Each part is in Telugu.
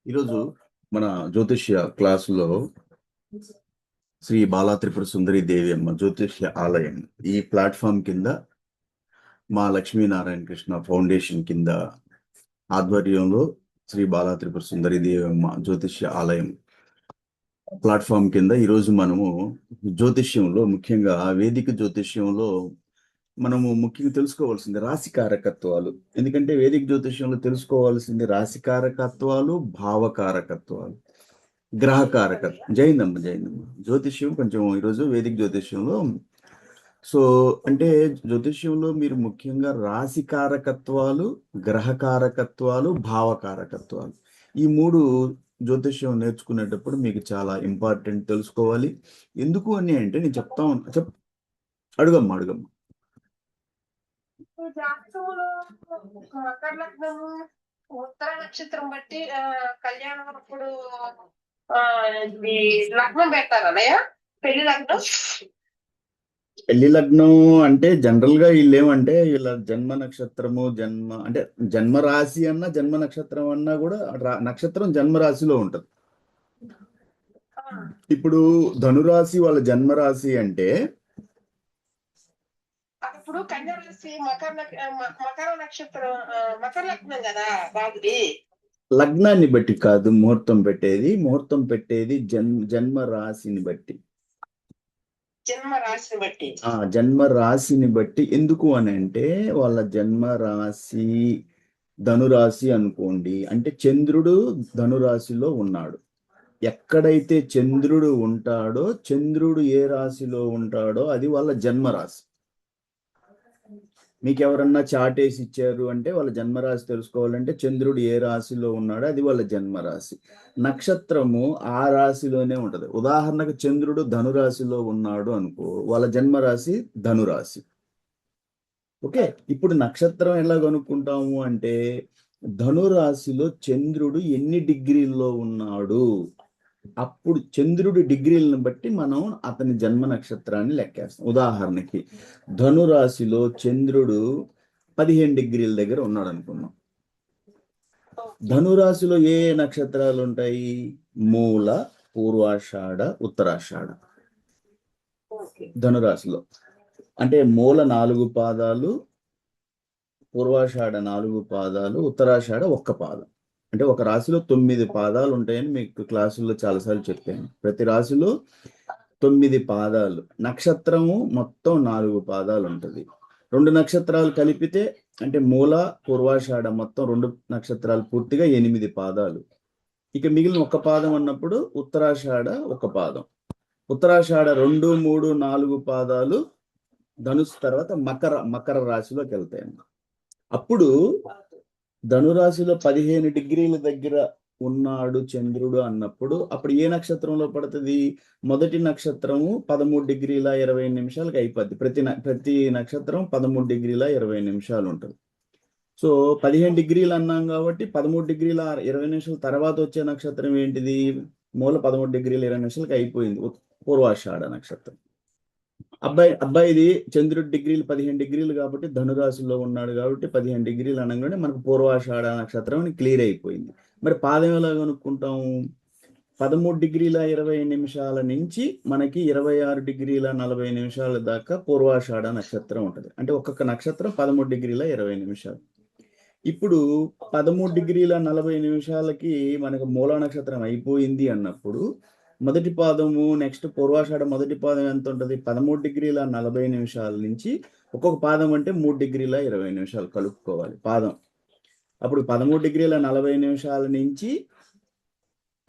ఈరోజు మన జ్యోతిష్య క్లాసులో శ్రీ బాలా త్రిపుర సుందరి దేవి అమ్మ జ్యోతిష్య ఆలయం ఈ ప్లాట్ఫామ్ కింద మా లక్ష్మీనారాయణ కృష్ణ ఫౌండేషన్ కింద ఆధ్వర్యంలో శ్రీ బాలా త్రిపుర సుందరి దేవి అమ్మ జ్యోతిష్య ఆలయం ప్లాట్ఫామ్ కింద ఈరోజు మనము జ్యోతిష్యంలో ముఖ్యంగా వేదిక జ్యోతిష్యంలో మనము ముఖ్యంగా తెలుసుకోవాల్సింది రాశికారకత్వాలు. ఎందుకంటే వేదిక జ్యోతిష్యంలో తెలుసుకోవాల్సింది రాశికారకత్వాలు, భావకారకత్వాలు, గ్రహకారకత్వం. జైందమ్మ జ్యోతిష్యం కొంచెం ఈరోజు వేదిక జ్యోతిష్యంలో అంటే జ్యోతిష్యంలో మీరు ముఖ్యంగా రాశికారకత్వాలు, గ్రహకారకత్వాలు, భావకారకత్వాలు ఈ మూడు జ్యోతిష్యం నేర్చుకునేటప్పుడు మీకు చాలా ఇంపార్టెంట్ తెలుసుకోవాలి. ఎందుకు అని అంటే నేను చెప్తా ఉన్నా, అడుగమ్మా. జాతకంలో మకర లగ్నము ఉత్తర నక్షత్రం బట్టి కళ్యాణం అప్పుడు లగ్నం పెడతారన్నయ్య. పెళ్లి లగ్నం అంటే జనరల్ గా వీళ్ళు ఏమంటే వీళ్ళ జన్మ నక్షత్రము అంటే జన్మ రాశి అన్నా జన్మ నక్షత్రం అన్నా కూడా నక్షత్రం జన్మ రాశిలో ఉంటది. ఇప్పుడు ధనురాశి వాళ్ళ జన్మ రాశి అంటే ఇప్పుడు కన్యారాశి మకర నక్షత్రం మకర లగ్నం కదా బాగుది. లగ్నాన్ని బట్టి కాదు ముహూర్తం పెట్టేది జన్మ రాశిని బట్టి. జన్మ రాశిని బట్టి. ఎందుకు అని అంటే వాళ్ళ జన్మ రాశి ధనురాశి అనుకోండి, అంటే చంద్రుడు ధనురాశిలో ఉన్నాడు. ఎక్కడైతే చంద్రుడు ఉంటాడో, చంద్రుడు ఏ రాశిలో ఉంటాడో అది వాళ్ళ జన్మరాశి. మీకు ఎవరన్నా చాటేసి ఇచ్చారు అంటే వాళ్ళ జన్మరాశి తెలుసుకోవాలంటే చంద్రుడు ఏ రాశిలో ఉన్నాడో అది వాళ్ళ జన్మరాశి. నక్షత్రము ఆ రాశిలోనే ఉంటది. ఉదాహరణకు చంద్రుడు ధనురాశిలో ఉన్నాడు అనుకో, వాళ్ళ జన్మరాశి ధనురాశి. ఓకే, ఇప్పుడు నక్షత్రం ఎలా కనుక్కుంటాము అంటే ధనురాశిలో చంద్రుడు ఎన్ని డిగ్రీల్లో ఉన్నాడు, అప్పుడు చంద్రుడి డిగ్రీలను బట్టి మనం అతని జన్మ నక్షత్రాన్ని లెక్కేస్తాం. ఉదాహరణకి ధనురాశిలో చంద్రుడు 15 డిగ్రీల దగ్గర ఉన్నాడు అనుకున్నాం. ధనురాశిలో ఏ నక్షత్రాలు ఉంటాయి? మూల, పూర్వాషాఢ, ఉత్తరాషాఢ. ధనురాశిలో అంటే మూల 4 పాదాలు, పూర్వాషాఢ 4 పాదాలు, ఉత్తరాషాఢ 1 పాదం. అంటే ఒక రాశిలో 9 పాదాలు ఉంటాయని మీకు క్లాసుల్లో చాలాసార్లు చెప్పాను. ప్రతి రాశిలో 9 పాదాలు. నక్షత్రము మొత్తం 4 పాదాలు ఉంటుంది. 2 నక్షత్రాలు కలిపితే అంటే మూల, పూర్వాషాఢ మొత్తం 2 నక్షత్రాలు పూర్తిగా 8 పాదాలు. ఇక మిగిలిన 1 పాదం అన్నప్పుడు ఉత్తరాషాఢ 1 పాదం. ఉత్తరాషాఢ 2, 3, 4 పాదాలు ధనుసు తర్వాత మకర రాశిలోకి వెళ్తాయి. అప్పుడు ధనురాశిలో 15 డిగ్రీల దగ్గర ఉన్నాడు చంద్రుడు అన్నప్పుడు అప్పుడు ఏ నక్షత్రంలో పడుతుంది? మొదటి నక్షత్రము 13 డిగ్రీల 20 నిమిషాలకు అయిపోద్ది. ప్రతి నక్షత్రం 13 డిగ్రీల 20 నిమిషాలు ఉంటుంది. సో 15 డిగ్రీలు అన్నాం కాబట్టి 13 డిగ్రీల 20 నిమిషాల తర్వాత వచ్చే నక్షత్రం ఏంటిది? మూల 13 డిగ్రీల 20 నిమిషాలకు అయిపోయింది, పూర్వాషాఢ నక్షత్రం. అబ్బాయిది చంద్రుడి డిగ్రీలు 15 డిగ్రీలు కాబట్టి ధనురాశిలో ఉన్నాడు కాబట్టి 15 డిగ్రీలు అనగానే మనకు పూర్వాషాఢ నక్షత్రం క్లియర్ అయిపోయింది. మరి పాదం ఎలా కనుక్కుంటాము? 13 డిగ్రీల 20 నిమిషాల నుంచి మనకి 26 డిగ్రీల 40 నిమిషాల దాకా పూర్వాషాఢ నక్షత్రం ఉంటుంది. అంటే ఒక్కొక్క నక్షత్రం 13 డిగ్రీల 20 నిమిషాలు. ఇప్పుడు 13 డిగ్రీల 40 నిమిషాలకి మనకు మూల నక్షత్రం అయిపోయింది అన్నప్పుడు మొదటి పాదము నెక్స్ట్ పూర్వాషాఢ మొదటి పాదం ఎంత ఉంటుంది? 13 డిగ్రీల 40 నిమిషాల నుంచి ఒక్కొక్క పాదం అంటే 3 డిగ్రీల 20 నిమిషాలు కలుపుకోవాలి పాదం. అప్పుడు 13 డిగ్రీల 40 నిమిషాల నుంచి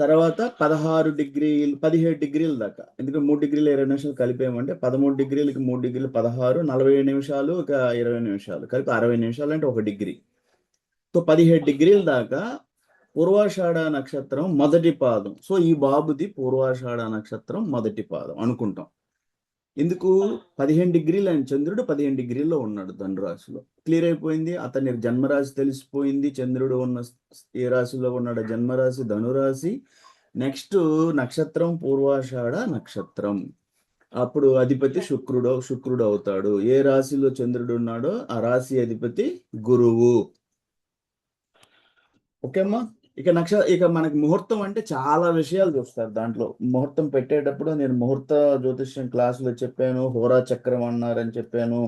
తర్వాత 17 డిగ్రీల దాకా. ఎందుకంటే 3 డిగ్రీల 20 నిమిషాలు కలిపేమంటే 13 డిగ్రీలకి 3 డిగ్రీలు 16, 47 నిమిషాలు ఒక 20 నిమిషాలు కలిపి 60 నిమిషాలు అంటే 1 డిగ్రీ. సో 17 డిగ్రీల దాకా పూర్వాషాఢ నక్షత్రం మొదటి పాదం. సో ఈ బాబుది పూర్వాషాఢ నక్షత్రం మొదటి పాదం అనుకుంటాం. ఎందుకు? 15 డిగ్రీలు ఆయన చంద్రుడు 15 డిగ్రీల్లో ఉన్నాడు ధనురాశిలో. క్లియర్ అయిపోయింది. అతని జన్మరాశి తెలిసిపోయింది. చంద్రుడు ఉన్న ఏ రాశిలో ఉన్నాడు? జన్మరాశి ధనురాశి. నెక్స్ట్ నక్షత్రం పూర్వాషాఢ నక్షత్రం. అప్పుడు అధిపతి శుక్రుడు అవుతాడు. ఏ రాశిలో చంద్రుడు ఉన్నాడో ఆ రాశి అధిపతి గురువు. ఓకే అమ్మా. ఇక మనకి ముహూర్తం అంటే చాలా విషయాలు చూస్తారు దాంట్లో. ముహూర్తం పెట్టేటప్పుడు నేను ముహూర్త జ్యోతిష్యం క్లాసులో చెప్పాను, హోరా చక్రం అన్నారని చెప్పాను.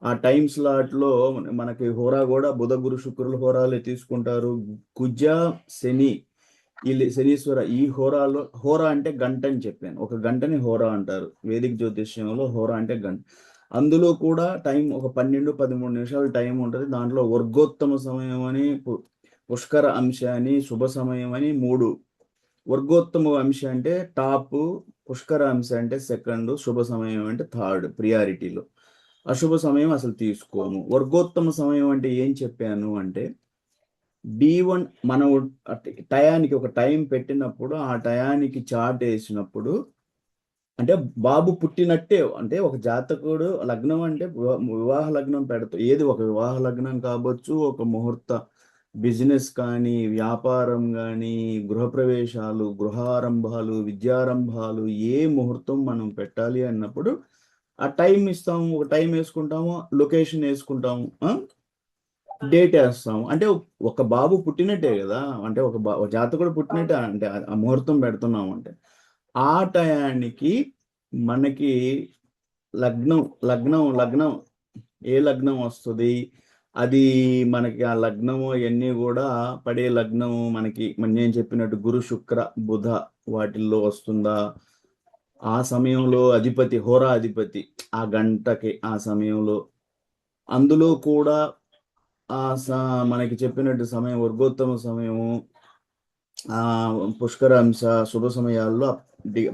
ఆ టైం స్లాట్ లో మనకి హోరా కూడా బుధ గురు శుక్రులు హోరాలే తీసుకుంటారు. కుజ శని శనీశ్వర ఈ హోరాలో, హోరా అంటే గంట అని చెప్పాను. ఒక గంటని హోరా అంటారు వేదిక జ్యోతిష్యంలో. హోరా అంటే గంట. అందులో కూడా టైం ఒక 12-13 నిమిషాలు టైం ఉంటుంది. దాంట్లో వర్గోత్తమ సమయం అని, పుష్కర అంశ అని, శుభ సమయం అని 3. వర్గోత్తమ అంశ అంటే టాప్, పుష్కర అంశ అంటే సెకండ్, శుభ సమయం అంటే థర్డ్ ప్రియారిటీలో. అశుభ సమయం అసలు తీసుకోము. వర్గోత్తమ సమయం అంటే ఏం చెప్పాను అంటే D1 మనం టయానికి ఒక టైం పెట్టినప్పుడు ఆ టయానికి చార్ట్ వేసినప్పుడు అంటే బాబు పుట్టినట్టే. అంటే ఒక జాతకుడు లగ్నం అంటే వివాహ లగ్నం పెడతాం. ఏది ఒక వివాహ లగ్నం కావచ్చు, ఒక ముహూర్త బిజినెస్ కానీ, వ్యాపారం కానీ, గృహప్రవేశాలు, గృహారంభాలు, విద్యారంభాలు, ఏ ముహూర్తం మనం పెట్టాలి అన్నప్పుడు ఆ టైం ఇస్తాము. ఒక టైం వేసుకుంటాము, లొకేషన్ వేసుకుంటాము, డేట్ వేస్తాము. అంటే ఒక బాబు పుట్టినట్టే కదా. అంటే ఒక జాతకుడు పుట్టినట్టే. అంటే ఆ ముహూర్తం పెడుతున్నాము అంటే ఆ టయానికి మనకి లగ్నం లగ్నం లగ్నం ఏ లగ్నం వస్తుంది, అది మనకి ఆ లగ్నము అవన్నీ కూడా పడే లగ్నము మనకి నేను చెప్పినట్టు గురు శుక్ర బుధ వాటిల్లో వస్తుందా, ఆ సమయంలో అధిపతి హోరా అధిపతి ఆ గంటకి ఆ సమయంలో, అందులో కూడా మనకి చెప్పినట్టు సమయం వర్గోత్తమ సమయము, ఆ పుష్కర అంశ శుభ సమయాల్లో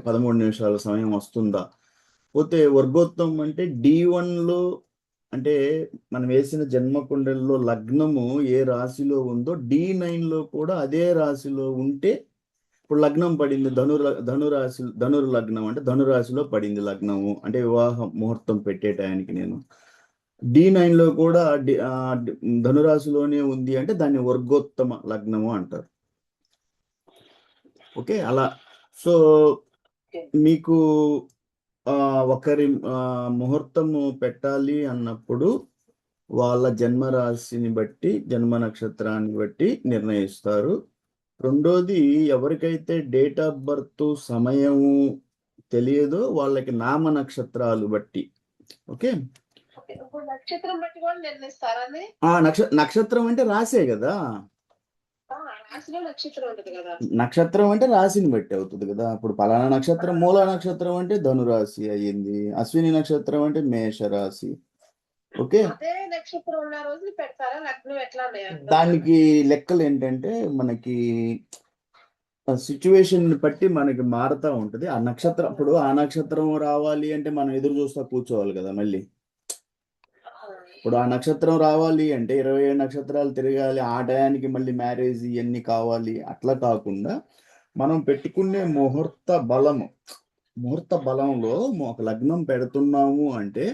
13 నిమిషాల సమయం వస్తుందా. పోతే వర్గోత్తమం అంటే D1లో అంటే మనం వేసిన జన్మకుండలిలో లగ్నము ఏ రాశిలో ఉందో D9లో కూడా అదే రాశిలో ఉంటే, ఇప్పుడు లగ్నం పడింది ధనురు లగ్నం అంటే ధనురాశిలో పడింది లగ్నము అంటే వివాహ ముహూర్తం పెట్టే టయానికి నేను D9లో కూడా ధనురాశిలోనే ఉంది అంటే దాన్ని వర్గోత్తమ లగ్నము అంటారు. ఓకే అలా. సో మీకు ఒకరి ముహూర్తము పెట్టాలి అన్నప్పుడు వాళ్ళ జన్మరాశిని బట్టి, జన్మ నక్షత్రాన్ని బట్టి నిర్ణయిస్తారు. రెండోది, ఎవరికైతే డేట్ ఆఫ్ బర్త్ సమయము తెలియదో వాళ్ళకి నామ నక్షత్రాలు బట్టి. ఓకే, ఇప్పుడు నక్షత్రం బట్టి కూడా నిర్ణయిస్తారని. నక్షత్రం అంటే రాసే కదా. రాశిలో నక్షత్రం ఉంటుంది కదా. నక్షత్రం అంటే రాశిని బట్టి అవుతుంది కదా. ఇప్పుడు పలానా నక్షత్రం మూల నక్షత్రం అంటే ధనురాశి అయ్యింది, అశ్విని నక్షత్రం అంటే మేషరాశి. ఓకే, అదే నక్షత్రం ఉన్న రోజు పెడతారా లగ్నం ఎట్లా? దానికి లెక్కలు ఏంటంటే మనకి సిచ్యువేషన్ బట్టి మనకి మారుతా ఉంటది. ఆ నక్షత్రం ఇప్పుడు ఆ నక్షత్రం రావాలి అంటే మనం ఎదురు చూస్తా కూర్చోవాలి కదా. మళ్ళీ ఇప్పుడు ఆ నక్షత్రం రావాలి అంటే 27 నక్షత్రాలు తిరగాలి, ఆ టయానికి మళ్ళీ మ్యారేజ్ ఇవన్నీ కావాలి. అట్లా కాకుండా మనం పెట్టుకునే ముహూర్త బలంలో ఒక లగ్నం పెడుతున్నాము అంటే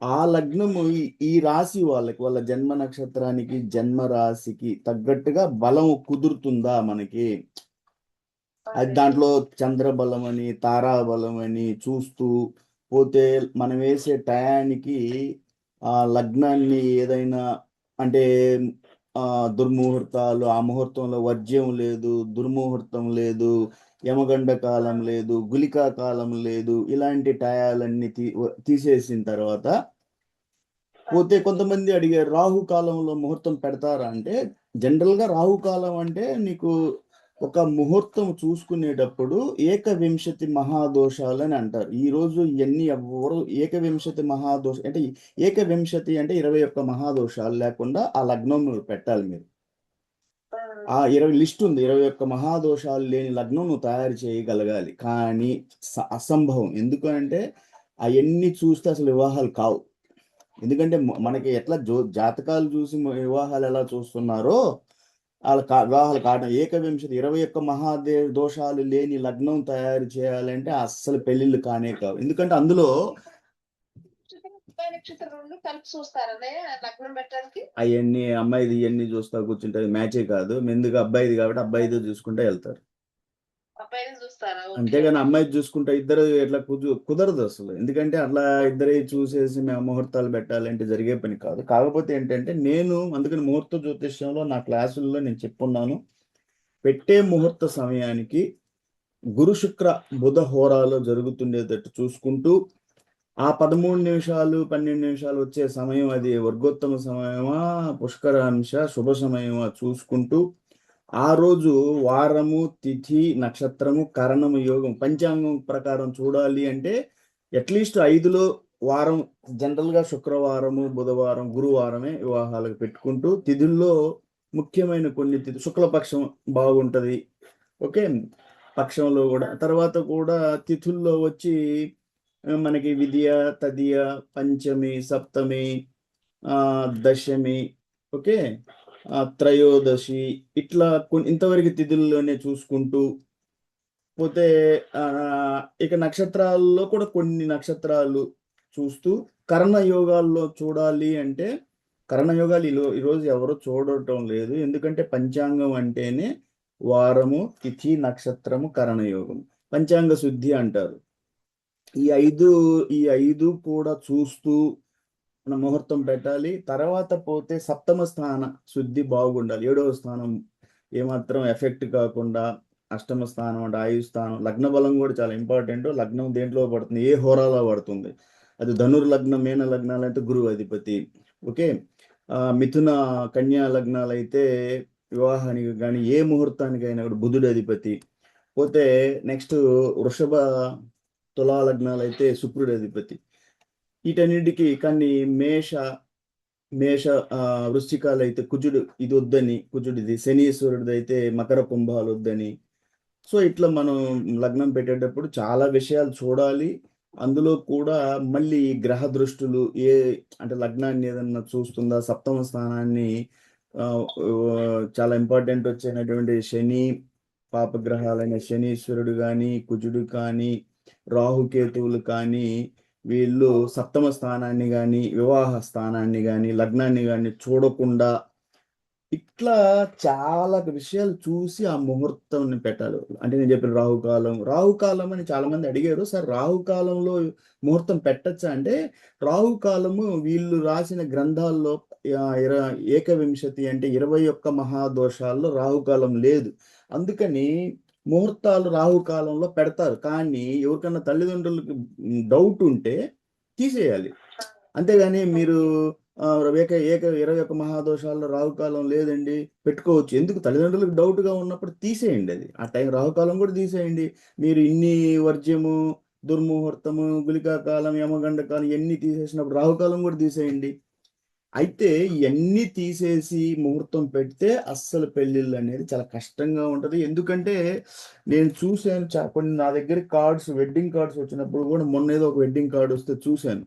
ఆ లగ్నము ఈ రాశి వాళ్ళ జన్మ నక్షత్రానికి, జన్మ రాశికి తగ్గట్టుగా బలం కుదురుతుందా మనకి. అది దాంట్లో చంద్రబలం అని, తారాబలం అని చూస్తూ పోతే మనం వేసే టయానికి ఆ లగ్నాన్ని ఏదైనా అంటే దుర్ముహూర్తాలు, ఆ ముహూర్తంలో వర్జ్యం లేదు, దుర్ముహూర్తం లేదు, యమగండ కాలం లేదు, గులికా కాలం లేదు, ఇలాంటి టయాలన్నీ తీసేసిన తర్వాత పోతే కొంతమంది అడిగారు రాహుకాలంలో ముహూర్తం పెడతారా అంటే, జనరల్గా రాహుకాలం అంటే నీకు ఒక ముహూర్తం చూసుకునేటప్పుడు ఏకవింశతి మహాదోషాలు అని అంటారు. ఈ రోజు ఇవన్నీ ఎవరు ఏకవింశతి మహాదోష అంటే ఏకవింశతి అంటే 21 మహాదోషాలు లేకుండా ఆ లగ్నం పెట్టాలి మీరు. ఆ 20 లిస్ట్ ఉంది, 21 మహాదోషాలు లేని లగ్నం నువ్వు తయారు చేయగలగాలి. కానీ అసంభవం. ఎందుకంటే అవన్నీ చూస్తే అసలు వివాహాలు కావు. ఎందుకంటే మనకి ఎట్లా జాతకాలు చూసి వివాహాలు ఎలా చూస్తున్నారో వాళ్ళ వివాహాలు కావడం ఏకవింశతి 21 దోషాలు లేని లగ్నం తయారు చేయాలంటే అస్సలు పెళ్లిళ్ళు కానే కావు. ఎందుకంటే అందులో నక్షత్రం రెండు కలిపి చూస్తారనే లగ్నం పెట్టడానికి. అవన్నీ అమ్మాయిది ఇవన్నీ చూస్తా కూర్చుంటే మ్యాచే కాదు. ఎందుకు అబ్బాయిది కాబట్టి అబ్బాయిది చూసుకుంటే వెళ్తారు. అబ్బాయిని చూస్తే చూస్తారా? ఓకే. అంతేగాని అమ్మాయి చూసుకుంటే ఇద్దరు ఎట్లా కుదరదు అసలు. ఎందుకంటే అట్లా ఇద్దరే చూసేసి మేము ముహూర్తాలు పెట్టాలంటే జరిగే పని కాదు. కాకపోతే ఏంటంటే నేను అందుకని ముహూర్త జ్యోతిష్యంలో నా క్లాసుల్లో నేను చెప్పున్నాను. పెట్టే ముహూర్త సమయానికి గురు శుక్ర బుధ హోరాలో జరుగుతుండేటట్టు చూసుకుంటూ ఆ 13 నిమిషాలు 12 నిమిషాలు వచ్చే సమయం అది వర్గోత్తమ సమయమా పుష్కరాంశ శుభ సమయమా చూసుకుంటూ ఆ రోజు వారము తిథి నక్షత్రము కరణము యోగం పంచాంగం ప్రకారం చూడాలి అంటే అట్లీస్ట్ 5లో వారం జనరల్గా శుక్రవారము బుధవారం గురువారమే వివాహాలకు పెట్టుకుంటూ తిథుల్లో ముఖ్యమైన కొన్ని తిథి శుక్లపక్షం బాగుంటది. ఓకే, పక్షంలో కూడా తర్వాత కూడా తిథుల్లో వచ్చి మనకి విద్య తదియ పంచమి సప్తమి దశమి ఓకే త్రయోదశి ఇట్లా ఇంతవరకు తిథుల్లోనే చూసుకుంటూ పోతే ఇక నక్షత్రాల్లో కూడా కొన్ని నక్షత్రాలు చూస్తూ కర్ణయోగాల్లో చూడాలి అంటే కర్ణయోగాలు ఈరోజు ఎవరు చూడటం లేదు. ఎందుకంటే పంచాంగం అంటేనే వారము తిథి నక్షత్రము కర్ణయోగం పంచాంగ శుద్ధి అంటారు. ఈ ఐదు కూడా చూస్తూ మన ముహూర్తం పెట్టాలి. తర్వాత పోతే సప్తమ స్థాన శుద్ధి బాగుండాలి. 7వ స్థానం ఏమాత్రం ఎఫెక్ట్ కాకుండా అష్టమ స్థానం అంటే ఆయు స్థానం లగ్న బలం కూడా చాలా ఇంపార్టెంట్. లగ్నం దేంట్లో పడుతుంది ఏ హోరాలో పడుతుంది అది ధనుర్లగ్నం మీన లగ్నాలు అయితే గురువు అధిపతి. ఓకే, మిథున కన్యా లగ్నాలు అయితే వివాహానికి కానీ ఏ ముహూర్తానికైనా కూడా బుధుడు అధిపతి. పోతే నెక్స్ట్ వృషభ తులా లగ్నాలు అయితే శుక్రుడు అధిపతి. వీటన్నిటికీ కానీ మేష వృశ్చికాలు అయితే కుజుడు ఇది వద్దని కుజుడిది, శనీశ్వరుడిది అయితే మకర కుంభాలు వద్దని. సో ఇట్లా మనం లగ్నం పెట్టేటప్పుడు చాలా విషయాలు చూడాలి. అందులో కూడా మళ్ళీ గ్రహ దృష్టులు అంటే లగ్నాన్ని ఏదన్నా చూస్తుందా సప్తమ స్థానాన్ని చాలా ఇంపార్టెంట్ వచ్చేటటువంటి శని పాపగ్రహాలైన శనీశ్వరుడు కానీ కుజుడు కానీ రాహుకేతువులు కానీ వీళ్ళు సప్తమ స్థానాన్ని కానీ వివాహ స్థానాన్ని కానీ లగ్నాన్ని కానీ చూడకుండా ఇట్లా చాలా విషయాలు చూసి ఆ ముహూర్తాన్ని పెట్టాలి. అంటే నేను చెప్పిన రాహుకాలం అని చాలా మంది అడిగారు. సార్ రాహుకాలంలో ముహూర్తం పెట్టచ్చా అంటే రాహుకాలము వీళ్ళు రాసిన గ్రంథాల్లో ఏకవింశతి అంటే 21 మహాదోషాల్లో రాహుకాలం లేదు. అందుకని ముహూర్తాలు రాహుకాలంలో పెడతారు. కానీ ఎవరికన్నా తల్లిదండ్రులకు డౌట్ ఉంటే తీసేయాలి. అంతేగాని మీరు 21 మహాదోషాల్లో రాహుకాలం లేదండి పెట్టుకోవచ్చు. ఎందుకు తల్లిదండ్రులకు డౌట్గా ఉన్నప్పుడు తీసేయండి. అది ఆ టైం రాహుకాలం కూడా తీసేయండి. మీరు ఇన్ని వర్జ్యము దుర్ముహూర్తము గులికా కాలం యమగండ కాలం ఇవన్నీ తీసేసినప్పుడు రాహుకాలం కూడా తీసేయండి. అయితే ఇవన్నీ తీసేసి ముహూర్తం పెడితే అస్సలు పెళ్ళిళ్ళు అనేది చాలా కష్టంగా ఉంటుంది. ఎందుకంటే నేను చూశాను కొన్ని నా దగ్గర కార్డ్స్ వెడ్డింగ్ కార్డ్స్ వచ్చినప్పుడు కూడా మొన్న ఏదో ఒక వెడ్డింగ్ కార్డు వస్తే చూశాను.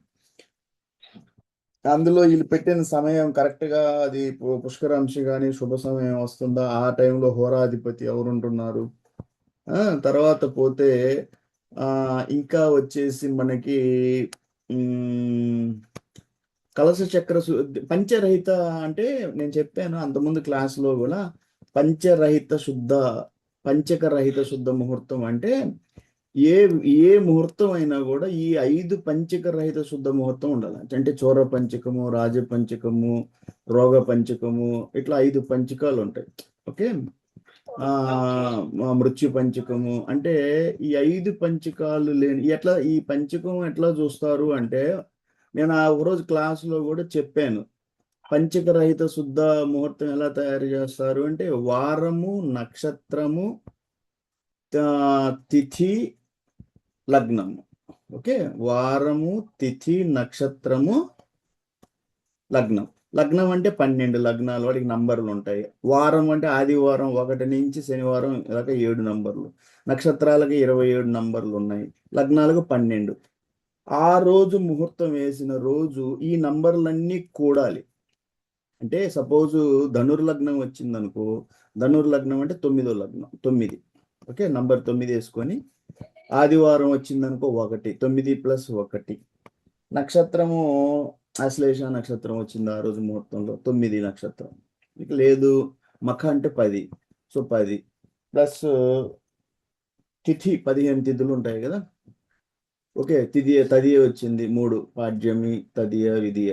అందులో వీళ్ళు పెట్టిన సమయం కరెక్ట్గా అది పుష్కరాంశి కానీ శుభ సమయం వస్తుందా ఆ టైంలో హోరాధిపతి ఎవరుంటున్నారు. తర్వాత పోతే ఇంకా వచ్చేసి మనకి కలశ చక్ర పంచరహిత అంటే నేను చెప్పాను అంతకుముందు క్లాస్లో కూడా పంచక రహిత శుద్ధ ముహూర్తం అంటే ఏ ముహూర్తం అయినా కూడా ఈ 5 పంచక రహిత శుద్ధ ముహూర్తం ఉండాలి. అంటే చోర పంచకము రాజ పంచకము రోగ పంచకము ఇట్లా 5 పంచకాలు ఉంటాయి. ఓకే, మృత్యు పంచకము అంటే ఈ 5 పంచకాలు లేని ఈ పంచకం ఎట్లా చూస్తారు అంటే నేను ఆ రోజు క్లాసులో కూడా చెప్పాను. పంచక రహిత శుద్ధ ముహూర్తం ఎలా తయారు చేస్తారు అంటే వారము నక్షత్రము తిథి లగ్నము. ఓకే, వారము తిథి నక్షత్రము లగ్నం అంటే 12 లగ్నాలు వాటికి నంబర్లు ఉంటాయి. వారం అంటే ఆదివారం 1 నుంచి శనివారం ఇలాగ 7 నంబర్లు. నక్షత్రాలకి 27 నంబర్లు ఉన్నాయి. లగ్నాలకు 12. ఆ రోజు ముహూర్తం వేసిన రోజు ఈ నంబర్లన్నీ కూడాలి. అంటే సపోజ్ ధనుర్లగ్నం వచ్చిందనుకో ధనుర్లగ్నం అంటే 9వ లగ్నం 9. ఓకే, నంబర్ 9 వేసుకొని ఆదివారం వచ్చిందనుకో 1 9 + 1 నక్షత్రము ఆశ్లేష నక్షత్రం వచ్చింది ఆ రోజు ముహూర్తంలో 9 నక్షత్రం. ఇక లేదు మఖ అంటే 10 సో 10 ప్లస్ తిథి 15 తిథులు ఉంటాయి కదా. ఓకే, తదియ వచ్చింది 3, పాడ్యమి, తదియ, విధియ.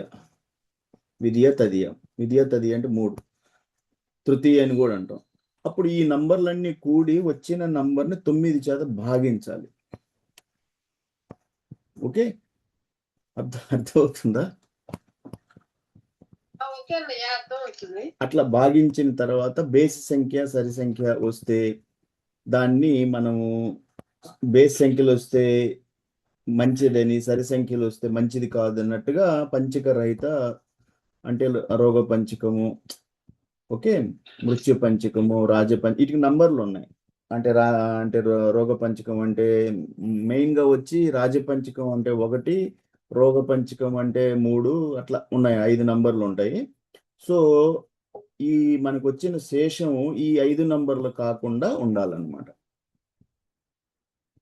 తదియ అంటే 3, తృతీయ అని కూడా అంటాం. అప్పుడు ఈ నంబర్లన్నీ కూడి వచ్చిన నంబర్ని 9 చేత భాగించాలి. ఓకే, అర్థమవుతుందా? ఓకే అన్నయ్య, అర్థం అవుతుంది. అట్లా భాగించిన తర్వాత బేసి సంఖ్య సరి సంఖ్య వస్తే దాన్ని మనము బేస్ సంఖ్యలు వస్తే మంచిదని, సరి సంఖ్యలు వస్తే మంచిది కాదు అన్నట్టుగా పంచక రహిత అంటే రోగ పంచకము, ఓకే, మృత్యు పంచకము, వీటికి నంబర్లు ఉన్నాయి. అంటే రోగ పంచకం అంటే మెయిన్గా వచ్చి రాజపంచకం అంటే 1, రోగ పంచకం అంటే 3, అట్లా ఉన్నాయి. 5 నంబర్లు ఉంటాయి. సో ఈ మనకు వచ్చిన శేషం ఈ 5 నంబర్లు కాకుండా ఉండాలన్నమాట.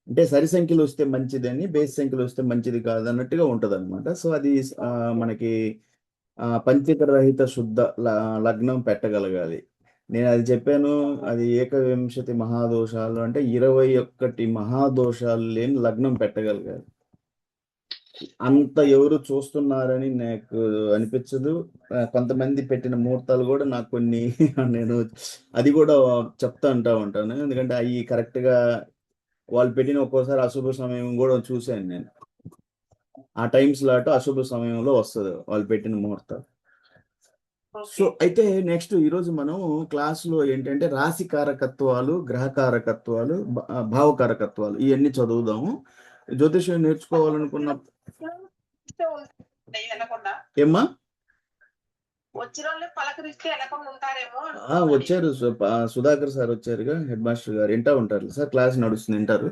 అంటే సరి సంఖ్యలు వస్తే మంచిదని, బేస్ సంఖ్యలు వస్తే మంచిది కాదు అన్నట్టుగా ఉంటది అనమాట. సో అది మనకి పంచక రహిత శుద్ధ లగ్నం పెట్టగలగాలి. నేను అది చెప్పాను, అది ఏకవింశతి మహాదోషాలు అంటే 21 మహాదోషాలు లేని లగ్నం పెట్టగలగాలి. అంత ఎవరు చూస్తున్నారని నాకు అనిపించదు. కొంతమంది పెట్టిన ముహూర్తాలు కూడా నాకు కొన్ని నేను అది కూడా చెప్తా ఉంటాను. ఎందుకంటే అవి కరెక్ట్గా వాళ్ళు పెట్టిన ఒక్కోసారి అశుభ సమయం కూడా చూశాను నేను. ఆ టైం స్లాట్ అశుభ సమయంలో వస్తుంది వాళ్ళు పెట్టిన ముహూర్తం. సో అయితే నెక్స్ట్ ఈరోజు మనం క్లాసులో ఏంటంటే రాశి కారకత్వాలు, గ్రహ కారకత్వాలు, భావకారకత్వాలు ఇవన్నీ చదువుదాము. జ్యోతిష్యం నేర్చుకోవాలనుకున్న ఏమ్మా వచ్చిన వాళ్ళు పలకరిస్తే వెనకుండా ఉంటారేమో. వచ్చారు సుధాకర్ సార్ వచ్చారుగా, హెడ్ మాస్టర్ గారు వింటా ఉంటారు సార్, క్లాస్ నడుస్తుంది వింటారు.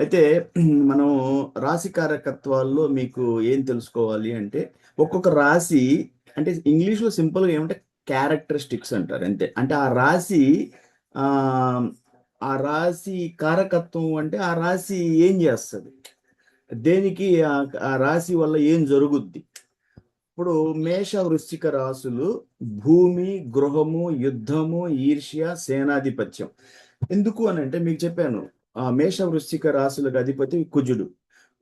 అయితే మనం రాశి కారకత్వాల్లో మీకు ఏం తెలుసుకోవాలి అంటే ఒక్కొక్క రాశి అంటే ఇంగ్లీష్లో సింపుల్గా ఏమంటే క్యారెక్టరిస్టిక్స్ అంటారు అంతే. అంటే ఆ రాశి కారకత్వం అంటే ఆ రాశి ఏం చేస్తుంది, దేనికి ఆ రాశి వల్ల ఏం జరుగుద్ది. ఇప్పుడు మేష వృశ్చిక రాశులు భూమి, గృహము, యుద్ధము, ఈర్ష్య, సేనాధిపత్యం. ఎందుకు అని అంటే మీకు చెప్పాను, మేష వృశ్చిక రాశులకు అధిపతి కుజుడు.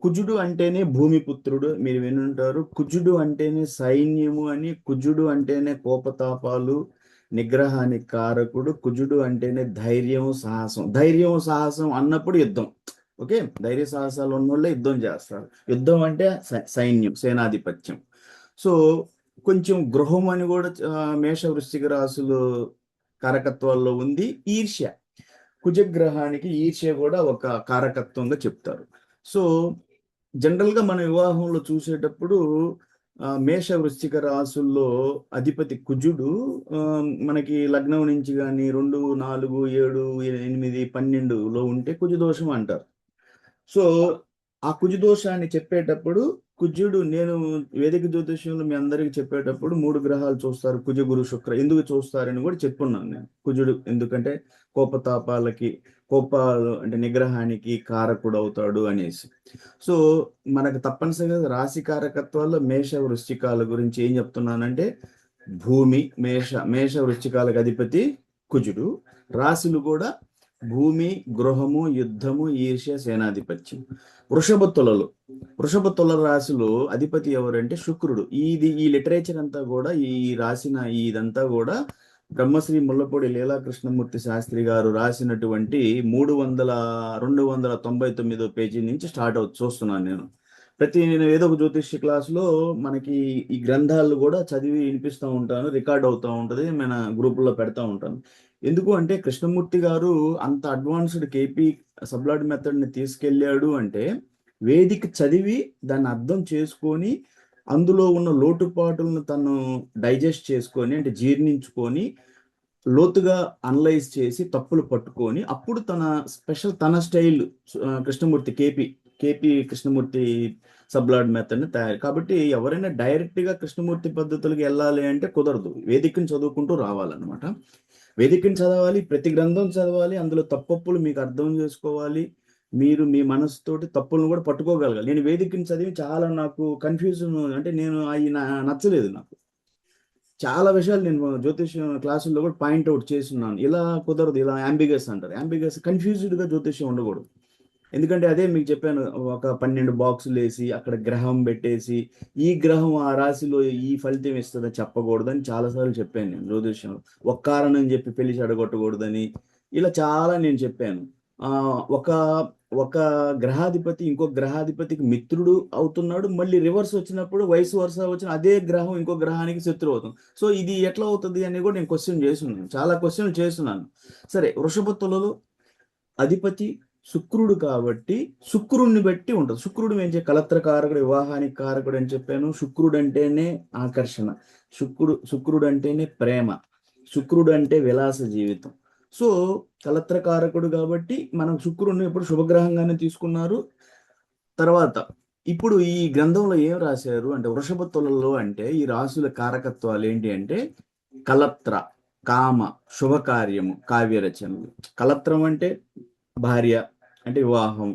కుజుడు అంటేనే భూమిపుత్రుడు, మీరు వినుంటారు. కుజుడు అంటేనే సైన్యము అని, కుజుడు అంటేనే కోపతాపాలు, నిగ్రహానికి కారకుడు. కుజుడు అంటేనే ధైర్యం, సాహసం. ధైర్యం సాహసం అన్నప్పుడు యుద్ధం. ఓకే, ధైర్య సాహసాలు ఉన్నోళ్ళే యుద్ధం చేస్తారు. యుద్ధం అంటే సైన్యం, సేనాధిపత్యం. సో కొంచెం గృహం అని కూడా మేష వృశ్చిక రాశులు కారకత్వాల్లో ఉంది. ఈర్ష్య, కుజగ్రహానికి ఈర్ష్య కూడా ఒక కారకత్వంగా చెప్తారు. సో జనరల్గా మన వివాహంలో చూసేటప్పుడు మేష వృశ్చిక రాశుల్లో అధిపతి కుజుడు మనకి లగ్నం నుంచి కానీ 2, 4, 7, 8, 12లో ఉంటే కుజదోషం అంటారు. సో ఆ కుజదోషాన్ని చెప్పేటప్పుడు కుజుడు, నేను వేదిక జ్యోతిష్యంలో మీ అందరికి చెప్పేటప్పుడు 3 గ్రహాలు చూస్తారు, కుజ, గురు, శుక్ర. ఎందుకు చూస్తారని కూడా చెప్పున్నాను నేను. కుజుడు ఎందుకంటే కోపతాపాలకి, కోపాలు అంటే నిగ్రహానికి కారకుడు అవుతాడు అనేసి. సో మనకు తప్పనిసరిగా రాశి కారకత్వాల్లో మేష వృశ్చికాల గురించి ఏం చెప్తున్నానంటే భూమి, మేష వృశ్చికాలకు అధిపతి కుజుడు. రాశులు కూడా భూమి, గృహము, యుద్ధము, ఈర్ష్య, సేనాధిపత్యం. వృషభ తుల రాశిలో అధిపతి ఎవరంటే శుక్రుడు. ఈ లిటరేచర్ అంతా కూడా ఈ రాసిన ఇదంతా కూడా బ్రహ్మశ్రీ ముల్లపూడి లీలాకృష్ణమూర్తి శాస్త్రి గారు రాసినటువంటి 299 పేజీ నుంచి స్టార్ట్ చూస్తున్నాను నేను. నేను ఏదో ఒక జ్యోతిష్య క్లాసులో మనకి ఈ గ్రంథాలు కూడా చదివి వినిపిస్తూ ఉంటాను, రికార్డ్ అవుతూ ఉంటుంది, మన గ్రూపుల్లో పెడతా ఉంటాను. ఎందుకు అంటే కృష్ణమూర్తి గారు అంత అడ్వాన్స్డ్ కేపీ సబ్లాడ్ మెథడ్ని తీసుకెళ్ళాడు అంటే వేదిక చదివి దాన్ని అర్థం చేసుకొని అందులో ఉన్న లోటుపాటులను తను డైజెస్ట్ చేసుకొని అంటే జీర్ణించుకొని లోతుగా అనలైజ్ చేసి తప్పులు పట్టుకొని అప్పుడు తన style Krishnamurti KP Krishnamurti sub lord మెథడ్ని తయారు. కాబట్టి ఎవరైనా డైరెక్ట్గా కృష్ణమూర్తి పద్ధతులకు వెళ్ళాలి అంటే కుదరదు, వేదికను చదువుకుంటూ రావాలన్నమాట. వేదికను చదవాలి, ప్రతి గ్రంథం చదవాలి, అందులో తప్పప్పులు మీకు అర్థం చేసుకోవాలి, మీరు మీ మనసుతోటి తప్పులను కూడా పట్టుకోగలగాలి. నేను వేదికను చదివి చాలా నాకు కన్ఫ్యూజన్ అంటే నేను అవి నచ్చలేదు. నాకు చాలా విషయాలు నేను జ్యోతిష్యం క్లాసుల్లో కూడా పాయింట్అవుట్ చేస్తున్నాను. ఇలా కుదరదు, ఇలా అంబిగస్ అంటారు. అంబిగస్ కన్ఫ్యూజ్డ్గా జ్యోతిష్యం ఉండకూడదు. ఎందుకంటే అదే మీకు చెప్పాను, ఒక 12 బాక్సులు వేసి అక్కడ గ్రహం పెట్టేసి ఈ గ్రహం ఆ రాశిలో ఈ ఫలితం ఇస్తుందని చెప్పకూడదని చాలాసార్లు చెప్పాను నేను జ్యోతిష్యంలో. ఒక కారణం చెప్పి పెళ్లి చెడగొట్టకూడదని ఇలా చాలా నేను చెప్పాను. ఆ ఒక ఒక గ్రహాధిపతి ఇంకో గ్రహాధిపతికి మిత్రుడు అవుతున్నాడు, మళ్ళీ రివర్స్ వచ్చినప్పుడు వయసు వరుస వచ్చిన అదే గ్రహం ఇంకో గ్రహానికి శత్రువు అవుతుంది. సో ఇది ఎట్లా అవుతుంది అని కూడా నేను క్వశ్చన్ చేస్తున్నాను, చాలా క్వశ్చన్లు చేస్తున్నాను. సరే, వృషభ తులలో అధిపతి శుక్రుడు కాబట్టి శుక్రుడిని బట్టి ఉంటుంది. శుక్రుడు ఏం కలత్ర కారకుడు, వివాహానికి కారకుడు అని చెప్పాను. శుక్రుడు అంటేనే ఆకర్షణ, శుక్రుడు అంటేనే ప్రేమ, శుక్రుడు అంటే విలాస జీవితం. సో కలత్ర కారకుడు కాబట్టి మనం శుక్రుడిని ఎప్పుడు శుభగ్రహంగానే తీసుకున్నారు. తర్వాత ఇప్పుడు ఈ గ్రంథంలో ఏం రాశారు అంటే వృషభ తులలో అంటే ఈ రాశుల కారకత్వాలు ఏంటి అంటే కలత్ర, కామ, శుభకార్యము, కావ్య రచనలు. కలత్రం అంటే భార్య, అంటే వివాహం.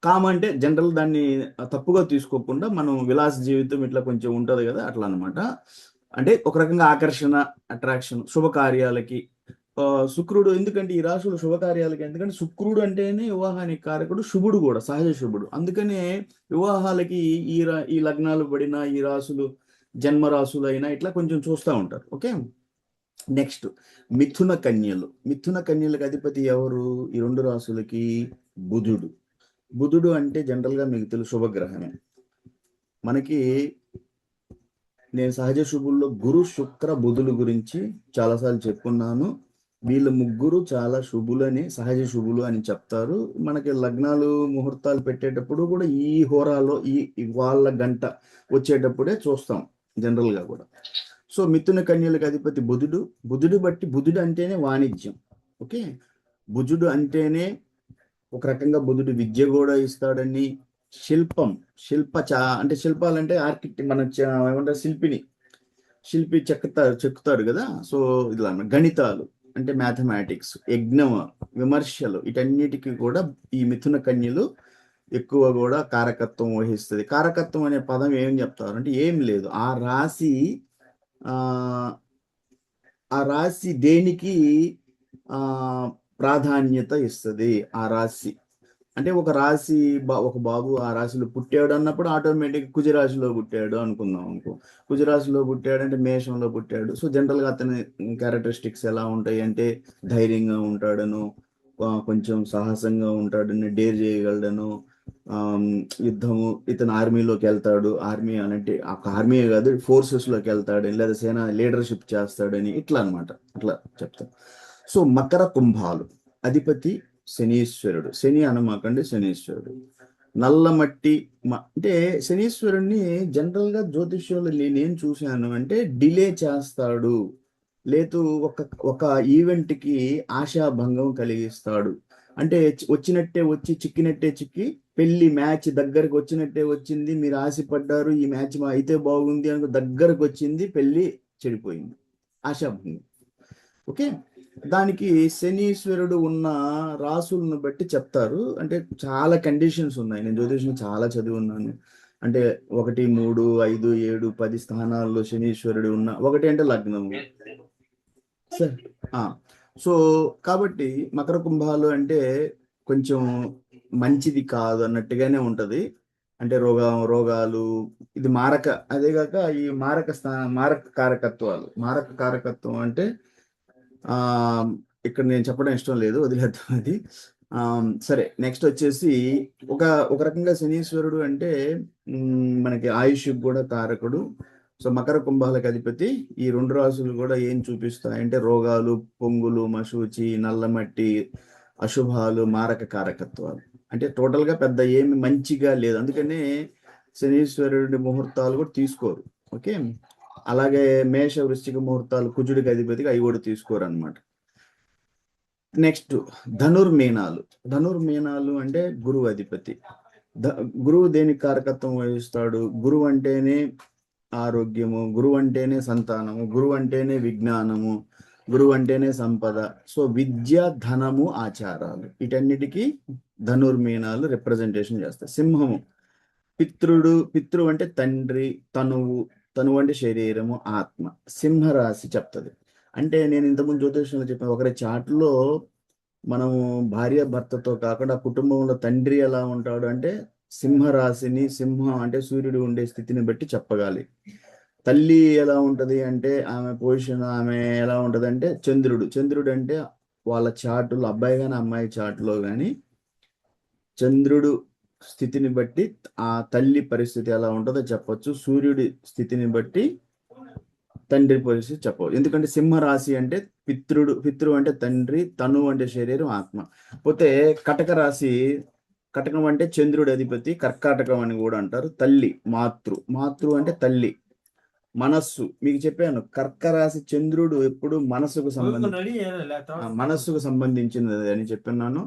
కామ అంటే జనరల్ దాన్ని తప్పుగా తీసుకోకుండా మనం విలాస జీవితం ఇట్లా కొంచెం ఉంటది కదా, అట్లా అనమాట. అంటే ఒక రకంగా ఆకర్షణ, అట్రాక్షన్, శుభకార్యాలకి. శుక్రుడు ఎందుకంటే ఈ రాశులు శుభకార్యాలకి, ఎందుకంటే శుక్రుడు అంటేనే వివాహానికి కారకుడు, శుభుడు కూడా సహజ శుభుడు. అందుకనే వివాహాలకి ఈ లగ్నాలు పడిన ఈ రాశులు జన్మ రాశులు అయినా ఇట్లా కొంచెం చూస్తూ ఉంటారు. ఓకే, నెక్స్ట్ మిథున కన్యలు. మిథున కన్యలకు అధిపతి ఎవరు ఈ రెండు రాశులకి? బుధుడు. బుధుడు అంటే జనరల్గా మీకు తెలుసు శుభగ్రహమే. మనకి నేను సహజ శుభుల్లో గురు, శుక్ర, బుధుల గురించి చాలాసార్లు చెప్పున్నాను. వీళ్ళు ముగ్గురు చాలా శుభులని, సహజ శుభులు అని చెప్తారు. మనకి లగ్నాలు ముహూర్తాలు పెట్టేటప్పుడు కూడా ఈ హోరాలో ఈ వాళ్ళ గంట వచ్చేటప్పుడే చూస్తాం జనరల్గా కూడా. సో మిథున కన్యలకు అధిపతి బుధుడు. బుధుడు అంటేనే వాణిజ్యం. ఓకే, బుధుడు అంటేనే ఒక రకంగా బుధుడు విద్య కూడా ఇస్తాడని. శిల్పం, అంటే శిల్పాలంటే మన ఏమంటారు, శిల్పి చెక్కుతారు కదా. సో ఇలా గణితాలు అంటే మ్యాథమెటిక్స్, యజ్ఞం, విమర్శలు, వీటన్నిటికీ కూడా ఈ మిథున కన్యలు ఎక్కువ కూడా కారకత్వం వహిస్తుంది. కారకత్వం అనే పదం ఏం చెప్తారు అంటే ఏం లేదు, ఆ రాశి దేనికి ప్రాధాన్యత ఇస్తుంది. ఆ రాశి అంటే ఒక రాశి ఒక బాబు ఆ రాశిలో పుట్టాడు అన్నప్పుడు ఆటోమేటిక్ కుజరాశిలో పుట్టాడు అనుకుందాం అనుకో. కుజరాశిలో పుట్టాడు అంటే మేషంలో పుట్టాడు. సో జనరల్గా అతని క్యారెక్టరిస్టిక్స్ ఎలా ఉంటాయి అంటే ధైర్యంగా ఉంటాడను, కొంచెం సాహసంగా ఉంటాడని, డేర్ చేయగలడను, యుద్ధము, ఇతను ఆర్మీలోకి వెళ్తాడు, ఆర్మీ అంటే ఆర్మీయే కాదు ఫోర్సెస్లోకి వెళ్తాడని, లేదా సేన లీడర్షిప్ చేస్తాడని, ఇట్లా అనమాట, అట్లా చెప్తాను. సో మకర కుంభాలు అధిపతి శనీశ్వరుడు. శని అనమాకండి, శనీశ్వరుడు. నల్లమట్టి అంటే శనీశ్వరుణ్ణి జనరల్గా జ్యోతిష్యంలో నేనేం చూశాను అంటే డిలే చేస్తాడు, లేదు ఒక ఈవెంట్కి ఆశాభంగం కలిగిస్తాడు. అంటే వచ్చినట్టే వచ్చి చిక్కినట్టే చిక్కి, పెళ్లి మ్యాచ్ దగ్గరకు వచ్చినట్టే వచ్చింది, మీరు ఆశపడ్డారు ఈ మ్యాచ్ అయితే బాగుంది అనుకో, దగ్గరకు వచ్చింది, పెళ్లి చెడిపోయింది, ఆశాభంగం. ఓకే, దానికి శనీశ్వరుడు ఉన్న రాసులను బట్టి చెప్తారు. అంటే చాలా కండిషన్స్ ఉన్నాయి, నేను జ్యోతిషం చాలా చదివి ఉన్నాను. అంటే 1, 3, 5, 7, 10 స్థానాల్లో శనీశ్వరుడు ఉన్న, ఒకటి అంటే లగ్నము. సరే, సో కాబట్టి మకర కుంభాలు అంటే కొంచెం మంచిది కాదు అన్నట్టుగానే ఉంటది. అంటే రోగాలు, ఇది మారక, అదేగాక ఈ మారక కారకత్వం అంటే ఇక్కడ నేను చెప్పడం ఇష్టం లేదు, వదిలేద్దాం అది. సరే, నెక్స్ట్ వచ్చేసి ఒక రకంగా శనీశ్వరుడు అంటే మనకి ఆయుష్ కూడా కారకుడు. సో మకర కుంభాలకు అధిపతి. ఈ రెండు రాశులు కూడా ఏం చూపిస్తాయంటే రోగాలు, పొంగులు, మశూచి, నల్లమట్టి, అశుభాలు, మారక కారకత్వాలు. అంటే టోటల్గా పెద్ద ఏమి మంచిగా లేదు, అందుకనే శనీశ్వరుడి ముహూర్తాలు కూడా తీసుకోరు. ఓకే, అలాగే మేష, వృశ్చిక ముహూర్తాలు కుజుడికి అధిపతిగా అవి కూడా తీసుకోరు అనమాట. నెక్స్ట్ ధనుర్మీనాలు అంటే గురువు అధిపతి. గురువు దేనికి కారకత్వం వహిస్తాడు? గురువు అంటేనే ఆరోగ్యము, గురువు అంటేనే సంతానము, గురువు అంటేనే విజ్ఞానము, గురువు అంటేనే సంపద. సో విద్య, ధనము, ఆచారాలు, వీటన్నిటికీ ధనుర్మీనాలు రిప్రజెంటేషన్ చేస్తాయి. సింహము పితృ అంటే తండ్రి, తనువు అంటే శరీరము, ఆత్మ. సింహరాశి చెప్తుంది. అంటే నేను ఇంతకుముందు జ్యోతిషంలో చెప్పిన ఒకరి చాట్లో మనము భార్య భర్తతో కాకుండా కుటుంబంలో తండ్రి ఎలా ఉంటాడు అంటే సింహరాశిని, సింహం అంటే సూర్యుడు ఉండే స్థితిని బట్టి చెప్పగాలి. తల్లి ఎలా ఉంటది అంటే ఆమె పొజిషన్, ఆమె ఎలా ఉంటది అంటే చంద్రుడు అంటే వాళ్ళ చాటులు, అబ్బాయి కానీ అమ్మాయి చాటులో కానీ చంద్రుడు స్థితిని బట్టి ఆ తల్లి పరిస్థితి ఎలా ఉంటుందో చెప్పొచ్చు. సూర్యుడి స్థితిని బట్టి తండ్రి పరిస్థితి చెప్పవచ్చు. ఎందుకంటే సింహరాశి అంటే పితృ అంటే తండ్రి, తను అంటే శరీరం, ఆత్మ. పోతే కటక రాశి, కటకం అంటే చంద్రుడి అధిపతి, కర్కాటకం అని కూడా అంటారు. తల్లి మాతృ అంటే తల్లి. మనస్సు మీకు చెప్పాను, కర్క రాశి చంద్రుడు ఎప్పుడు మనస్సుకు సంబంధించినది అని చెప్పినాను.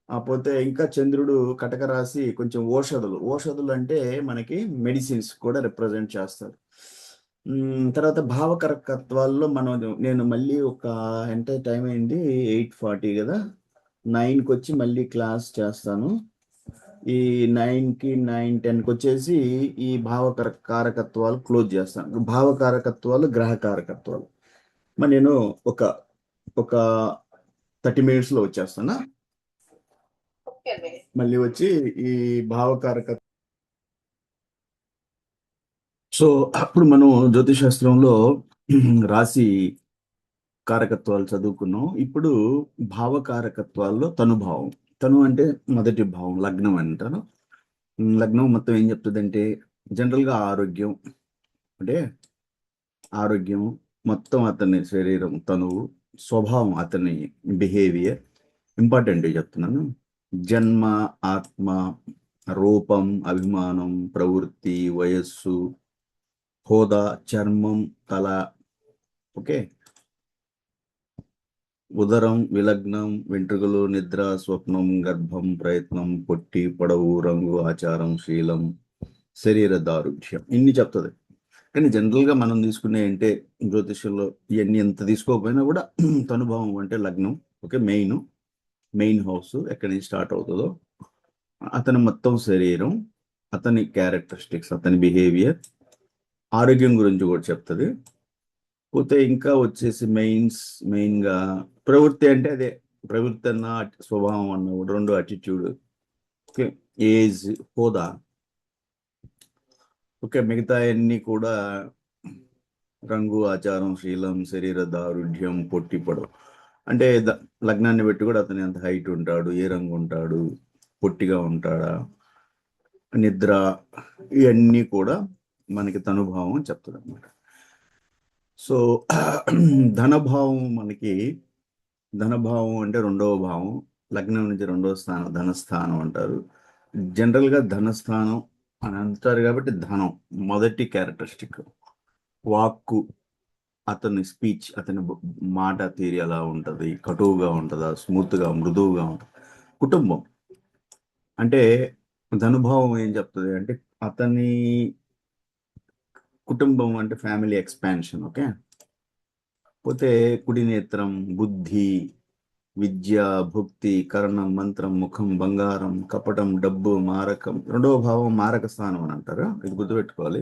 పోతే ఇంకా చంద్రుడు కటక రాశి కొంచెం ఔషధులు అంటే మనకి మెడిసిన్స్ కూడా రిప్రజెంట్ చేస్తారు. తర్వాత భావకరకత్వాల్లో నేను మళ్ళీ ఎంత టైం అయింది, 8:40 కదా, 9కి వచ్చి మళ్ళీ క్లాస్ చేస్తాను. ఈ 9కి 9:10కి వచ్చేసి ఈ కారకత్వాలు క్లోజ్ చేస్తాను. భావకారకత్వాలు, గ్రహకారకత్వాలు మరి నేను ఒక 30 minutesలో వచ్చేస్తానా. మళ్ళీ వచ్చి ఈ భావకారక సో అప్పుడు మనం జ్యోతిషాస్త్రంలో రాశి కారకత్వాలు చదువుకున్నాం. ఇప్పుడు భావకారకత్వాల్లో తనుభావం. తను అంటే మొదటి భావం, లగ్నం అంటారు. లగ్నం మొత్తం ఏం చెప్తుందంటే జనరల్గా ఆరోగ్యం మొత్తం అతని శరీరం, తనువు, స్వభావం, అతని బిహేవియర్ ఇంపార్టెంట్ చెప్తున్నాను. జన్మ, ఆత్మ, రూపం, అభిమానం, ప్రవృత్తి, వయస్సు, హోదా, చర్మం, తల, ఓకే, ఉదరం, విలగ్నం, వెంట్రుకలు, నిద్ర, స్వప్నం, గర్భం, ప్రయత్నం, పొట్టి, పొడవు, రంగు, ఆచారం, శీలం, శరీర దారుఢ్యం, ఇన్ని చెప్తుంది. కానీ జనరల్గా మనం తీసుకునే అంటే జ్యోతిష్యంలో ఇవన్నీ ఎంత తీసుకోకపోయినా కూడా తనుభావం అంటే లగ్నం, ఓకే, మెయిన్ హౌస్ ఎక్కడి నుంచి స్టార్ట్ అవుతుందో అతని మొత్తం శరీరం, అతని క్యారెక్టరిస్టిక్స్, అతని బిహేవియర్, ఆరోగ్యం గురించి కూడా చెప్తుంది. పోతే ఇంకా వచ్చేసి మెయిన్గా ప్రవృత్తి అంటే అదే ప్రవృత్తి అన్న స్వభావం అన్న కూడా రెండు అటిట్యూడ్, ఓకే, ఏజ్, హోదా, ఓకే, మిగతా అన్ని కూడా రంగు, ఆచారం, శీలం, శరీర దారుఢ్యం, పొట్టి, పొడవు అంటే లగ్నాన్ని బట్టి కూడా అతని ఎంత హైట్ ఉంటాడు, ఏ రంగు ఉంటాడు, పొట్టిగా ఉంటాడా, నిద్ర, ఇవన్నీ కూడా మనకి తనుభావం చెప్తుంది అనమాట. సో ధనభావం అంటే రెండవ భావం, లగ్నం నుంచి రెండవ స్థానం ధనస్థానం అంటారు. జనరల్గా ధనస్థానం అని అంటారు కాబట్టి ధనం మొదటి క్యారెక్టరిస్టిక్. వాక్కు, అతని స్పీచ్, అతని మాట తీరు ఎలా ఉంటుంది, కటువుగా ఉంటుందా, స్మూత్గా, మృదువుగా ఉంటుంది. కుటుంబం అంటే ధనుభావం ఏం చెప్తుంది అంటే అతని కుటుంబం అంటే ఫ్యామిలీ ఎక్స్పాన్షన్, ఓకే. పోతే కుడి నేత్రం, బుద్ధి, విద్య, భుక్తి, కర్ణం, మంత్రం, ముఖం, బంగారం, కపటం, డబ్బు, మారకం. రెండవ భావం మారక స్థానం అని అంటారు, ఇది గుర్తుపెట్టుకోవాలి.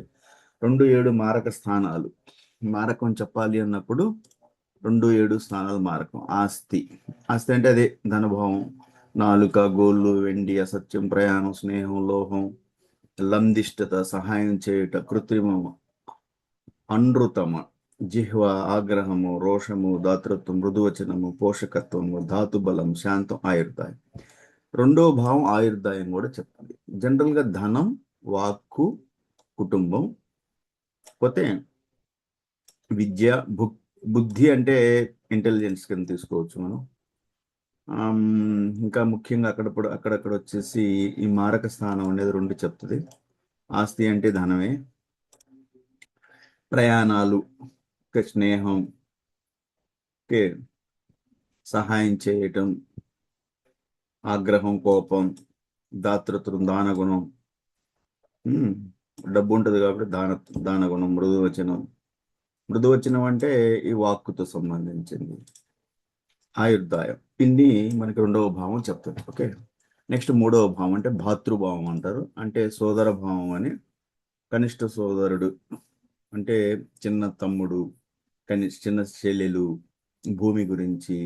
2-7 మారక స్థానాలు. మారకం చెప్పాలి అన్నప్పుడు 2-7 స్థానాలు మారకం. ఆస్తి అంటే అదే ధనభావం, నాలుక, గోళ్ళు, వెండి, అసత్యం, ప్రయాణం, స్నేహం, లోహం, లందిష్టత, సహాయం చేయుట, కృత్రిమం, అనృతమ, జిహ్వ, ఆగ్రహము, రోషము, దాతృత్వం, మృదువచనము, పోషకత్వము, ధాతుబలం, శాంతం, ఆయుర్దాయం. రెండో భావం ఆయుర్దాయం కూడా చెప్తుంది. జనరల్గా ధనం, వాక్కు, కుటుంబం, పోతే విద్య, బుద్ధి అంటే ఇంటెలిజెన్స్ కింద తీసుకోవచ్చు మనం. ఇంకా ముఖ్యంగా అక్కడక్కడ వచ్చేసి ఈ మారక స్థానం అనేది 2 చెప్తుంది. ఆస్తి అంటే ధనమే, ప్రయాణాలు, స్నేహం, సహాయం చేయటం, ఆగ్రహం, కోపం, దాతృత్వం, దానగుణం, డబ్బు ఉంటుంది కాబట్టి దానగుణం, మృదువచనం అంటే ఈ వాక్కుతో సంబంధించింది, ఆయుర్దాయం. ఇన్ని మనకి రెండవ భావం చెప్తుంది, ఓకే. నెక్స్ట్ మూడవ భావం అంటే భాతృభావం అంటారు. అంటే సోదర భావం అని, కనిష్ట సోదరుడు అంటే చిన్న తమ్ముడు, చిన్న చెల్లెలు, భూమి గురించి,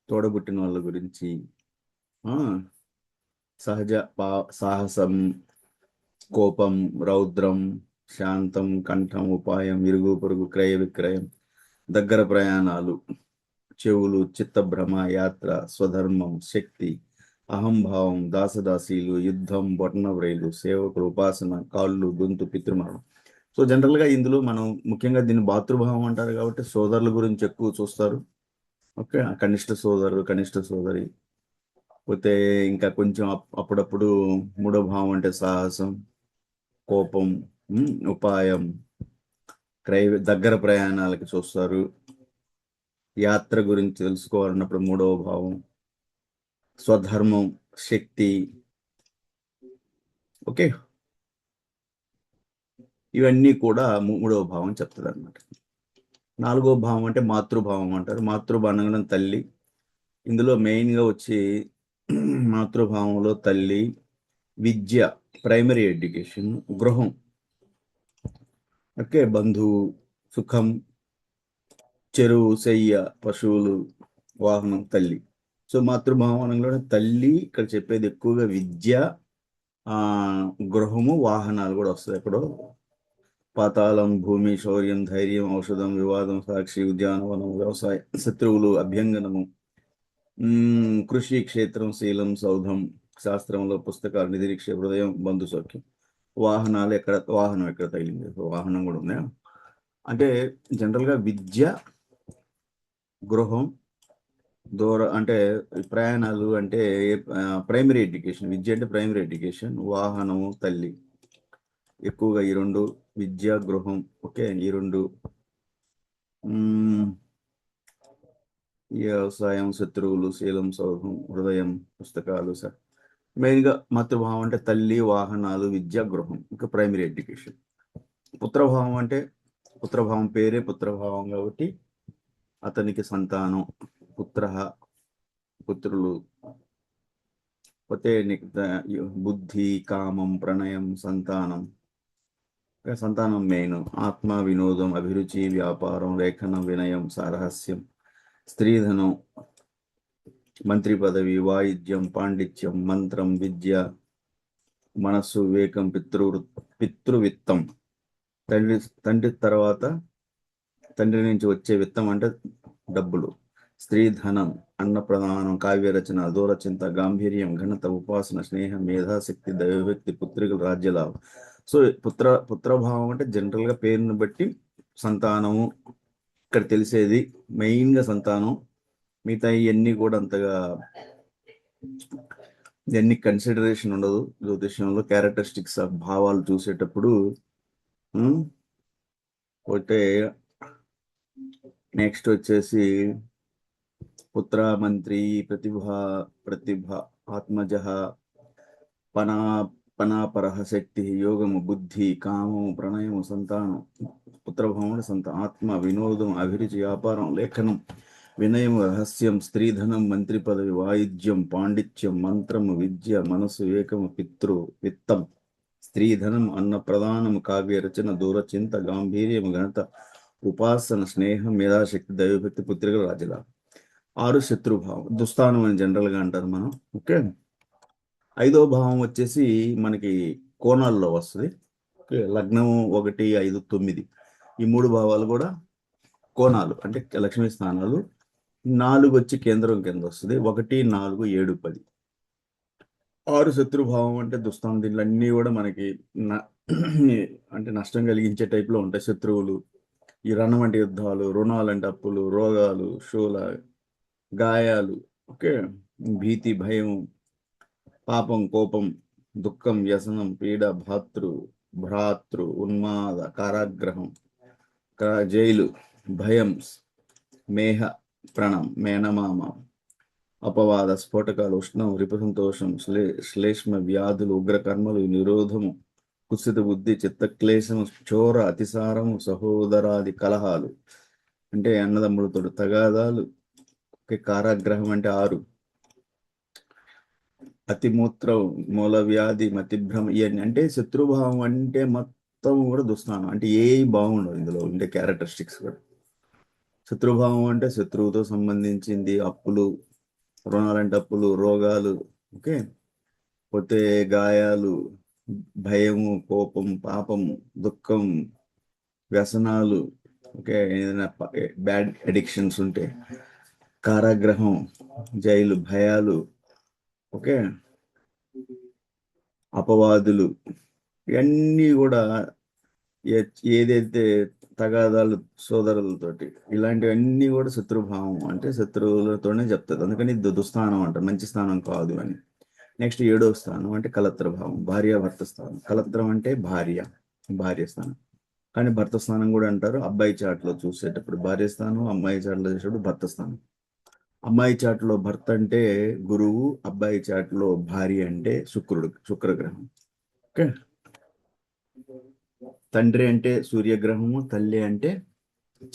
తోడబుట్టిన వాళ్ళ గురించి, సహజ సాహసం, కోపం, రౌద్రం, శాంతం, కంఠం, ఉపాయం, ఇరుగు పొరుగు, క్రయ విక్రయం, దగ్గర ప్రయాణాలు, చెవులు, చిత్తభ్రమ, యాత్ర, స్వధర్మం, శక్తి, అహంభావం, దాసదాసీలు, యుద్ధం, బొటనవ్రేలు, సేవకులు, ఉపాసన, కాళ్ళు, గొంతు, పితృమరణం. సో జనరల్గా ఇందులో మనం ముఖ్యంగా దీన్ని భాతృభావం అంటారు కాబట్టి సోదరుల గురించి ఎక్కువ చూస్తారు. ఓకే, కనిష్ట సోదరుడు, కనిష్ట సోదరి. పోతే ఇంకా కొంచెం అప్పుడప్పుడు మూడో భావం అంటే సాహసం, కోపం, ఉపాయం, దగ్గర ప్రయాణాలకి చూస్తారు. యాత్ర గురించి తెలుసుకోవాలన్నప్పుడు మూడవ భావం, స్వధర్మం, శక్తి. ఓకే, ఇవన్నీ కూడా మూడవ భావం చెప్తుంది అనమాట. నాలుగో భావం అంటే మాతృభావం అంటారు. మాతృభావం తల్లి. ఇందులో మెయిన్గా వచ్చి మాతృభావంలో తల్లి, విద్య, ప్రైమరీ ఎడ్యుకేషన్, గృహం, ఓకే, బంధువు, సుఖం, చెరువు, శయ్య, పశువులు, వాహనం, తల్లి. సో మాతృభావనంలో తల్లి ఇక్కడ చెప్పేది ఎక్కువగా విద్య, గృహము, వాహనాలు కూడా వస్తాయి. ఎక్కడో పాతాళం, భూమి, శౌర్యం, ధైర్యం, ఔషధం, వివాదం, సాక్షి, ఉద్యానవనం, వ్యవసాయ, శత్రువులు, అభ్యంగనము, కృషి, క్షేత్రం, శీలం, సౌధం, శాస్త్రంలో పుస్తకాలు, నిధిరీక్ష, హృదయం, బంధు సౌఖ్యం. వాహనాలు వాహనం ఎక్కడ తగిలింది, వాహనం కూడా ఉన్నాయా అంటే జనరల్గా విద్య, గృహం, అంటే ప్రయాణాలు అంటే ప్రైమరీ ఎడ్యుకేషన్. విద్య అంటే ప్రైమరీ ఎడ్యుకేషన్, వాహనము, తల్లి, ఎక్కువగా ఈ రెండు, విద్య, గృహం. ఓకే, ఈ రెండు. వ్యవసాయం, శత్రువులు, శీలం, సౌధం, హృదయం, పుస్తకాలు. సార్ మెయిన్గా మాతృభావం అంటే తల్లి, వాహనాలు, విద్య, గృహం, ఇంకా ప్రైమరీ ఎడ్యుకేషన్. పుత్రభావం అంటే పుత్రభావం పేరే పుత్రభావం కాబట్టి అతనికి సంతానం, పుత్రులు. పోతే బుద్ధి, కామం, ప్రణయం, సంతానం. మెయిన్ ఆత్మ, వినోదం, అభిరుచి, వ్యాపారం, లేఖనం, వినయం, సారహస్యం, స్త్రీధనం, మంత్రి పదవి, వాయిద్యం, పాండిత్యం, మంత్రం, విద్య, మనస్సు, వివేకం, పితృవిత్తం. తండ్రి తర్వాత తండ్రి నుంచి వచ్చే విత్తం అంటే డబ్బులు. స్త్రీధనం, అన్నప్రదానం, కావ్యరచన, దూరచింత, గాంభీర్యం, ఘనత, ఉపాసన, స్నేహం, మేధాశక్తి, దైవభక్తి, పుత్రికలు, రాజ్యలాభం. సో పుత్రభావం అంటే జనరల్గా పేరును బట్టి సంతానము ఇక్కడ తెలిసేది, మెయిన్గా సంతానం. మిగతా ఇవన్నీ కూడా అంతగా ఇవన్నీ కన్సిడరేషన్ ఉండదు జ్యోతిష్యంలో. క్యారెక్టరిస్టిక్స్ ఆఫ్ భావాలు చూసేటప్పుడు పోతే నెక్స్ట్ వచ్చేసి పుత్ర, మంత్రి, ప్రతిభ, ఆత్మజ, పనాపరహ, శక్తి, యోగము, బుద్ధి, కామము, ప్రణయము, సంతానం. పుత్రభావం ఆత్మ, వినోదం, అభిరుచి, వ్యాపారం, లేఖనం, వినయము, రహస్యం, స్త్రీధనం, మంత్రి పదవి, వాయిద్యం, పాండిత్యం, మంత్రము, విద్య, మనసు, వివేకము, విత్తం, స్త్రీధనం, అన్నప్రదానము, కావ్య రచన, దూరచింత, గాంభీర్యము, ఘనత, ఉపాసన, స్నేహం, మేధాశక్తి, దైవభక్తి, పుత్రికలు, రాజ్యలాభం. 6 శత్రుభావం, దుస్థానం అని జనరల్గా అంటారు మనం. ఓకే, 5వ భావం వచ్చేసి మనకి కోణాల్లో వస్తుంది. లగ్నం 1, 5, 9 ఈ 3 భావాలు కూడా కోణాలు అంటే లక్ష్మీ స్థానాలు. 4 వచ్చి కేంద్రం కింద వస్తుంది. 1, 4, 7, 10. 6 శత్రుభావం అంటే దుస్థానం. దీంట్లో అన్నీ కూడా మనకి అంటే నష్టం కలిగించే టైప్లో ఉంటాయి. శత్రువులు, ఈ రణం అంటే యుద్ధాలు, రుణాలు అంటే అప్పులు, రోగాలు, శూల, గాయాలు, ఓకే, భీతి, భయం, పాపం, కోపం, దుఃఖం, వ్యసనం, పీడ, భ్రాతృ, ఉన్మాద, కారాగ్రహం, జైలు, భయం, మేహ ప్రణం, మేనమామ, అపవాద, స్ఫోటకాలు, ఉష్ణం, రిపసంతోషం, శ్లేష్మ వ్యాధులు, ఉగ్రకర్మలు, నిరోధము, కుసిత బుద్ధి, చిత్తక్లేశము, చోర, అతిసారము, సహోదరాది కలహాలు అంటే అన్నదమ్ములతో తగాదాలు. కారాగ్రహం అంటే 6. అతిమూత్రం, మూల వ్యాధి, మతిభ్రమ, ఇవన్నీ అంటే శత్రుభావం అంటే మొత్తం కూడా దుస్థానం. అంటే ఏ బాగుండవు ఇందులో ఉండే క్యారెక్టరిస్టిక్స్ కూడా. శత్రుభావం అంటే శత్రువుతో సంబంధించింది, అప్పులు, రుణాలంటే అప్పులు, రోగాలు, ఓకే, పోతే గాయాలు, భయము, కోపం, పాపం, దుఃఖం, వ్యసనాలు, ఓకే, ఏదైనా బ్యాడ్ అడిక్షన్స్ ఉంటే కారాగ్రహం, జైలు, భయాలు, ఓకే, అపవాదులు, ఇవన్నీ కూడా ఏదైతే తగాదాలు సోదరులతోటి, ఇలాంటివన్నీ కూడా శత్రుభావం, అంటే శత్రువులతోనే చెప్తుంది. అందుకని దుస్థానం అంటారు, మంచి స్థానం కాదు అని. నెక్స్ట్ 7వ స్థానం అంటే కలత్ర భావం, భార్యాభర్త స్థానం. కలత్రం అంటే భార్య స్థానం, కానీ భర్త స్థానం కూడా అంటారు. అబ్బాయి చాట్లో చూసేటప్పుడు భార్య స్థానం, అమ్మాయి చాట్లో చూసేటప్పుడు భర్త స్థానం. అమ్మాయి చాట్లో భర్త అంటే గురువు, అబ్బాయి చాట్లో భార్య అంటే శుక్రగ్రహం. ఓకే, తండ్రి అంటే సూర్యగ్రహము, తల్లి అంటే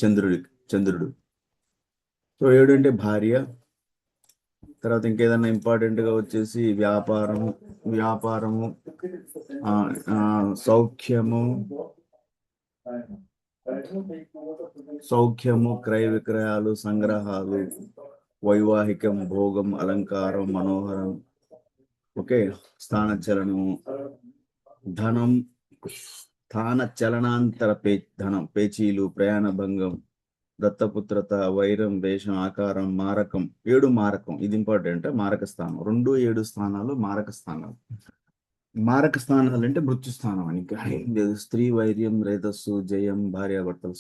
చంద్రుడు. సో 7 అంటే భార్య. తర్వాత ఇంకేదన్నా ఇంపార్టెంట్గా వచ్చేసి వ్యాపారము, సౌఖ్యము, క్రయ విక్రయాలు, సంగ్రహాలు, వైవాహికం, భోగం, అలంకారం, మనోహరం, ఓకే, స్థానచలనము, ధనం, ధనం, పేచీలు, ప్రయాణ భంగం, దత్తపుత్రత, వైరం, వేషం, ఆకారం, మారకం. 7 మారకం, ఇది ఇంపార్టెంట్. మారక స్థానం 2, 7 స్థానాలు మారక స్థానాలు. మారక స్థానాలు అంటే మృత్యు స్థానం అని. స్త్రీ వైర్యం, రేతస్సు, జయం, భార్యాభర్తల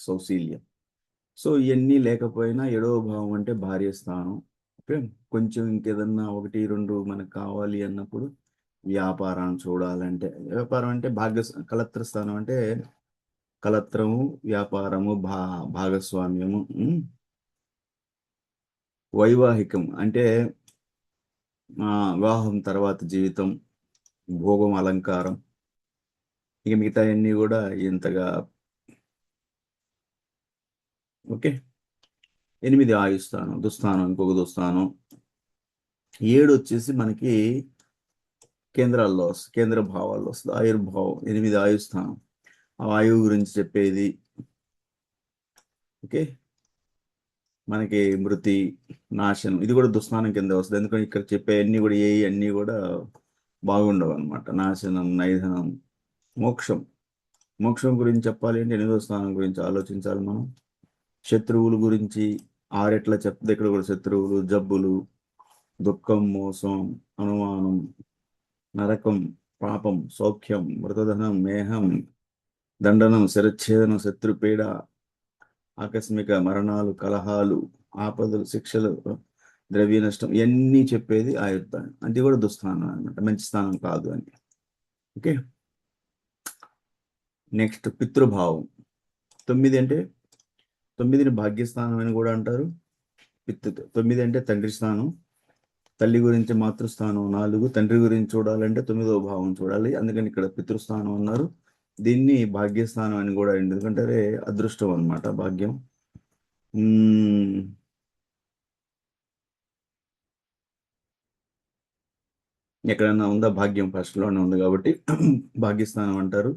సౌశీల్యం. సో ఇవన్నీ లేకపోయినా 7వ భావం అంటే భార్య స్థానం. ఓకే, కొంచెం ఇంకేదన్నా 1, 2 మనకు కావాలి అన్నప్పుడు వ్యాపారాన్ని చూడాలంటే, వ్యాపారం అంటే కలత్ర స్థానం అంటే కలత్రము, వ్యాపారము, భాగస్వామ్యము. వైవాహికం అంటే వివాహం తర్వాత జీవితం, భోగం, అలంకారం, ఇక మిగతా అన్నీ కూడా ఇంతగా. ఓకే, 8 ఆయుస్థానం, దుస్థానం, ఇంకొక దుస్థానం. 7 వచ్చేసి మనకి కేంద్ర భావాల్లో వస్తుంది. ఆయుర్భావం 8 ఆయుస్థానం, ఆ ఆయువు గురించి చెప్పేది. ఓకే, మనకి మృతి, నాశనం, ఇది కూడా దుస్థానం కింద వస్తుంది. ఎందుకంటే ఇక్కడ చెప్పే అన్ని కూడా అన్నీ కూడా బాగుండవు అనమాట. నాశనం, నైధనం, మోక్షం గురించి చెప్పాలి అంటే 8వ స్థానం గురించి ఆలోచించాలి మనం. శత్రువుల గురించి 6 ఎట్లా చెప్తే ఇక్కడ కూడా శత్రువులు, జబ్బులు, దుఃఖం, మోసం, అనుమానం, నరకం, పాపం, సౌఖ్యం, మృతధనం, మేహం, దండనం, శిరచ్ఛేదనం, శత్రుపీడ, ఆకస్మిక మరణాలు, కలహాలు, ఆపదలు, శిక్షలు, ద్రవ్య నష్టం, ఇవన్నీ చెప్పేది ఆయుర్దానం. అది కూడా దుస్థానం అనమాట, మంచి స్థానం కాదు అని. ఓకే, నెక్స్ట్ పితృభావం 9 అంటే 9ని భాగ్యస్థానం అని కూడా అంటారు. 9 అంటే తండ్రి స్థానం. తల్లి గురించి మాతృస్థానం 4, తండ్రి గురించి చూడాలంటే 9వ భావం చూడాలి. అందుకని ఇక్కడ పితృస్థానం అన్నారు. దీన్ని భాగ్యస్థానం అని కూడా, ఎందుకంటే అదృష్టం అనమాట, భాగ్యం. ఎక్కడన్నా ఉందా? భాగ్యం ఫస్ట్లోనే ఉంది కాబట్టి భాగ్యస్థానం అంటారు.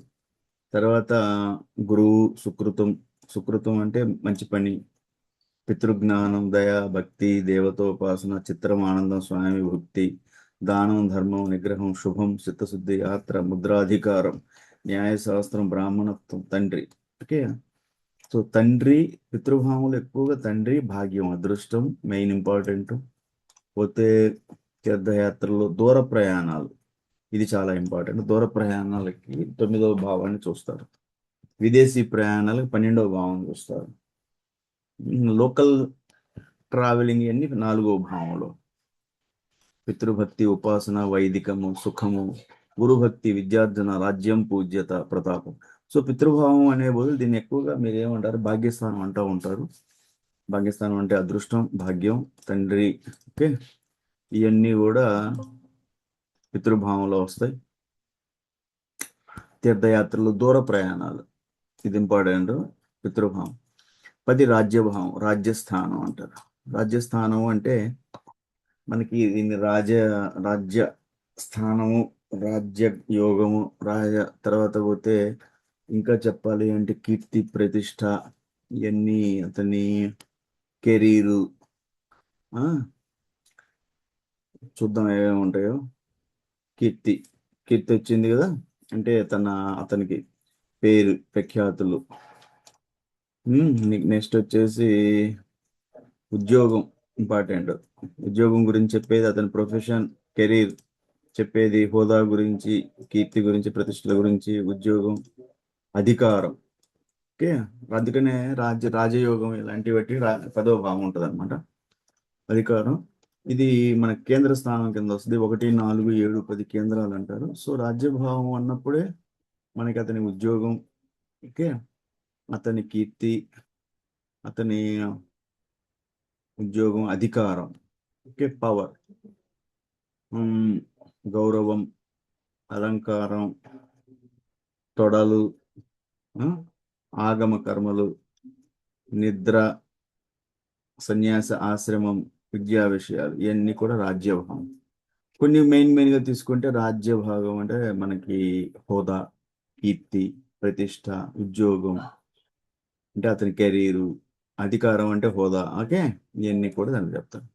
తర్వాత గురువు, సుకృతం అంటే మంచి పని, పితృజ్ఞానం, దయ, భక్తి, దేవతోపాసన, చిత్రం, ఆనందం, స్వామి భక్తి, దానం, ధర్మం, నిగ్రహం, శుభం, చిత్తశుద్ధి, యాత్ర, ముద్రాధికారం, న్యాయశాస్త్రం, బ్రాహ్మణత్వం, తండ్రి. ఓకే, సో తండ్రి, పితృభావంలో ఎక్కువగా తండ్రి, భాగ్యం, అదృష్టం మెయిన్ ఇంపార్టెంట్. పోతే తీర్థయాత్రలు, దూర ప్రయాణాలు, ఇది చాలా ఇంపార్టెంట్. దూర ప్రయాణాలకి 9వ భావాన్ని చూస్తారు. విదేశీ ప్రయాణాలకు 12వ భావం చూస్తారు. లోకల్ ట్రావెలింగ్ అన్ని 4వ భావంలో. పితృభక్తి, ఉపాసన, వైదికము, సుఖము, గురుభక్తి, విద్యార్జన, రాజ్యం, పూజ్యత, ప్రతాపం. సో పితృభావం అనే బదులు దీన్ని ఎక్కువగా మీరు ఏమంటారు, భాగ్యస్థానం అంటూ ఉంటారు. భాగ్యస్థానం అంటే అదృష్టం, భాగ్యం, తండ్రి. ఓకే, ఇవన్నీ కూడా పితృభావంలో వస్తాయి. తీర్థయాత్రలు, దూర ప్రయాణాలు, ఇది ఇంపార్టెంట్, పితృభావం. 10 రాజ్యభావం, రాజ్యస్థానం అంటారు. రాజ్యస్థానం అంటే మనకి దీన్ని రాజ్య స్థానము, రాజ్య యోగము, తర్వాత పోతే ఇంకా చెప్పాలి అంటే కీర్తి, ప్రతిష్ట, ఇవన్నీ, అతని కెరీరు, చూద్దాం ఏమేమి ఉంటాయో. కీర్తి. కీర్తి వచ్చింది కదా, అంటే అతనికి పేరు ప్రఖ్యాతులు. నెక్స్ట్ వచ్చేసి ఉద్యోగం ఇంపార్టెంట్. ఉద్యోగం గురించి చెప్పేది, అతని ప్రొఫెషన్, కెరీర్ చెప్పేది, హోదా గురించి, కీర్తి గురించి, ప్రతిష్టల గురించి, ఉద్యోగం, అధికారం. ఓకే, అందుకనే రాజయోగం ఇలాంటివి బట్టి 10వ భావం ఉంటుంది అనమాట. అధికారం ఇది మన కేంద్ర స్థానం కింద వస్తుంది. 1, 4, 7, 10 కేంద్రాలు అంటారు. సో రాజ్యభావం అన్నప్పుడే మనకి అతని ఉద్యోగం, ఓకే, అతని కీర్తి, అతని ఉద్యోగం, అధికారం, ఓకే, పవర్, గౌరవం, అలంకారం, తొడలు, ఆగమ కర్మలు, నిద్ర, సన్యాస ఆశ్రమం, విద్యా విషయాలు, ఇవన్నీ కూడా రాజ్యభావం. కొన్ని మెయిన్గా తీసుకుంటే రాజ్యభాగం అంటే మనకి హోదా, కీర్తి, ప్రతిష్ట, ఉద్యోగం అంటే అతని కెరీరు, అధికారం అంటే హోదా, ఓకే, ఇవన్నీ కూడా దాన్ని చెప్తాను.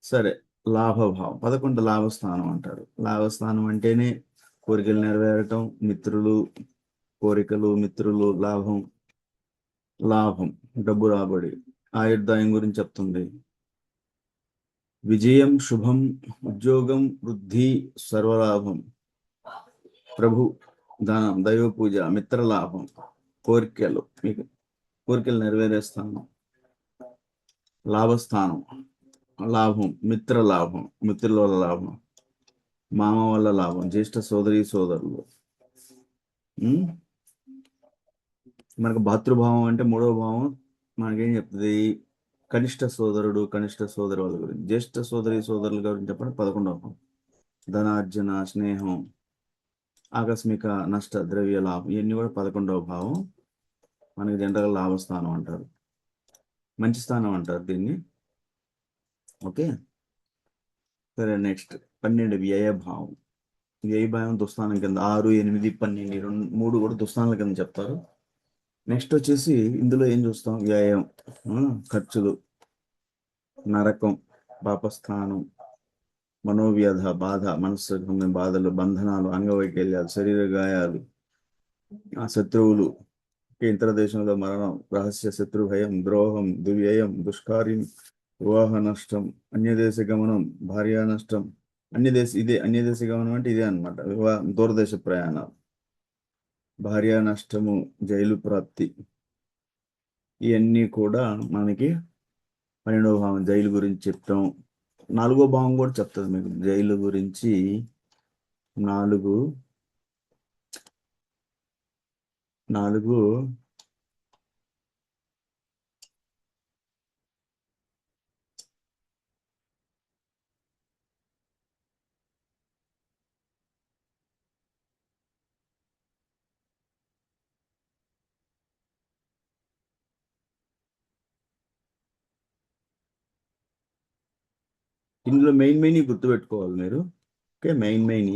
సరే, లాభభావం 11 లాభస్థానం అంటారు. లాభస్థానం అంటేనే కోరికలు నెరవేరటం, మిత్రులు, కోరికలు, మిత్రులు, లాభం, డబ్బు రాబడి, ఆయుర్దాయం గురించి చెప్తుంది. విజయం, శుభం, ఉద్యోగం, వృద్ధి, సర్వలాభం, ప్రభు, ధనం, దైవ పూజ, మిత్రలాభం, కోరికలు, మీకు కోరికలు నెరవేరేస్తాను. లాభస్థానం, లాభం, మిత్రలాభం, మిత్రుల వల్ల లాభం, మామ వల్ల లాభం, జ్యేష్ఠ సోదరులు. మనకు భాతృభావం అంటే 3వ భావం మనకేం చెప్తుంది? కనిష్ట సోదరుడు, కనిష్ట సోదరు వాళ్ళ గురించి. జ్యేష్ఠ సోదరుల గురించి చెప్పండి 11వ భావం. ధనార్జన, స్నేహం, ఆకస్మిక నష్ట, ద్రవ్య లాభం, ఇవన్నీ కూడా 11వ భావం. మనకి జనరల్ లాభస్థానం అంటారు, మంచి స్థానం అంటారు దీన్ని. ఓకే, సరే, నెక్స్ట్ 12 వ్యయభావం. వ్యయభావం దుస్థానం కింద. 6, 8, 12 3 కూడా దుస్థానాల కింద చెప్తారు. నెక్స్ట్ వచ్చేసి ఇందులో ఏం చూస్తాం? వ్యయం, ఖర్చులు, నరకం, పాపస్థానం, మనోవ్యధ, బాధ, మనస్సు బాధలు, బంధనాలు, అంగవైకల్యాలు, శరీర గాయాలు, శత్రువులు, ఇతర దేశంలో మరణం, రహస్య శత్రు భయం, ద్రోహం, దుర్వ్యయం, దుష్కార్యం, వివాహ నష్టం, అన్యదేశ గమనం, భార్యా నష్టం. అన్యదేశ గమనం అంటే ఇదే అనమాట, దూరదేశ ప్రయాణాలు, భార్యా నష్టము, జైలు ప్రాప్తి, ఇవన్నీ కూడా మనకి 12వ భావం. జైలు గురించి చెప్తాం. 4వ భావం కూడా చెప్తుంది మీకు జైలు గురించి. 4 ఇందులో మెయిన్ గుర్తుపెట్టుకోవాలి మీరు. Okay, main.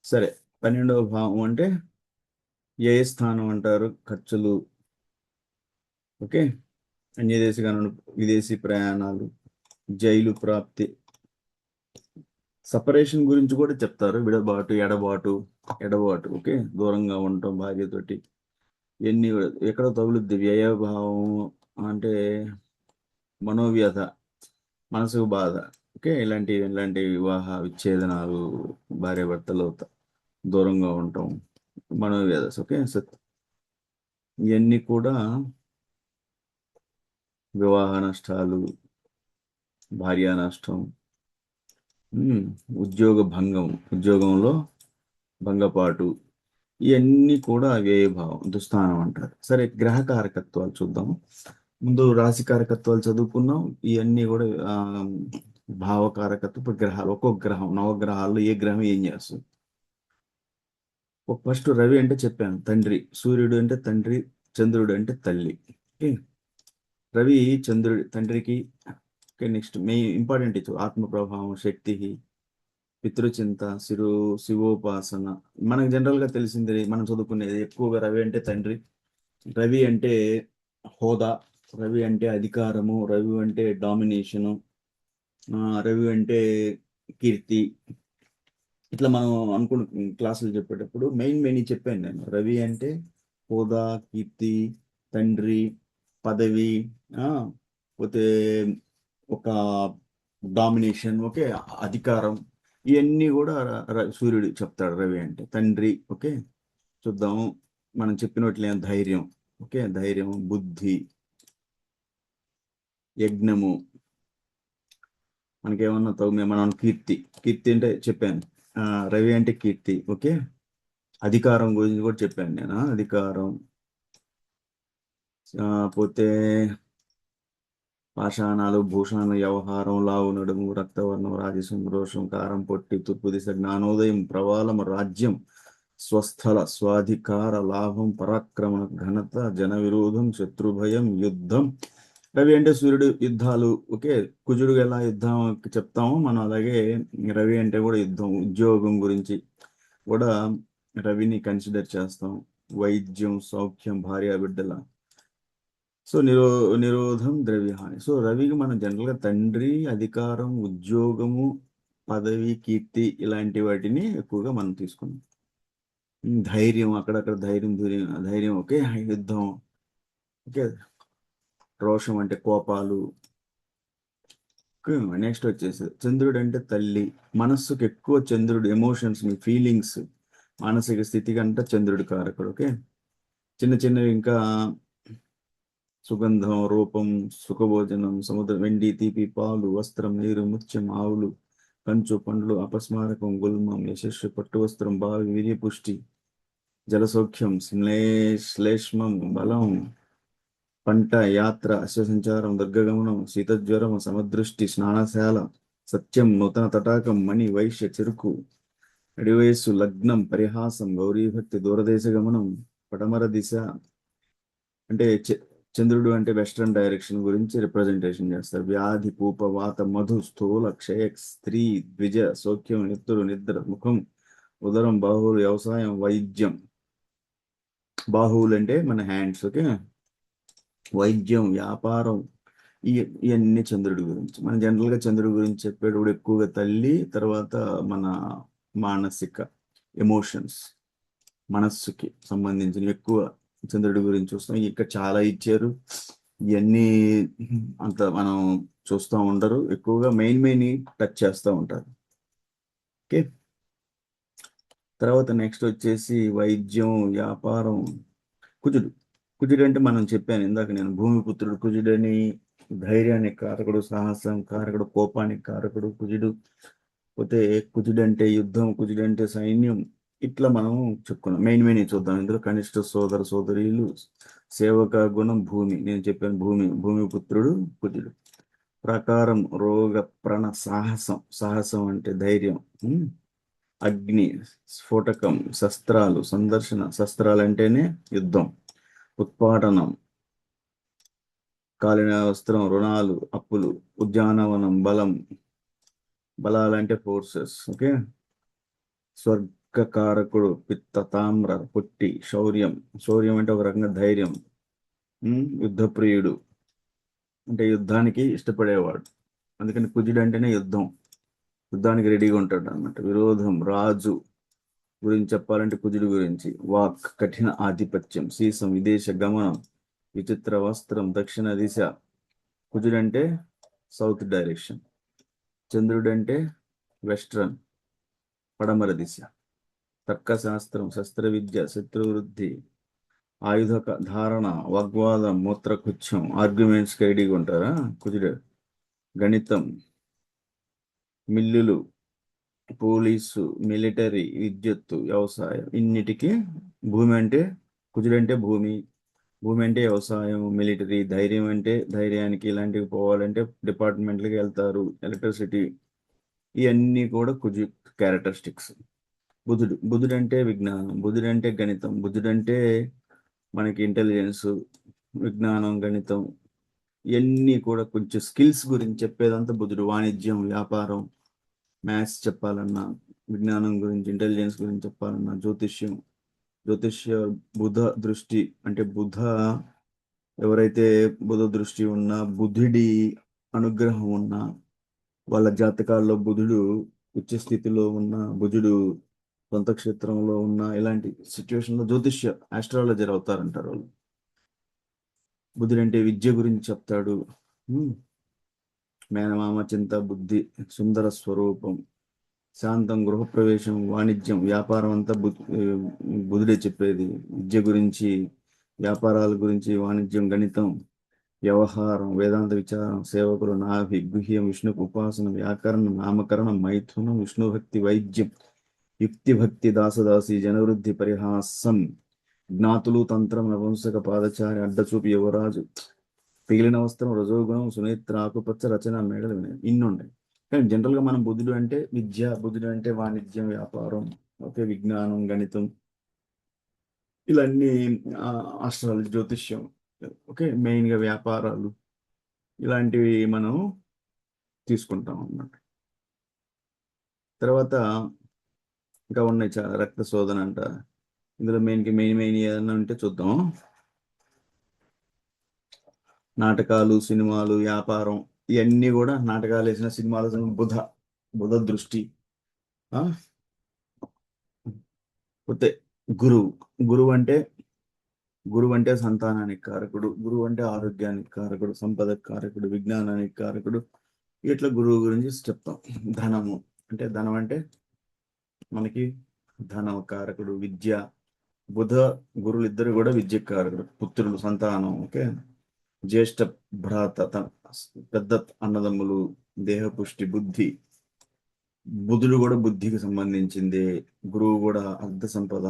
సరే, 12వ భావం అంటే ఏ స్థానం అంటారు? ఖర్చులు, ఓకే, అన్యదేశ గమనం, విదేశీ ప్రయాణాలు, జైలు ప్రాప్తి, సపరేషన్ గురించి కూడా చెప్తారు. విడబాటు, ఎడబాటు, ఓకే, దూరంగా ఉండటం భార్యతోటి, ఇవన్నీ ఎక్కడ తగులుద్ది? వ్యయభావం అంటే మనోవ్యధ, మనసుకు బాధ, ఓకే, ఇలాంటి వివాహ విచ్ఛేదనాలు, భార్యాభర్తలు దూరంగా ఉండటం, మనోవ్యధ, ఓకే, ఇవన్నీ కూడా వివాహ నష్టాలు, భార్యా నష్టం, ఉద్యోగ భంగం, ఉద్యోగంలో భంగపాటు, ఇవన్నీ కూడా వ్యయభావం, దుస్థానం అంటారు. సరే, గ్రహ కారకత్వాలు చూద్దాం. ముందు రాశి కారకత్వాలు చదువుకున్నాం. ఇవన్నీ కూడా భావకారకత్వ గ్రహాలు. ఒక్కొక్క గ్రహం, నవగ్రహాల్లో ఏ గ్రహం ఏం చేస్తుంది. ఫస్ట్ రవి అంటే చెప్పాను, తండ్రి. సూర్యుడు అంటే తండ్రి, చంద్రుడు అంటే తల్లి. ఓకే, రవి చంద్రుడి తండ్రికి. ఓకే, నెక్స్ట్ మెయిన్ ఇంపార్టెంట్ ఇచ్చు ఆత్మ ప్రభావం, శక్తి, పితృచింత, శివోపాసన. మనకు జనరల్గా తెలిసింది, మనం చదువుకునేది ఎక్కువగా రవి అంటే తండ్రి, రవి అంటే హోదా, రవి అంటే అధికారము, రవి అంటే డామినేషను, రవి అంటే కీర్తి. ఇట్లా మనం అనుకున్న క్లాసులు చెప్పేటప్పుడు మెయిన్ చెప్పాను నేను. రవి అంటే హోదా, కీర్తి, తండ్రి, పదవి, పోతే ఒక డామినేషన్, ఓకే, అధికారం, ఇవన్నీ కూడా సూర్యుడు చెప్తాడు. రవి అంటే తండ్రి. ఓకే, చూద్దాము. మనం చెప్పినట్లే ధైర్యం, ఓకే, ధైర్యం, బుద్ధి, యజ్ఞము, మనకేమన్నా మనం కీర్తి. కీర్తి అంటే చెప్పాను, రవి అంటే కీర్తి. ఓకే, అధికారం గురించి కూడా చెప్పాను నేను. అధికారం, పోతే పాషాణాలు, భూషణాలు, వ్యవహారం, లావు, నడుము, రక్తవర్ణం, రాజసం, రోషం, కారం, పొట్టి, తూర్పు దిశ, జ్ఞానోదయం, ప్రవాళం, రాజ్యం, స్వస్థల, స్వాధికార, లాభం, పరాక్రమణ, ఘనత, జన విరోధం, శత్రుభయం, యుద్ధం. రవి అంటే సూర్యుడు, యుద్ధాలు. ఓకే, కుజుడు ఎలా యుద్ధం చెప్తామో మనం అలాగే రవి అంటే కూడా యుద్ధం, ఉద్యోగం గురించి కూడా రవిని కన్సిడర్ చేస్తాం. వైద్యం, సౌఖ్యం, భార్య బిడ్డల. సో నిరోధం, ద్రవ్యహాని. సో రవికి మనం జనరల్గా తండ్రి, అధికారం, ఉద్యోగము, పదవి, కీర్తి ఇలాంటి వాటిని ఎక్కువగా మనం తీసుకున్నాం. ధైర్యం, అక్కడక్కడ ధైర్యం, ధైర్యం, ఓకే, యుద్ధం, ఓకే, రోషం అంటే కోపాలు. నెక్స్ట్ వచ్చేసి చంద్రుడు అంటే తల్లి. మనస్సుకు ఎక్కువ చంద్రుడు, ఎమోషన్స్, మీ ఫీలింగ్స్, మానసిక స్థితి కంటే చంద్రుడు కారకుడు. ఓకే, చిన్నవి ఇంకా సుగంధం, రూపం, సుఖభోజనం, సముద్రం, వెండి, తీపి, పాలు, వస్త్రం, నీరు, ముత్యం, ఆవులు, కంచు, పండ్లు, అపస్మారకం, గుల్మం, యశస్సు, పట్టు వస్త్రం, బావి, వీర్యపుష్టి, జలసౌఖ్యం, శ్లేష్మం, బలం, పంట, యాత్ర, అశ్వసంచారం, దుర్గగమనం, శీతజ్వరం, సమదృష్టి, స్నానశాల, సత్యం, నూతన తటాకం, మణి, వైశ్య, చెరుకు, అడివయస్సు, లగ్నం, పరిహాసం, గౌరీభక్తి, దూరదేశ గమనం, పడమర దిశ. అంటే చంద్రుడు అంటే వెస్ట్రన్ డైరెక్షన్ గురించి రిప్రజెంటేషన్ చేస్తారు. వ్యాధి, పూప, వాత, మధు, స్థూల, క్షయ, స్త్రీ, ద్విజ, సౌఖ్యం, నెత్తురు, నిద్ర, ముఖం, ఉదరం, బాహువులు, వ్యవసాయం, వైద్యం. బాహువులు అంటే మన హ్యాండ్స్. ఓకే, వైద్యం, వ్యాపారం, ఇవన్నీ చంద్రుడి గురించి. మన జనరల్గా చంద్రుడి గురించి చెప్పేటప్పుడు ఎక్కువగా తల్లి, తర్వాత మన మానసిక ఎమోషన్స్, మనస్సుకి సంబంధించిన ఎక్కువ చంద్రుడి గురించి చూస్తాం. ఇక్కడ చాలా ఇచ్చారు, ఇవన్నీ అంత మనం చూస్తూ ఉండరు. ఎక్కువగా మెయిన్ టచ్ చేస్తూ ఉంటారు. ఓకే, తర్వాత నెక్స్ట్ వచ్చేసి వైద్యం, వ్యాపారం. కుజుడు అంటే మనం చెప్పాను ఇందాక నేను, భూమిపుత్రుడు కుజుడని. ధైర్యానికి కారకుడు, సాహసం కారకుడు, కోపానికి కారకుడు కుజుడు. పోతే కుజుడు అంటే యుద్ధం, కుజుడు అంటే సైన్యం. ఇట్లా మనం చెప్పుకున్నాం. మెయిన్ చూద్దాం. ఇందులో కనిష్ట సోదర సోదరీలు, సేవక గుణం, భూమి. నేను చెప్పాను భూమిపుత్రుడు కుజుడు. ప్రకారం, రోగ, ప్రణ, సాహసం అంటే ధైర్యం. అగ్ని, స్ఫోటకం, శస్త్రాలు, సందర్శన. శస్త్రాలు అంటేనే యుద్ధం. ఉత్పాటనం, కాలిన వస్త్రం, రుణాలు, అప్పులు. ఉద్యానవనం, బలం, బలాలంటే ఫోర్సెస్. ఓకే, స్వర్గకారకుడు, పిత్త, తామ్ర, పుట్టి, శౌర్యం అంటే ఒక రకంగా ధైర్యం. యుద్ధప్రియుడు అంటే యుద్ధానికి ఇష్టపడేవాడు. అందుకని కుజుడు అంటేనే యుద్ధానికి రెడీగా ఉంటాడు అన్నమాట. విరోధం, రాజు గురించి చెప్పాలంటే కుజుడు గురించి. వాక్, కఠిన ఆధిపత్యం. సీసం, విదేశ గమనం, విచిత్ర వస్త్రం, దక్షిణ దిశ. కుజుడు అంటే సౌత్ డైరెక్షన్. చంద్రుడు అంటే వెస్ట్రన్, పడమర దిశ. తర్కశాస్త్రం, శస్త్ర విద్య, శత్రువృద్ధి, ఆయుధ ధారణ, వాగ్వాదం, మూత్రకుచ్చం, ఆర్గ్యుమెంట్స్ రెడీగా ఉంటారా కుజుడు. గణితం, మిల్లులు, పోలీసు, మిలిటరీ, విద్యుత్తు, వ్యవసాయం, ఇన్నిటికీ భూమి అంటే కుజుడు అంటే భూమి అంటే వ్యవసాయం, మిలిటరీ. ధైర్యం అంటే ధైర్యానికి ఇలాంటివి పోవాలంటే డిపార్ట్మెంట్లకి వెళ్తారు. ఎలక్ట్రిసిటీ, ఇవన్నీ కూడా కుజు క్యారెక్టరిస్టిక్స్. బుధుడు అంటే విజ్ఞానం, బుధుడు అంటే గణితం, బుధుడు అంటే మనకి ఇంటెలిజెన్స్, విజ్ఞానం, గణితం, ఇవన్నీ కూడా కొంచెం స్కిల్స్ గురించి చెప్పేదంతా బుధుడు. వాణిజ్యం, వ్యాపారం, మ్యాథ్స్ చెప్పాలన్నా, విజ్ఞానం గురించి, ఇంటెలిజెన్స్ గురించి చెప్పాలన్నా, జ్యోతిష్య బుధ దృష్టి అంటే ఎవరైతే బుధ దృష్టి ఉన్నా, బుధుడి అనుగ్రహం ఉన్నా, వాళ్ళ జాతకాల్లో బుధుడు ఉచ్చ స్థితిలో ఉన్న, బుధుడు సొంత క్షేత్రంలో ఉన్న, ఇలాంటి సిచ్యువేషన్లో జ్యోతిష్య ఆస్ట్రాలజర్ అవుతారంటారు వాళ్ళు. బుధుడు అంటే విద్య గురించి చెప్తాడు. మేనమామ చింత బుద్ధి సుందర స్వరూపం శాంతం గృహప్రవేశం వాణిజ్యం వ్యాపారం అంతా బుధుడే చెప్పేది. విద్య గురించి, వ్యాపారాల గురించి, వాణిజ్యం, గణితం, వ్యవహారం, వేదాంత విచారం, సేవకులు, నాభి, గుహ్యం, విష్ణుకు ఉపాసన, వ్యాకరణం, నామకరణం, మైథునం, విష్ణుభక్తి, వైద్యం, యుక్తిభక్తి, దాసదాసి, జనవృద్ధి, పరిహాసం, జ్ఞాతులు, తంత్రం, నపుంసక, పాదచారి, అడ్డచూపు, యువరాజు, పిగిలిన వస్త్రం, రజోగుణం, సునేత్ర, ఆకుపచ్చ, రచన, మేడలు, ఇన్ని ఉన్నాయి. కానీ జనరల్గా మనం బుధుడు అంటే విద్య, బుధుడు అంటే వాణిజ్యం, వ్యాపారం, ఓకే, విజ్ఞానం, గణితం, ఇలాన్ని ఆస్ట్రాలజీ, జ్యోతిష్యం, ఓకే, మెయిన్గా వ్యాపారాలు, ఇలాంటివి మనం తీసుకుంటాం అన్నమాట. తర్వాత ఇంకా ఉన్నాయి చాలా, రక్త శోధన అంట. ఇందులో మెయిన్ ఏదన్నా ఉంటే చూద్దాం. నాటకాలు, సినిమాలు, వ్యాపారం, ఇవన్నీ కూడా నాటకాలు వేసిన సినిమాలు, బుధ దృష్టి. పోతే గురువు అంటే సంతానానికి కారకుడు, గురువు అంటే ఆరోగ్యానికి కారకుడు, సంపదకు కారకుడు, విజ్ఞానానికి కారకుడు. ఇట్లా గురువు గురించి చెప్తాం. ధనము అంటే, ధనం అంటే మనకి ధనం కారకుడు, విద్య. బుధ గురువులు ఇద్దరు కూడా విద్యకు కారకుడు, పుత్రులు, సంతానం, ఓకే, జ్యేష్ఠ భ్రాత, పెద్ద అన్నదమ్ములు, దేహపుష్టి, బుద్ధి. బుధుడు కూడా బుద్ధికి సంబంధించింది, గురువు కూడా అర్ధ సంపద,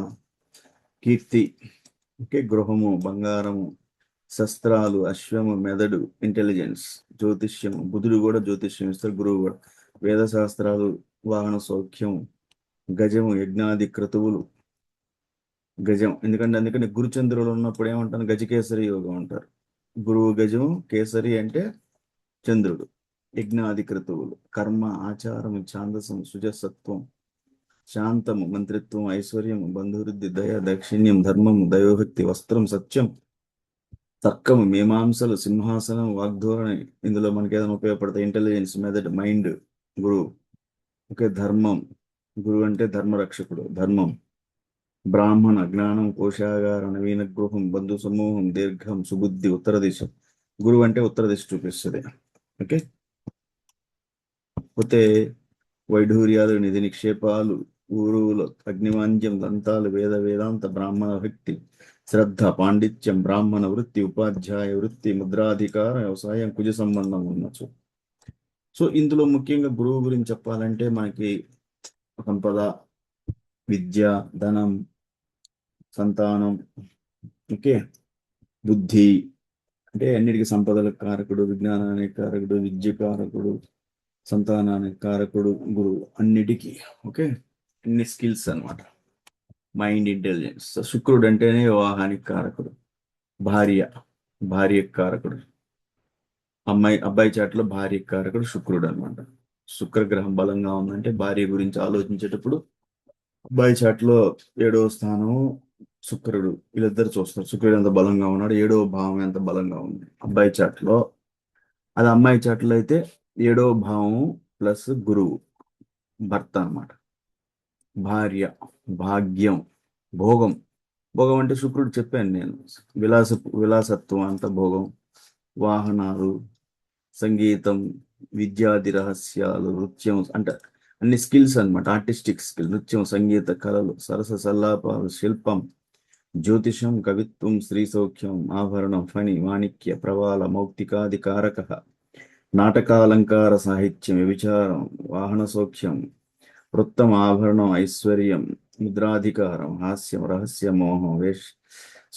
కీర్తి, ఓకే, గృహము, బంగారము, శస్త్రాలు, అశ్వము, మెదడు, ఇంటెలిజెన్స్, జ్యోతిష్యం. బుధుడు కూడా జ్యోతిష్యం ఇస్తారు, గురువు కూడా. వేద శాస్త్రాలు, వాహన సౌఖ్యం, గజము, యజ్ఞాది క్రతువులు. గజం అందుకని గురుచంద్రులు ఉన్నప్పుడు ఏమంటారు, గజకేసరి యోగం అంటారు. గురువు గజము, కేసరి అంటే చంద్రుడు. యజ్ఞాది క్రతువులు, కర్మ, ఆచారము, ఛాందసం, సుజసత్వం, శాంతము, మంత్రిత్వం, ఐశ్వర్యము, బంధువృద్ధి, దయ, దక్షిణ్యం, ధర్మము, దైవభక్తి, వస్త్రం, సత్యం, తర్కము, మీమాంసలు, సింహాసనం, వాగ్ధోరణి. ఇందులో మనకి ఏదైనా ఉపయోగపడతాయి, ఇంటెలిజెన్స్, మెదడు, మైండ్, గురువు, ఓకే. ధర్మం, గురువు అంటే ధర్మరక్షకుడు, ధర్మం. బ్రాహ్మణ, జ్ఞానం, కోశాగార, నవీన గృహం, బంధు సమూహం, దీర్ఘం, సుబుద్ధి, ఉత్తర దిశ. గురువు అంటే ఉత్తర దిశ చూపిస్తుంది, ఓకే. పోతే వైఢూర్యాలు, నిధి నిక్షేపాలు, ఊరువులు, అగ్నివాంజ్యం, దంతాలు, వేదాంత, బ్రాహ్మణ భక్తి, శ్రద్ధ, పాండిత్యం, బ్రాహ్మణ వృత్తి, ఉపాధ్యాయ వృత్తి, ముద్రాధికార, వ్యవసాయం, కుజ సంబంధం ఉండొచ్చు. సో ఇందులో ముఖ్యంగా గురువు గురించి చెప్పాలంటే మనకి సంపద, విద్య, ధనం, సంతానం, ఓకే, బుద్ధి అంటే అన్నిటికీ సంపదలకు కారకుడు, విజ్ఞానానికి కారకుడు, విద్య కారకుడు, సంతానానికి కారకుడు గురువు, అన్నిటికీ, ఓకే. అన్ని స్కిల్స్ అనమాట, మైండ్, ఇంటెలిజెన్స్. శుక్రుడు అంటేనే వివాహానికి కారకుడు, భార్య కారకుడు, అబ్బాయి చాట్లో భార్య కారకుడు శుక్రుడు అనమాట. శుక్రగ్రహం బలంగా ఉందంటే భార్య గురించి ఆలోచించేటప్పుడు అబ్బాయి చాట్లో 7వ స్థానం శుక్రుడు, వీళ్ళిద్దరు చూస్తారు శుక్రుడు ఎంత బలంగా ఉన్నాడు, 7వ భావం ఎంత బలంగా ఉంది అబ్బాయి చాట్లో. అది అమ్మాయి చాట్లో అయితే 7వ భావం ప్లస్ గురువు, భర్త అనమాట. భార్య, భాగ్యం, భోగం. భోగం అంటే శుక్రుడు చెప్పాను నేను, విలాసత్వం అంత భోగం, వాహనాలు, సంగీతం, విద్యాది రహస్యాలు, నృత్యం అంటే అన్ని స్కిల్స్ అనమాట, ఆర్టిస్టిక్ స్కిల్, నృత్యం, సంగీత కళలు, సరస సల్లాపాలు, శిల్పం, జ్యోతిషం, కవిత్వం, స్త్రీ సౌఖ్యం, ఆభరణం, ఫణి, మాణిక్య, ప్రవాల, మౌక్తికాది కారక, నాటకాలంకార సాహిత్యం, వ్యభిచారం, వాహన సౌఖ్యం, వృత్తం, ఆభరణం, ఐశ్వర్యం, ముద్రాధికారం, హాస్యం, రహస్య, మోహం,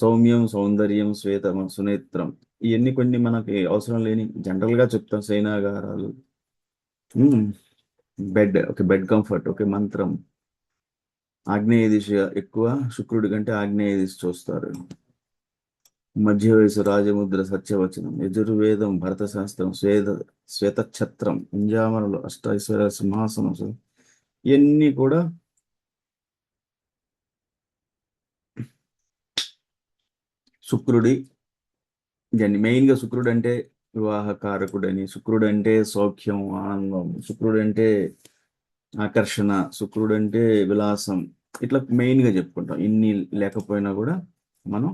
సౌమ్యం, సౌందర్యం, శ్వేతం, సునేత్రం. ఇవన్నీ కొన్ని మనకి అవసరం లేని జనరల్గా చెప్తాం, శయనాగారాలు, బెడ్ కంఫర్ట్, ఓకే, మంత్రం. ఆగ్నేయ దిశ ఎక్కువ శుక్రుడి కంటే ఆగ్నేయ దిశ చూస్తారు. మధ్య వయసు, రాజముద్ర, సత్యవచనం, యజుర్వేదం, భరతశాస్త్రం, శ్వేతఛత్రం, ఇంజామరలు, అష్టైశ్వర్య, సింహాసనం, ఇవన్నీ కూడా శుక్రుడి. ఇవన్నీ మెయిన్గా శుక్రుడు అంటే వివాహకారకుడని, శుక్రుడు అంటే సౌఖ్యం, ఆనందం, శుక్రుడు అంటే ఆకర్షణ, శుక్రుడు అంటే విలాసం, ఇట్లా మెయిన్గా చెప్పుకుంటాం. ఇన్ని లేకపోయినా కూడా మనం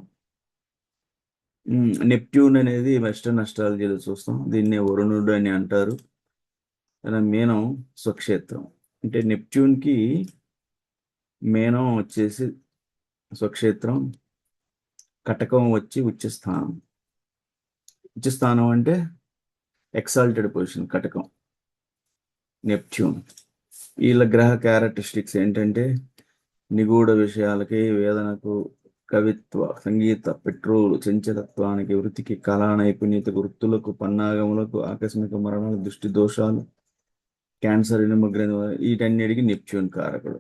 నెప్ట్యూన్ అనేది వెస్టర్న్ అస్ట్రాలజీలో చూస్తాం. దీన్నే వరుణుడు అని అంటారు. మీనం స్వక్షేత్రం. అంటే నెప్ట్యూన్కి మీనం వచ్చేసి స్వక్షేత్రం, కటకం వచ్చి ఉచ్చస్థానం. ఉచ్చస్థానం అంటే ఎక్సాల్టెడ్ పొజిషన్, కటకం, నెప్ట్యూన్. వీళ్ళ గ్రహ క్యారెక్టరిస్టిక్స్ ఏంటంటే నిగూఢ విషయాలకి, వేదనకు, కవిత్వ, సంగీత, పెట్రోల్, చంచలత్వానికి, వృత్తికి, కళా నైపుణ్యతకు, వృత్తులకు, పన్నాగములకు, ఆకస్మిక మరణాలు, దృష్టి దోషాలు, క్యాన్సర్, ఇనుమగ్రహం, వీటన్నిటికీ నెప్ట్యూన్ కారకుడు.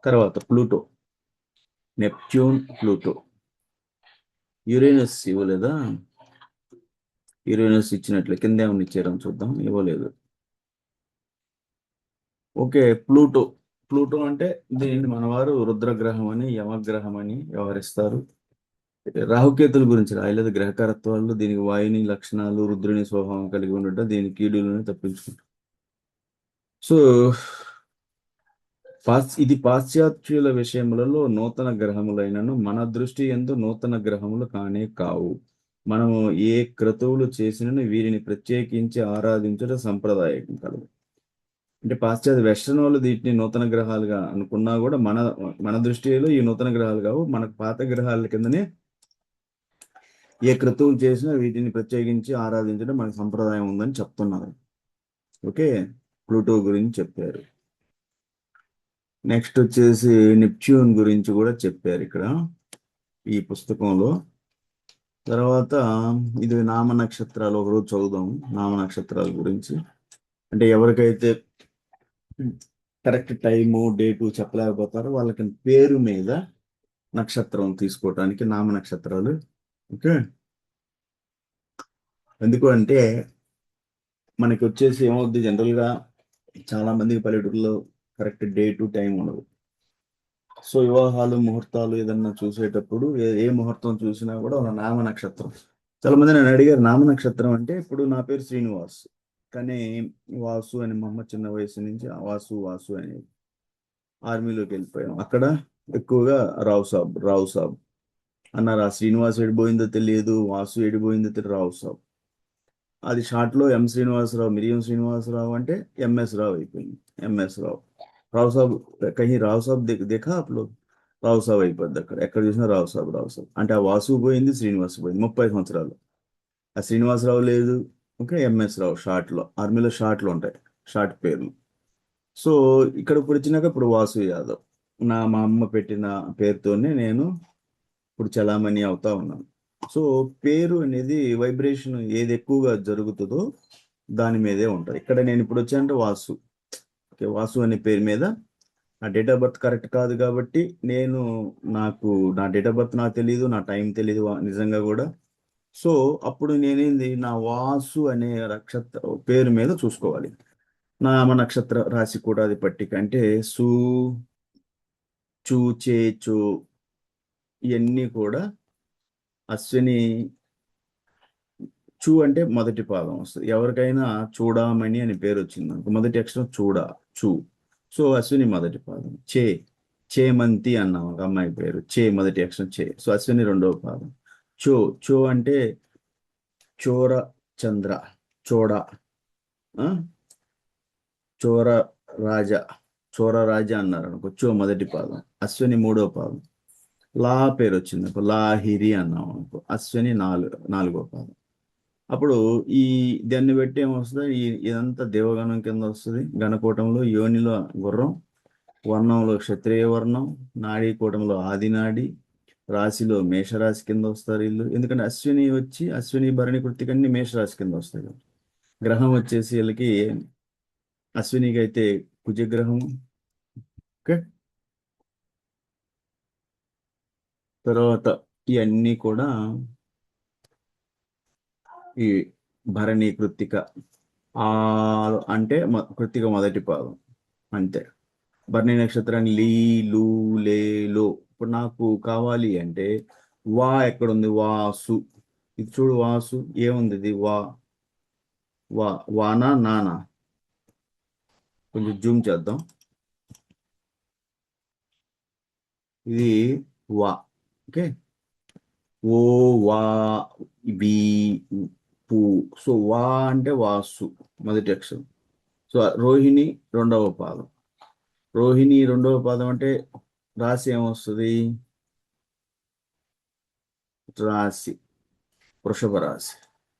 తర్వాత ప్లూటో. Neptune, Pluto. యురేనస్ ఇవ్వలేదా? యురేనస్ ఇచ్చినట్లే కింద ఏమన్నా ఇచ్చారని చూద్దాం. ఇవ్వలేదు. Okay, Pluto. ప్లూటో అంటే దీనిని మనవారు రుద్రగ్రహం అని, యమగ్రహం అని వ్యవహరిస్తారు. రాహుకేతుల గురించి రాయలేదు గ్రహకారత్వాల్లో. దీనికి వాయుని లక్షణాలు, రుద్రుని స్వభావం కలిగి ఉండటం, దీని కీడులను తప్పించుకుంటాం. సో ఇది పాశ్చాత్యుల విషయములలో నూతన గ్రహములైనను మన దృష్టి యందు నూతన గ్రహములు కానే కావు. మనము ఏ క్రతువులు చేసినను వీరిని ప్రత్యేకించి ఆరాధించడం సంప్రదాయం కలదు. అంటే పాశ్చాత్య వెస్టర్న్ వాళ్ళు వీటిని నూతన గ్రహాలుగా అనుకున్నా కూడా మన మన దృష్టిలో ఈ నూతన గ్రహాలు కావు. మనకు పాత గ్రహాల కిందనే ఏ క్రతువులు చేసినా వీటిని ప్రత్యేకించి ఆరాధించడం మనకు సంప్రదాయం ఉందని చెప్తున్నారు. ఓకే, ప్లూటో గురించి చెప్పారు. నెక్స్ట్ వచ్చేసి నెప్ట్యూన్ గురించి కూడా చెప్పారు ఇక్కడ ఈ పుస్తకంలో. తర్వాత ఇది నామ నక్షత్రాలు ఒకరోజు చదువుదాం. నామ నక్షత్రాల గురించి అంటే ఎవరికైతే కరెక్ట్ టైము డేటు చెప్పలేకపోతారో వాళ్ళకి పేరు మీద నక్షత్రం తీసుకోవటానికి నామ నక్షత్రాలు. ఓకే, ఎందుకు అంటే మనకి వచ్చేసి ఏమవుద్ది, జనరల్గా చాలా మందికి పల్లెటూరులో కరెక్ట్ డేటు టైం ఉండదు. సో వివాహాలు, ముహూర్తాలు ఏదన్నా చూసేటప్పుడు ఏ ముహూర్తం చూసినా కూడా వాళ్ళ నామ నక్షత్రం. చాలా మంది నన్ను అడిగారు నామ నక్షత్రం అంటే. ఇప్పుడు నా పేరు శ్రీనివాస్, కానీ వాసు అని మా అమ్మ చిన్న వయసు నుంచి వాసు వాసు అని ఆర్మీలోకి వెళ్ళిపోయాం. అక్కడ ఎక్కువగా రావు సాబ్ అన్నారు. ఆ శ్రీనివాస్ ఎడిపోయిందో తెలియదు, వాసు ఎడిపోయిందో తెలియదు, రావు సాబ్. అది షార్ట్లో ఎం శ్రీనివాసరావు, మిరియం శ్రీనివాసరావు అంటే ఎంఎస్ రావు అయిపోయింది. ఎంఎస్ రావు, రావు సాబ్. కहीं రావు సాబ్ देखा आप लोग? రావు సాబ్ అయిపోద్ది అక్కడ. ఎక్కడ చూసినా రావు సాబ్ అంటే ఆ వాసు పోయింది, శ్రీనివాస్ పోయింది. 30 సంవత్సరాలు ఆ శ్రీనివాసరావు లేదు. ఓకే, ఎంఎస్ రావు షార్ట్లో, ఆర్మీలో షార్ట్లు ఉంటాయి, షార్ట్ పేర్లు. సో ఇక్కడ ఇప్పుడు వచ్చినాక ఇప్పుడు వాసు యాదవ్ మా అమ్మ పెట్టిన పేరుతోనే నేను ఇప్పుడు చలామణి అవుతా ఉన్నాను. సో పేరు అనేది వైబ్రేషన్ ఏది ఎక్కువగా జరుగుతుందో దాని మీదే ఉంటుంది. ఇక్కడ నేను ఇప్పుడు వచ్చానంటే వాసు. ఓకే, వాసు అనే పేరు మీద నా డేట్ ఆఫ్ బర్త్ కరెక్ట్ కాదు కాబట్టి నాకు నా డేట్ ఆఫ్ బర్త్ నాకు తెలియదు, నా టైం తెలియదు నిజంగా కూడా. సో అప్పుడు నేనేంది, నా వాసు అనే నక్షత్ర పేరు మీద చూసుకోవాలి. నామ నక్షత్ర రాశి కూడా అది పట్టిక అంటే సు, చూ, చే, చో ఇవన్నీ కూడా అశ్విని. చూ అంటే మొదటి పాదం వస్తుంది. ఎవరికైనా చూడామణి అని పేరు వచ్చింది అనుకో, మొదటి అక్షరం చూ. సో అశ్విని మొదటి పాదం. చేమంతి అన్నాం ఒక అమ్మాయి పేరు, మొదటి అక్షరం చే. సో అశ్విని రెండవ పాదం. చో అంటే చోర చంద్ర, చోడ, చోర రాజా అన్నారు అనుకో, చో మొదటి పాదం. అశ్విని మూడవ పాదం. లా పేరు వచ్చింది అనుకో, లాహిరి అన్నాం అనుకో, అశ్విని నాలుగో పాదం. అప్పుడు దాన్ని బట్టి ఏమొస్తుంది, ఇదంతా దేవగణం కింద వస్తుంది. గణకూటంలో యోనిలో గుర్రం, వర్ణంలో క్షత్రియ వర్ణం, నాడీ కూటంలో ఆదినాడి, రాశిలో మేషరాశి కింద వస్తారు వీళ్ళు. ఎందుకంటే అశ్విని భరణి కృత్తికన్నీ మేషరాశి కింద వస్తాయి కదా. గ్రహం వచ్చేసి వీళ్ళకి అశ్వినికి అయితే కుజగ్రహం. ఓకే, తర్వాత ఇవన్నీ కూడా ఈ భరణి కృత్తిక అంటే కృత్తిక మొదటి పాదం అంతే. భరణి నక్షత్రాన్ని లీ, లూ, లే, లో. ఇప్పుడు నాకు కావాలి అంటే వా ఎక్కడుంది? వాసు. ఇది చూడు, వాసు ఏముంది? ఇది వా. వా వానా నానా? కొంచెం జూమ్ చేద్దాం. ఇది వా. ఓకే. ఓ వా బి పు. సో వా అంటే వాసు మొదటి అక్షరం. సో రోహిణి రెండవ పాదం. రోహిణి రెండవ పాదం అంటే రాశి ఏమొస్తుంది? రాశి వృషభ రాశి.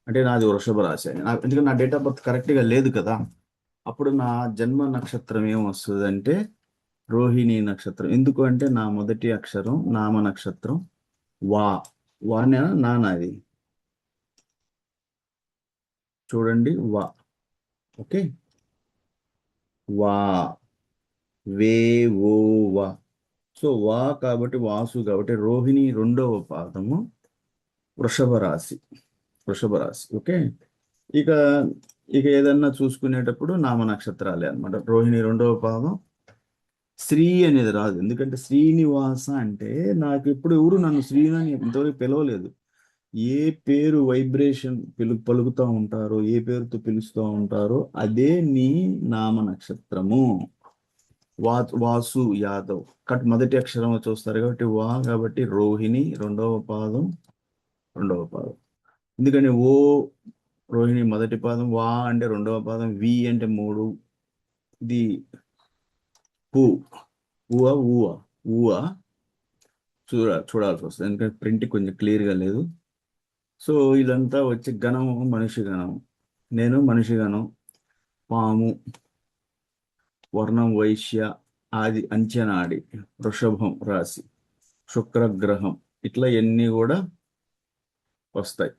అంటే నాది వృషభ రాశి అని ఎందుకంటే నా డేట్ ఆఫ్ బర్త్ కరెక్ట్గా లేదు కదా. అప్పుడు నా జన్మ నక్షత్రం ఏమొస్తుంది అంటే రోహిణి నక్షత్రం. ఎందుకు అంటే నా మొదటి అక్షరం నామ నక్షత్రం వా. వానా నానాది చూడండి, వా. ఓకే. వా వే ఓ వా. సో వా కాబట్టి వాసు కాబట్టి రోహిణి రెండవ పాదము వృషభ రాశి. వృషభ రాశి. ఓకే. ఇక ఇక ఏదన్నా చూసుకునేటప్పుడు నామ నక్షత్రాలే అన్నమాట. రోహిణి రెండవ పాదం. శ్రీ అనేది రాదు, ఎందుకంటే శ్రీనివాస అంటే నాకు ఇప్పుడు ఎవరు నన్ను శ్రీని ఇంతవరకు పిలవలేదు. ఏ పేరు వైబ్రేషన్ పలుకుతూ ఉంటారో, ఏ పేరుతో పిలుస్తూ ఉంటారో అదే నీ నామ నక్షత్రము. వాసు యాదవ్ కట్ మొదటి అక్షరం చూస్తారు కాబట్టి వా కాబట్టి రోహిణి రెండవ పాదం. రెండవ పాదం ఎందుకని ఓ రోహిణి మొదటి పాదం, వా అంటే రెండవ పాదం, వి అంటే మూడు, ఇది పు ఊవ ఊవ ఊవ చూడాల్సి వస్తుంది ఎందుకంటే ప్రింట్ కొంచెం క్లియర్గా లేదు. సో ఇదంతా వచ్చి గణము మనిషి గణం. నేను మనిషి గణం. పాము వర్ణం వైశ్య, ఆది అంచెనాడి, వృషభం రాశి, శుక్రగ్రహం, ఇట్లా ఎన్ని కూడా వస్తాయి.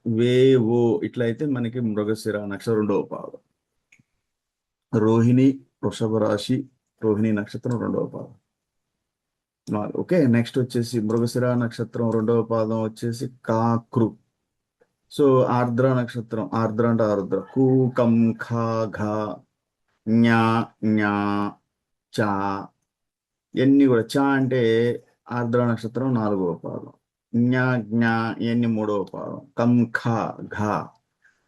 ఓ ఇట్లా అయితే మనకి మృగశిర నక్షత్రం రెండవ పాదం. రోహిణి వృషభ రాశి, రోహిణి నక్షత్రం రెండవ పాదం. ఓకే. నెక్స్ట్ వచ్చేసి మృగశిర నక్షత్రం రెండవ పాదం వచ్చేసి కాకృ. సో ఆర్ద్ర నక్షత్రం, ఆర్ద్ర అంటే ఆరుద్ర, కు కం ఖ ఘ జ్ఞా జ్ఞా చా, ఇవన్నీ కూడా. చా అంటే ఆర్ద్ర నక్షత్రం నాలుగవ పాదం. జ్ఞా జ్ఞా ఇవన్నీ మూడవ పాదం. కం ఖ ఘ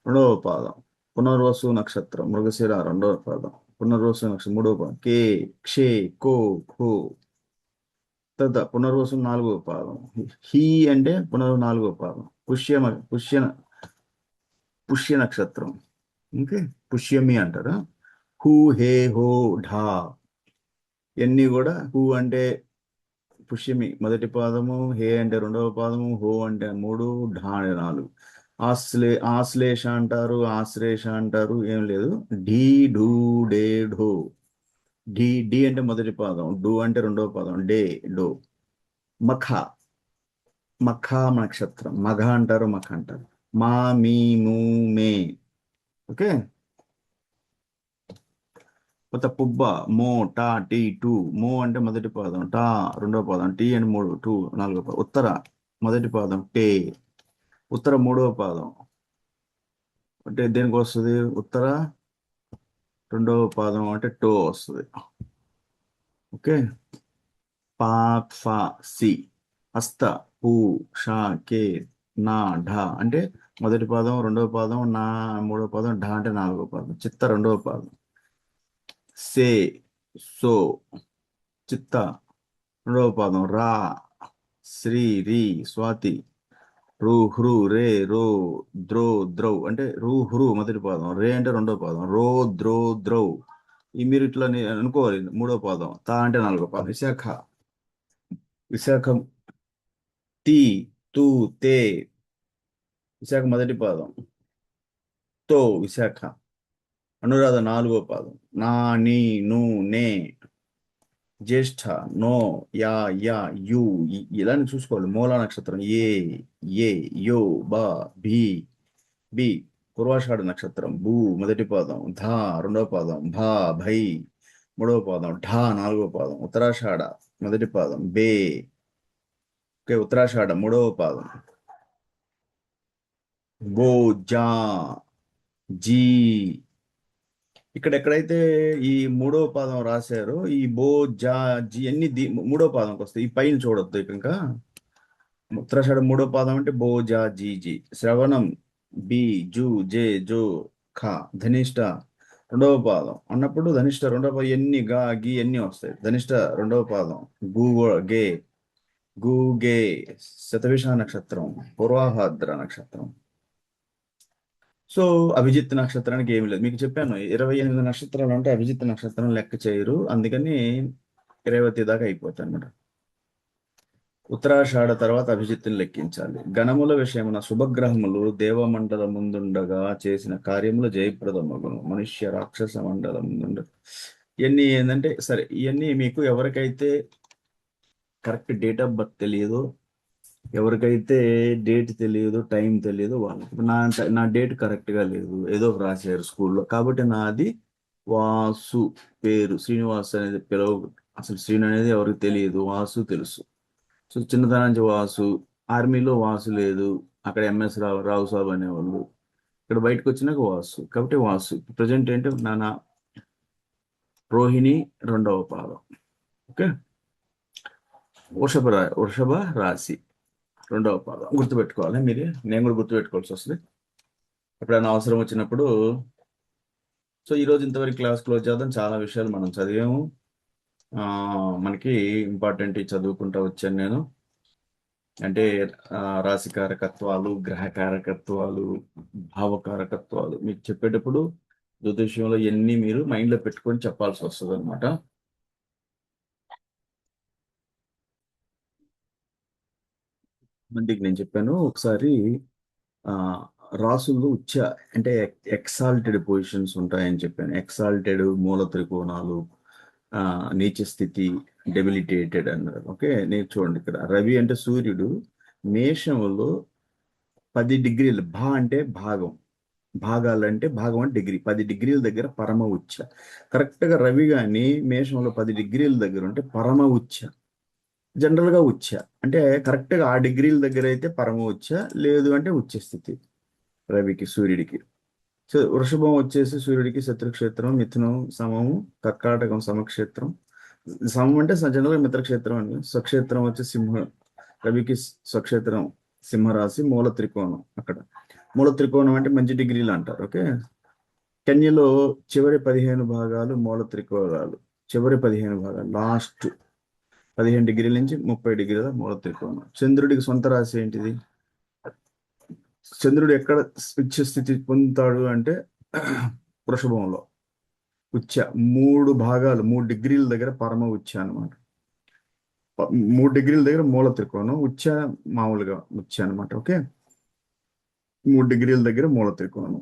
రెండవ పాదం. పునర్వసు నక్షత్రం మృగశిర రెండవ పాదం. పునర్వసు నక్షత్రం మూడవ పాదం. కే క్షే కో ఖో తద పునర్వసు నాలుగవ పాదం. హీ అంటే పునర్వ నాలుగవ పాదం. పుష్య పుష్య నక్షత్రం. ఓకే. పుష్యమి అంటారా. హూ హే హో ఢా ఇవన్నీ కూడా. హూ అంటే పుష్యమి మొదటి పాదము, హే అంటే రెండవ పాదము, హో అంటే మూడు, ఢా అంటే నాలుగు. ఆశ్లేష అంటారు, ఆశ్లేష అంటారు, ఏం లేదు. ఢీ ఢూ డే ఢో. ఢీ డి అంటే మొదటి పాదం, డు అంటే రెండవ పాదం, డే డో. మఖ మఖ నక్షత్రం, మఘ అంటారు, మఖ అంటారు. మా మీ ము మే. ఓకే. కొత్త పుబ్బ మో టా టీ టూ. మో అంటే మొదటి పాదం, టా రెండవ పాదం, టీ అంటే మూడు, టూ నాలుగవ పాదం. ఉత్తర మొదటి పాదం టే. ఉత్తర మూడవ పాదం అంటే దేనికి వస్తుంది? ఉత్తర రెండవ పాదం అంటే టో వస్తుంది. ఓకే. పా ఫా సి. హస్త పూ షా కే నా ఢా అంటే మొదటి పాదం, రెండవ పాదం, నా మూడవ పాదం, ఢా అంటే నాలుగవ పాదం. చిత్త రెండవ పాదం. సే సో చిత్త రెండవ పాదం. రా శ్రీ రి స్వాతి. రు హృ రే రో ద్రో ద్రౌ అంటే రు హృ మొదటి పాదం, రే అంటే రెండో పాదం, రో ద్రో ద్రౌ. ఈ మీరు ఇట్లా అనుకోవాలి. మూడో పాదం. తా అంటే నాలుగో పాదం. విశాఖ. విశాఖం తి తూ తే. విశాఖ మొదటి పాదం. తో విశాఖ. అనురాధ నాలుగో పాదం. నా నీ ను నే. జ్యేష్ఠ నో యా యా యు ఇలానే చూసుకోవాలి. మూల నక్షత్రం ఏ ఏ యో బా భీ బి. పూర్వాషాఢ నక్షత్రం భూ మొదటి పాదం, ధా రెండవ పాదం, భా భై మూడవ పాదం, ఢా నాలుగవ పాదం. ఉత్తరాషాఢ మొదటి పాదం బే. ఓకే. ఉత్తరాషాఢ మూడవ పాదం బో జా జీ. ఇక్కడ ఎక్కడైతే ఈ మూడవ పాదం రాశారో ఈ బో జా జీ అన్ని మూడవ పాదంకి వస్తాయి. ఈ పైన చూడొద్దు ఇంకా. ఉత్తరాషాఢ మూడో పాదం అంటే బో జా జీ జీ. శ్రవణం బి జు జే జో ఖ. ధనిష్ట రెండవ పాదం అన్నప్పుడు ధనిష్ట రెండవ పాదం ఎన్ని గా గి ఎన్ని వస్తాయి. ధనిష్ట రెండవ పాదం గు గే గు గే. శతభిష నక్షత్రం, పూర్వాభాద్ర నక్షత్రం. సో అభిజిత్ నక్షత్రానికి ఏమి లేదు. మీకు చెప్పాను 28 నక్షత్రాలు అంటే అభిజిత్ నక్షత్రం లెక్క చేయరు, అందుకని 20 దాకా అయిపోతాయి అన్నమాట. ఉత్తరాషాఢ తర్వాత అభిజిత్తుని లెక్కించాలి. గణముల విషయమున శుభగ్రహములు దేవమండలం ముందుండగా చేసిన కార్యములు జయప్రదమగును. మనుష్య రాక్షస మండలం ముందుండ ఇవన్నీ ఏంటంటే సరే, ఇవన్నీ మీకు ఎవరికైతే కరెక్ట్ డేట్ ఆఫ్ బర్త్ తెలియదో, ఎవరికైతే డేట్ తెలియదు, టైం తెలియదు వాళ్ళకి. నా డేట్ కరెక్ట్గా లేదు, ఏదో రాశారు స్కూల్లో, కాబట్టి నాది వాసు పేరు శ్రీనివాస్ అనేది అసలు శ్రీను అనేది ఎవరికి తెలియదు, వాసు తెలుసు. సో చిన్నతనం నుంచి వాసు. ఆర్మీలో వాసు లేదు, అక్కడ ఎంఎస్ రావు సాబ్ అనేవాళ్ళు. ఇక్కడ బయటకు వచ్చినాక వాసు, కాబట్టి వాసు. ప్రజెంట్ ఏంటి నాన్న రోహిణి రెండవ పాదం. ఓకే. వృషభ రాశి రెండవ పాదం గుర్తుపెట్టుకోవాలి మీరు. నేను కూడా గుర్తుపెట్టుకోవాల్సి వస్తుంది ఎప్పుడైనా అవసరం వచ్చినప్పుడు. సో ఈరోజు ఇంతవరకు క్లాస్ క్లోజ్ చేద్దాం. చాలా విషయాలు మనం చదివాము. మనకి ఇంపార్టెంట్ చదువుకుంటా వచ్చాను నేను. అంటే రాశి కారకత్వాలు, గ్రహ కారకత్వాలు, భావకారకత్వాలు మీకు చెప్పేటప్పుడు జ్యోతిష్యంలో ఎన్ని మీరు మైండ్లో పెట్టుకొని చెప్పాల్సి వస్తుంది అనమాట. మందికి నేను చెప్పాను ఒకసారి, రాసుల్లో అంటే ఎక్సాల్టెడ్ పొజిషన్స్ ఉంటాయని చెప్పాను. ఎక్సాల్టెడ్ మూల త్రికోణాలు, నీచ స్థితి, డెబిలిటేటెడ్ అన్నారు. ఓకే. నేను చూడండి ఇక్కడ రవి అంటే సూర్యుడు మేషంలో 10 డిగ్రీలు, అంటే భాగం, భాగాలు అంటే భాగం అంటే డిగ్రీ, 10 డిగ్రీల దగ్గర పరమ ఉచ్చ. కరెక్ట్గా రవి కానీ మేషంలో 10 డిగ్రీల దగ్గర ఉంటే పరమ ఉచ్చ. జనరల్గా ఉచ్చ అంటే కరెక్ట్గా ఆ డిగ్రీల దగ్గర అయితే పరమ ఉచ్చ, లేదు అంటే ఉచ్చ స్థితి రవికి, సూర్యుడికి. సో వృషభం వచ్చేసి సూర్యుడికి శత్రుక్షేత్రం, మిథునం సమము, కర్కాటకం సమక్షేత్రం. సమం అంటే జనరల్గా మిత్రక్షేత్రం అండి. స్వక్షేత్రం వచ్చి రవికి స్వక్షేత్రం సింహరాశి, మూల త్రికోణం. అక్కడ మూల త్రికోణం అంటే మంచి డిగ్రీలు అంటారు. ఓకే. కన్యలో చివరి 15 భాగాలు మూల త్రికోణాలు. చివరి 15 భాగాలు, లాస్ట్ 15 డిగ్రీల నుంచి 30 డిగ్రీల మూల త్రికోణం. చంద్రుడికి సొంత రాశి ఏంటిది? చంద్రుడు ఎక్కడ ఉచ్చ స్థితి పొందుతాడు అంటే వృషభంలో ఉచ్చ. 3 భాగాలు, 3 డిగ్రీల దగ్గర పరమ ఉచ్చ అనమాట. 3 డిగ్రీల దగ్గర మూల త్రికోణం, ఉచ్చ మామూలుగా ఉచ్చ అనమాట. ఓకే. 3 డిగ్రీల దగ్గర మూల త్రికోణం.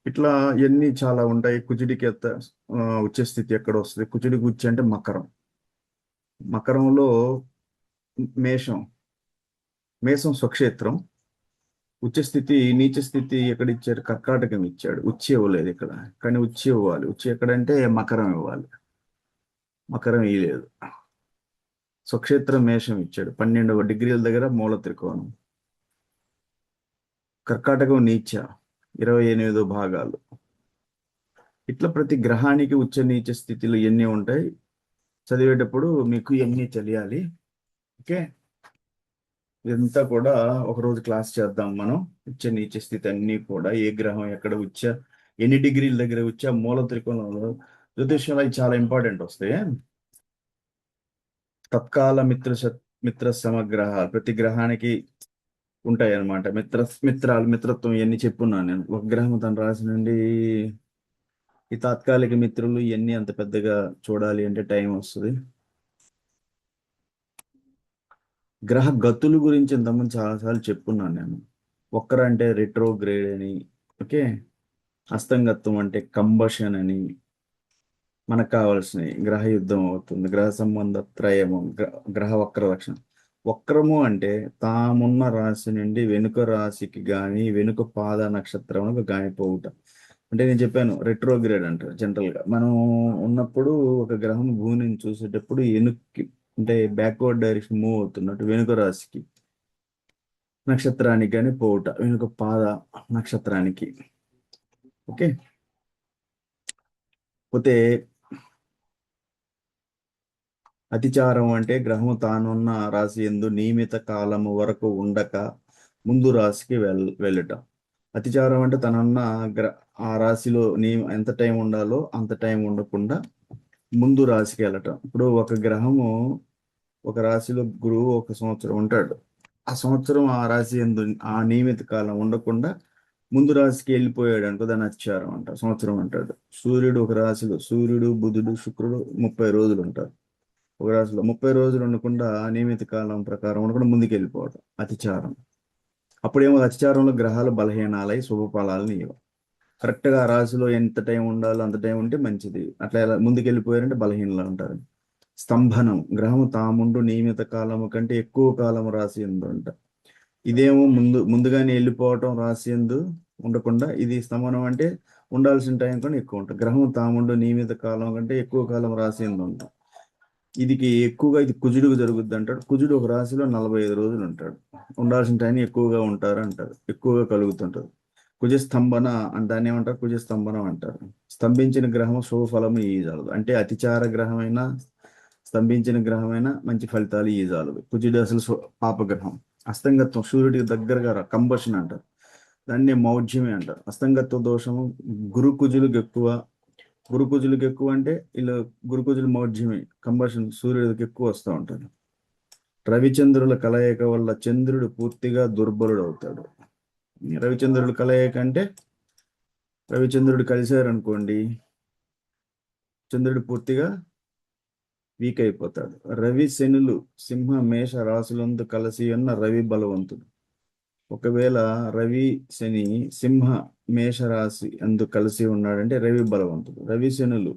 ఇట్లా ఎన్ని చాలా ఉంటాయి. కుజుడికి ఉచ్చ స్థితి ఎక్కడ వస్తుంది? కుజుడికి ఉచ్చ అంటే మకరం. మకరంలో మేషం స్వక్షేత్రం. ఉచ్చ స్థితి, నీచ స్థితి ఎక్కడ ఇచ్చారు? కర్కాటకం ఇచ్చాడు. ఉచ్చ ఇవ్వలేదు ఇక్కడ, కానీ ఉచ్చ ఇవ్వాలి. ఉచ్చ ఎక్కడంటే మకరం ఇవ్వాలి, మకరం ఇవ్వలేదు. స్వక్షేత్రం మేషం ఇచ్చాడు, 12 డిగ్రీల దగ్గర మూల త్రికోణం. కర్కాటకం నీచ, 28 భాగాలు. ఇట్లా ప్రతి గ్రహానికి ఉచ్చ నీచ స్థితిలో ఎన్ని ఉంటాయి చదివేటప్పుడు మీకు ఎన్ని తెలియాలి. ఓకే. ఇదంతా కూడా ఒకరోజు క్లాస్ చేద్దాం మనం. ఉచ్చ నీచ స్థితి అన్ని కూడా, ఏ గ్రహం ఎక్కడ ఉచ్చ, ఎన్ని డిగ్రీల దగ్గర ఉచ్చ, మూల త్రికోణంలో. జ్యోతిష్యంలో చాలా ఇంపార్టెంట్ వస్తాయి. తత్కాల మిత్ర సమగ్రహ, ప్రతి గ్రహానికి ఉంటాయి అన్నమాట. మిత్రత్వం ఇవన్నీ చెప్పున్నాను నేను. ఒక గ్రహం తన రాశి నుండి ఈ తాత్కాలిక మిత్రులు ఇవన్నీ అంత పెద్దగా చూడాలి అంటే టైం వస్తుంది. గ్రహ గతులు గురించి ఇంతకుముందు చాలాసార్లు చెప్పున్నాను నేను. అంటే రెట్రోగ్రేడ్ అని. ఓకే. హస్తంగత్వం అంటే కంబషన్ అని. మనకు కావాల్సినవి గ్రహ యుద్ధం అవుతుంది, గ్రహ సంబంధ త్రయము, గ్రహ వక్ర లక్షణం. వక్రము అంటే తామున్న రాశి నుండి వెనుక రాశికి కానీ వెనుక పాద నక్షత్రములకు కానీ పోవుట. అంటే నేను చెప్పాను రెట్రోగ్రేడ్ అంటారు. జనరల్గా మనం ఉన్నప్పుడు ఒక గ్రహం భూమిని చూసేటప్పుడు వెనుక్కి, అంటే బ్యాక్వర్డ్ డైరెక్షన్ మూవ్ అవుతున్నట్టు వెనుక రాశికి, నక్షత్రానికి కానీ పోవుట, వెనుక పాద నక్షత్రానికి. ఓకే. పోతే అతిచారం అంటే గ్రహము తానున్న రాశి యందు నియమిత కాలము వరకు ఉండక ముందు రాశికి వెళ్ళటం. అతిచారం అంటే తనున్న గ్ర ఆ రాశిలో ఎంత టైం ఉండాలో అంత టైం ఉండకుండా ముందు రాశికి వెళ్ళటం. ఇప్పుడు ఒక గ్రహము ఒక రాశిలో గురువు ఒక సంవత్సరం ఉంటాడు. ఆ సంవత్సరం ఆ రాశి యందు ఆ నియమిత కాలం ఉండకుండా ముందు రాశికి వెళ్ళిపోయాడు అనుకో, దాన్ని అతిచారం అంటారు, సంవత్సరం అంటాడు. సూర్యుడు ఒక రాశిలో సూర్యుడు బుధుడు శుక్రుడు 30 రోజులు ఉంటారు. ఒక రాశిలో 30 రోజులు ఉండకుండా నియమిత కాలం ప్రకారం ఉండకుండా ముందుకు వెళ్ళిపోవడం అతిచారం. అప్పుడేమో అతిచారంలో గ్రహాలు బలహీనాలై శుభ ఫలాలను ఇవ్వవు. కరెక్ట్గా ఆ రాశిలో ఎంత టైం ఉండాలో అంత టైం ఉంటే మంచిది. అట్లా ఎలా ముందుకు వెళ్ళిపోయారంటే బలహీనలు ఉంటారు. స్తంభనం గ్రహము తాముండు నియమిత కాలము కంటే ఎక్కువ కాలం రాశి ఎందు అంట. ఇదేమో ముందుగానే వెళ్ళిపోవటం రాశి ఎందు ఉండకుండా, ఇది స్తంభనం అంటే ఉండాల్సిన టైం కన్నా ఎక్కువ ఉంటుంది. గ్రహం తాముండు నియమిత కాలం కంటే ఎక్కువ కాలం రాశి ఎందు ఉంటాం. ఇది కుజుడికి జరుగుద్ది అంటాడు. కుజుడు ఒక రాశిలో 45 రోజులు ఉంటాడు. ఉండాల్సిన టైం ఎక్కువగా ఉంటారు అంటారు, ఎక్కువగా కలుగుతుంటారు. కుజస్తంభన అని దాన్ని ఏమంటారు? కుజస్తంభనం అంటారు. స్తంభించిన గ్రహం శుభఫలము ఈజాలదు. అంటే అతిచార గ్రహమైనా స్తంభించిన గ్రహమైనా మంచి ఫలితాలు ఈజాలదు. కుజుడు అసలు పాపగ్రహం. అస్తంగత్వం సూర్యుడికి దగ్గరగా కంబషన్ అంటారు, దాన్ని మౌఢ్యమే అంటారు. అస్తంగత్వ దోషము గురుకుజులకు ఎక్కువ అంటే ఇలా గురుకుజులు మౌఢ్యమే, కంబషన్ సూర్యుడికి ఎక్కువ వస్తూ ఉంటారు. రవిచంద్రుల కలయిక వల్ల చంద్రుడు పూర్తిగా దుర్బలుడు అవుతాడు. రవిచంద్రుడు కలయిక అంటే రవిచంద్రుడు కలిశారు అనుకోండి, చంద్రుడు పూర్తిగా వీక్ అయిపోతాడు. రవి శనులు సింహ మేష రాశులందు కలిసి ఉన్న రవి బలవంతుడు. ఒకవేళ రవి శని సింహ మేషరాశి అందు కలిసి ఉన్నాడంటే రవి బలవంతుడు. రవి శనులు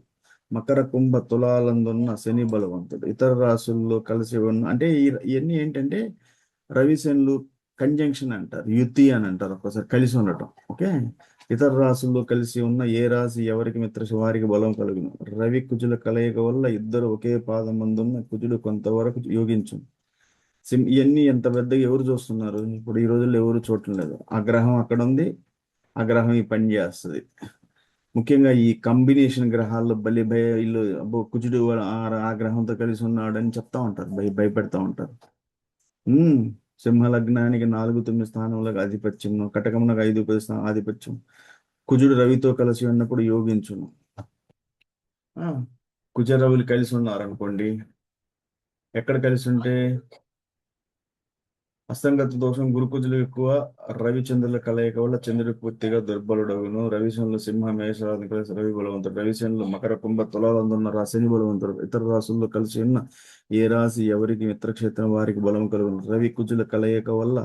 మకర కుంభ తులాలందున్న శని బలవంతుడు. ఇతర రాశుల్లో కలిసి ఉన్న అంటే ఇవన్నీ ఏంటంటే రవి శనులు కంజంక్షన్ అంటారు, యుతి అని అంటారు, ఒక్కసారి కలిసి ఉండటం. ఓకే, ఇతర రాశుల్లో కలిసి ఉన్న ఏ రాశి ఎవరికి మిత్రశ వారికి బలం కలుగును. రవి కుజుల కలయిక వల్ల ఇద్దరు ఒకే పాదం ముందున్న కుజుడు కొంతవరకు యోగించు. ఇవన్నీ ఎంత పెద్దగా ఎవరు చూస్తున్నారు? ఇప్పుడు ఈ రోజుల్లో ఎవరు చూడటం లేదు. ఆ గ్రహం అక్కడ ఉంది, ఆ గ్రహం ఈ పని చేస్తుంది. ముఖ్యంగా ఈ కాంబినేషన్ గ్రహాల్లో వీళ్ళు అబ్బో కుజుడు ఆ గ్రహంతో కలిసి ఉన్నాడు అని చెప్తా ఉంటారు, భయపెడతా ఉంటారు. సింహ లగ్నానికి 4-9 స్థానములకు ఆధిపత్యం, కటకమునకు 5-10 స్థానం ఆధిపత్యం. కుజుడు రవితో కలిసి ఉన్నప్పుడు యోగించును. కుజ రవులు కలిసి ఉన్నారనుకోండి, ఎక్కడ కలిసి ఉంటే అస్తంగత దోషం గురుకుజులు ఎక్కువ. రవిచంద్రుల కలయిక వల్ల చంద్రుడు పూర్తిగా దుర్బలుడవును. రవిశనులు సింహ మేషరాశి కలిసి రవి బలవంతుడు. రవిశనులు మకర కుంభ తులాలందున్న శని బలవంతుడు. ఇతర రాశుల్లో కలిసి ఉన్న ఏ రాశి ఎవరికి మిత్రక్షేత్రం వారికి బలం కలుగును. రవి కుజుల కలయిక వల్ల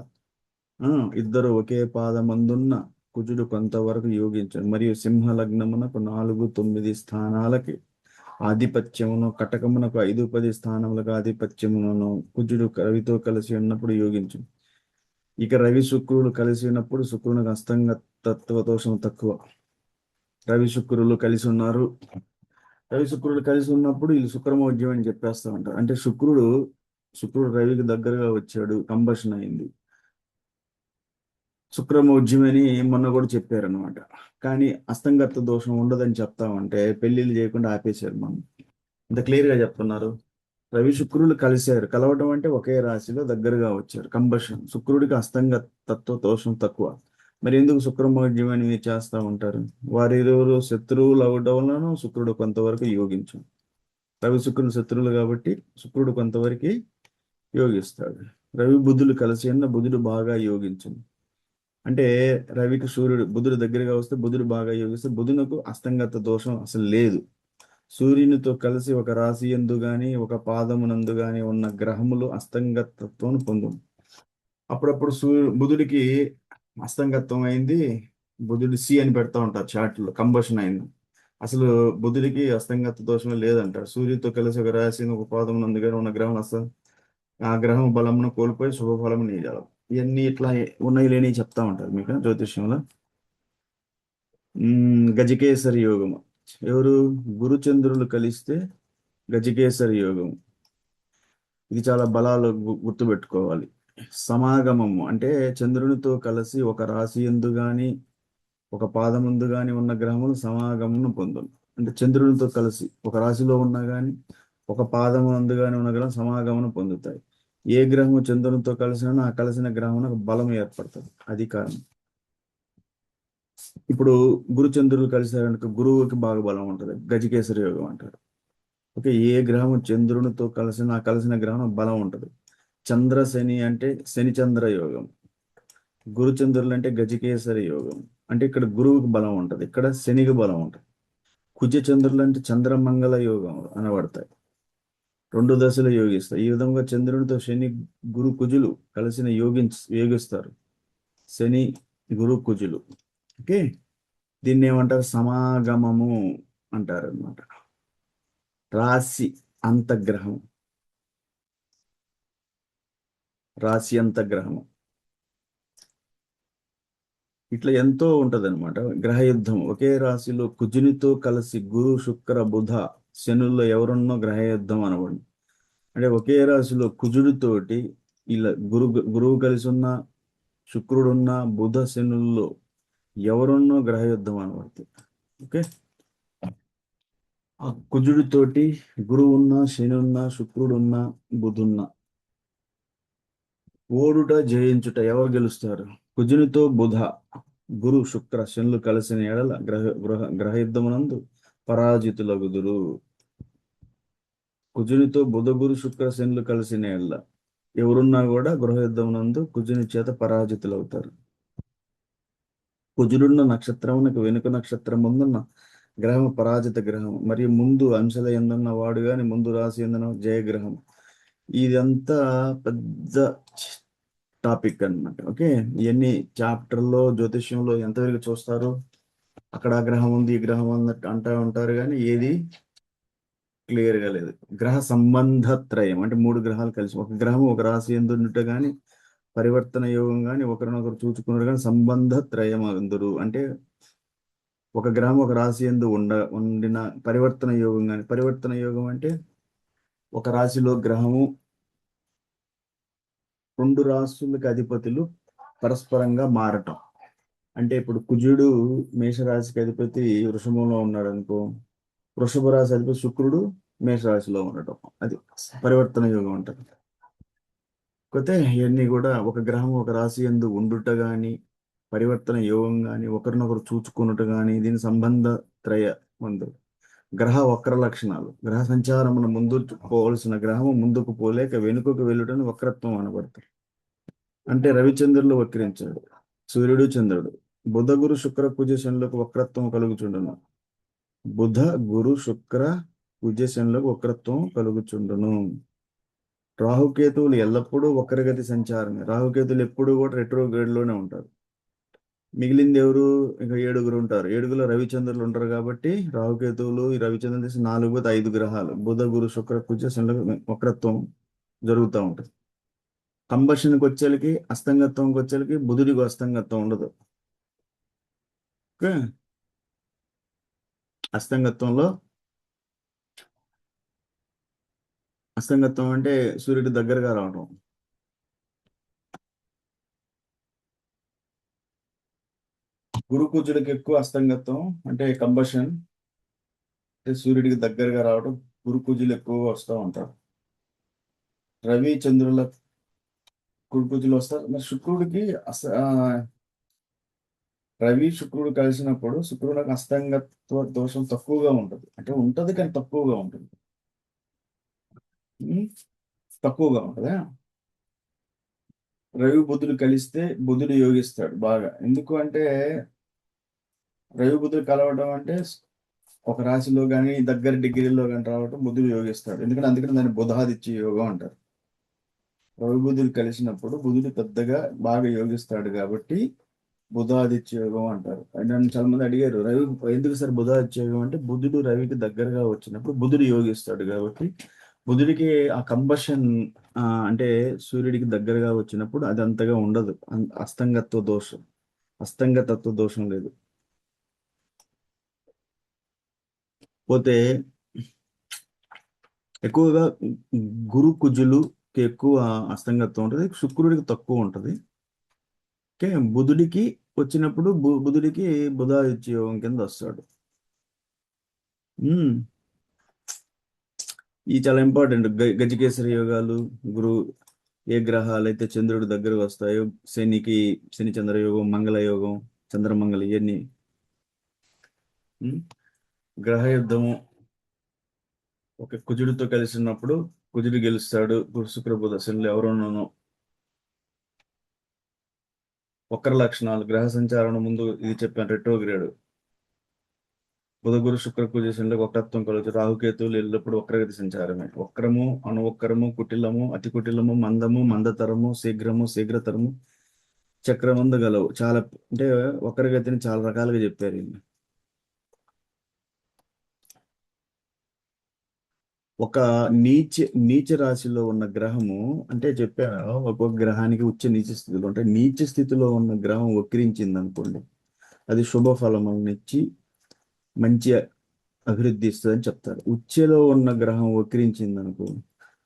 ఇద్దరు ఒకే పాదమందున్న కుజుడు కొంతవరకు యోగించను. మరియు సింహ లగ్నమునకు 4-9 స్థానాలకి ఆధిపత్యమును, కటకమునకు 5-10 స్థానములకు ఆధిపత్యమును కుజుడు రవితో కలిసి ఉన్నప్పుడు యోగించు. ఇక రవి శుక్రుడు కలిసి ఉన్నప్పుడు శుక్రునికి అస్తంగ తత్వ దోషం తక్కువ. రవి శుక్రులు కలిసి ఉన్నారు, రవి శుక్రుడు కలిసి ఉన్నప్పుడు వీళ్ళు శుక్రమౌఢ్యం అని చెప్పేస్తా ఉంటారు. అంటే శుక్రుడు రవికి దగ్గరగా వచ్చాడు, కంబషన్ అయింది, శుక్రమౌఢ్యమని మొన్న కూడా చెప్పారనమాట. కానీ అస్తంగత దోషం ఉండదని చెప్తామంటే పెళ్లిళ్ళు చేయకుండా ఆపేశారు. మనం ఇంత క్లియర్గా చెప్తున్నారు. రవి శుక్రులు కలిశారు, కలవటం అంటే ఒకే రాశిలో దగ్గరగా వచ్చారు, కంబషన్. శుక్రుడికి అస్తంగత తత్వ దోషం తక్కువ. మరి ఎందుకు శుక్రమౌఢ్యం అని మీరు చేస్తూ ఉంటారు? వారిరువురు శత్రువులు అవడం వలన శుక్రుడు కొంతవరకు యోగించు. రవి శుక్రుడు శత్రువులు కాబట్టి శుక్రుడు కొంతవరకు యోగిస్తాడు. రవి బుధులు కలిసి ఉన్న బుధుడు బాగా యోగించు. అంటే రవికి బుధుడు దగ్గరగా వస్తే బుధుడు బాగా యోగిస్తే బుధునకు అస్తంగత దోషం అసలు లేదు. సూర్యునితో కలిసి ఒక రాశి యందు గాని ఒక పాదమునందు గాని ఉన్న గ్రహములు అస్తంగతత్వం పొందు. అప్పుడప్పుడు బుధుడికి అస్తంగత్వం అయింది, బుధుడు సి అని పెడతా ఉంటారు చార్ట్లో, కంబషన్ అయింది. అసలు బుధుడికి అస్తంగత దోషం లేదంటారు. సూర్యుడితో కలిసి ఒక రాశి ఒక పాదమునందు గాని ఉన్న గ్రహం ఆ గ్రహం బలమును కోల్పోయి శుభఫలము నీయాలి. ఇవన్నీ ఇట్లా ఉన్నాయి లేని చెప్తా ఉంటారు మీకు జ్యోతిష్యంలో. గజకేసరి యోగము. ఎవరు? గురుచంద్రులు కలిస్తే గజకేసరి యోగం. ఇది చాలా బలాలు గుర్తుపెట్టుకోవాలి. సమాగమము అంటే చంద్రునితో కలిసి ఒక రాశి యందు గాని ఒక పాదముందు గాని ఉన్న గ్రహములు సమాగమును పొందును. అంటే చంద్రునితో కలిసి ఒక రాశిలో ఉన్నా గాని ఒక పాదము అందుగానే ఉన్న గ్రహం సమాగమనం పొందుతాయి. ఏ గ్రహము చంద్రునితో కలిసిన ఆ కలిసిన గ్రహం బలం ఏర్పడుతుంది. అది కారణం. ఇప్పుడు గురు చంద్రులు కలిసారనుకో గురువుకి బాగా బలం ఉంటుంది, గజకేసరి యోగం అంటారు. ఓకే, ఏ గ్రహం చంద్రునితో కలిసిన ఆ కలిసిన గ్రహం బలం ఉంటుంది. చంద్ర శని అంటే శని చంద్ర యోగం, గురు చంద్రులు అంటే గజకేసరి యోగం. అంటే ఇక్కడ గురువుకి బలం ఉంటుంది, ఇక్కడ శనికి బలం ఉంటుంది. కుజ చంద్రులు అంటే చంద్రమంగళ యోగం అనబడతాయి. 2 దశలు యోగిస్తాయి. ఈ విధంగా చంద్రునితో శని గురు కుజులు కలిసిన యోగిస్తారు. శని గురు కుజులు. ఓకే, దీన్ని ఏమంటారు? సమాగమము అంటారు అన్నమాట. రాశి అంతగ్రహం, రాశి అంతగ్రహము ఇట్లా ఎంతో ఉంటది అనమాట. గ్రహ యుద్ధం ఒకే రాశిలో కుజునితో కలిసి గురు శుక్ర బుధ శనుల్లో ఎవరున్నో గ్రహ యుద్ధం అనబడి. అంటే ఒకే రాశిలో కుజుడితోటి ఇలా గురువు కలిసి ఉన్న, శుక్రుడున్న, బుధ శనుల్లో ఎవరున్నో గ్రహ యుద్ధం అనబడుతుంది. ఓకే, ఆ కుజుడితోటి గురువు ఉన్న, శని ఉన్న, శుక్రుడున్న, బుధున్న ఓడుట జయించుట ఎవరు గెలుస్తారు? కుజునితో బుధ గురు శుక్ర శనులు కలిసిన ఎడల గ్రహ యుద్ధమునందు పరాజితులగుదురు. కుజునితో బుధ గురు శుక్ర శనులు కలిసిన ఎడల ఎవరున్నా కూడా గృహ యుద్ధమునందు కుజుని చేత పరాజితులవుతారు. కుజుడున్న నక్షత్రమునకు వెనుక నక్షత్రం ముందున్న గ్రహం పరాజిత గ్రహం, మరియు ముందు అంశల ఎందున్న వాడు గాని ముందు రాశి ఎందున జయగ్రహం. ఇదంతా పెద్ద టాపిక్ అన్నమాట. ఓకే, ఇవన్నీ చాప్టర్లో జ్యోతిష్యంలో ఎంతవరకు చూస్తారు? అక్కడ ఆ గ్రహం ఉంది, ఈ గ్రహం ఉంది అంటూ ఉంటారు, కానీ ఏది క్లియర్గా లేదు. గ్రహ సంబంధ త్రయం అంటే 3 గ్రహాలు కలిసి ఒక గ్రహం ఒక రాశి ఎందు ఉండుట కానీ, పరివర్తన యోగం కానీ, ఒకరినొకరు చూచుకున్నారు కానీ సంబంధ త్రయం అందరు. అంటే ఒక గ్రహం ఒక రాశి ఎందు ఉండిన పరివర్తన యోగం కానీ, పరివర్తన యోగం అంటే ఒక రాశిలో గ్రహము 2 రాశులకు అధిపతులు పరస్పరంగా మారటం. అంటే ఇప్పుడు కుజుడు మేషరాశికి అధిపతి వృషభంలో ఉన్నాడు అనుకో, వృషభ రాశి అధిపతి శుక్రుడు మేషరాశిలో ఉండటం, అది పరివర్తన యోగం అంటారు. కాకపోతే ఇవన్నీ కూడా ఒక గ్రహం ఒక రాశి యందు ఉండుట గాని, పరివర్తన యోగం గాని, ఒకరినొకరు చూచుకున్నట్టు గాని, దీని సంబంధ త్రయ మందు. గ్రహ వక్ర లక్షణాలు. గ్రహ సంచారమును ముందు పోవలసిన గ్రహము ముందుకు పోలేక వెనుకకు వెళ్ళుటను వక్రత్వం అనబడతారు. అంటే రవిచంద్రులు వక్రించాడు, సూర్యుడు చంద్రుడు. బుధ గురు శుక్ర కుజ శనులకు వక్రత్వం కలుగుచుండును. బుధ గురు శుక్ర కుజ శనులకు వక్రత్వం కలుగుచుండును. రాహుకేతువులు ఎల్లప్పుడూ వక్రగతి సంచారమే. రాహుకేతువులు ఎప్పుడూ కూడా రెట్రోగ్రేడ్ లోనే ఉంటారు. మిగిలింది ఎవరు? ఇక 7 ఉంటారు. 7లో రవిచంద్రులు ఉంటారు కాబట్టి రాహుకేతువులు ఈ రవిచంద్రులు తీసి 4 పోతే 5 గ్రహాలు బుధ గురు శుక్ర కుజ శనులకు వక్రత్వం జరుగుతూ ఉంటుంది. కంబషన్కి వచ్చేలకి అస్తంగత్వంకి వచ్చేలకి బుధుడికి అస్తంగత్వం ఉండదు. ఓకే, అస్తంగత్వంలో అస్తంగత్వం అంటే సూర్యుడి దగ్గరగా రావడం. గురు కుజుడికి ఎక్కువ అస్తంగత్వం అంటే కంబషన్, అంటే సూర్యుడికి దగ్గరగా రావడం. గురు కుజులు ఎక్కువగా వస్తూ ఉంటారు. రవి చంద్రుల గురు కుజులు వస్తారు. మరి శుక్రుడికి రవి శుక్రుడు కలిసినప్పుడు శుక్రుడికి అస్తంగత్వ దోషం తక్కువగా ఉంటుంది. అంటే ఉంటది కానీ తక్కువగా ఉంటుంది. తక్కువగా ఉంటుందా? రవి బుధుడు కలిస్తే బుధుడు యోగిస్తాడు బాగా. ఎందుకు అంటే రవి బుధుడు కలవడం అంటే ఒక రాశిలో కానీ దగ్గర డిగ్రీలో కానీ రావడం బుధుడు యోగిస్తాడు. ఎందుకంటే అందుకని దాన్ని బుధాదిత్య యోగం అంటారు. రవి బుధుడు కలిసినప్పుడు బుధుడు పెద్దగా బాగా యోగిస్తాడు కాబట్టి బుధాదిత్య యోగం అంటారు. నన్ను చాలా మంది అడిగారు, రవి ఎందుకు సార్ బుధాదిత్య యోగం అంటే బుధుడు రవికి దగ్గరగా వచ్చినప్పుడు బుధుడు యోగిస్తాడు కాబట్టి. బుధుడికి ఆ కంబషన్ అంటే సూర్యుడికి దగ్గరగా వచ్చినప్పుడు అది అంతగా ఉండదు. అస్తంగతత్వ దోషం లేదు. పోతే ఎక్కువగా గురు కుజులుకి ఎక్కువ అస్తంగత్వం ఉంటుంది, శుక్రుడికి తక్కువ ఉంటుంది. ఓకే, బుధుడికి వచ్చినప్పుడు బుధుడికి బుధాదిత్య యోగం కింద వస్తాడు. ఈ చాలా ఇంపార్టెంట్. గజకేసరి యోగాలు, గురు ఏ గ్రహాలు అయితే చంద్రుడి దగ్గరకు వస్తాయో, శని చంద్ర యోగం, మంగళ యోగం, చంద్రమంగళ, ఇవన్నీ గ్రహ యుద్ధము. ఒక కుజుడితో కలిసి ఉన్నప్పుడు కుజుడు గెలుస్తాడు. శుక్ర బుధ శనులు ఎవరున్నానో. వక్ర లక్షణాలు, గ్రహ సంచారం ముందు ఇది చెప్పాను, రెట్రోగ్రేడ్. బుధ గురు శుక్ర కుజ శనులకు వక్రత్వం కలుగుతుంది. రాహుకేతువులు ఎల్లప్పుడూ వక్రగతి సంచారమే. వక్రము, అణువక్రము, కుటిలము, అతి కుటిలము, మందము, మందతరము, శీఘ్రము, శీఘ్రతరము, చక్రమందు గలవు. చాలా అంటే వక్రగతిని చాలా రకాలుగా చెప్పారు ఈయన. ఒక నీచ రాశిలో ఉన్న గ్రహము అంటే చెప్పాను, ఒక్కొక్క గ్రహానికి ఉచ్చ నీచ స్థితిలో అంటే నీచ స్థితిలో ఉన్న గ్రహం వక్రించింది అనుకోండి, అది శుభ ఫలమునిచ్చి మంచి అభివృద్ధి ఇస్తుందని చెప్తారు. ఉచ్చలో ఉన్న గ్రహం వక్రించింది అనుకో,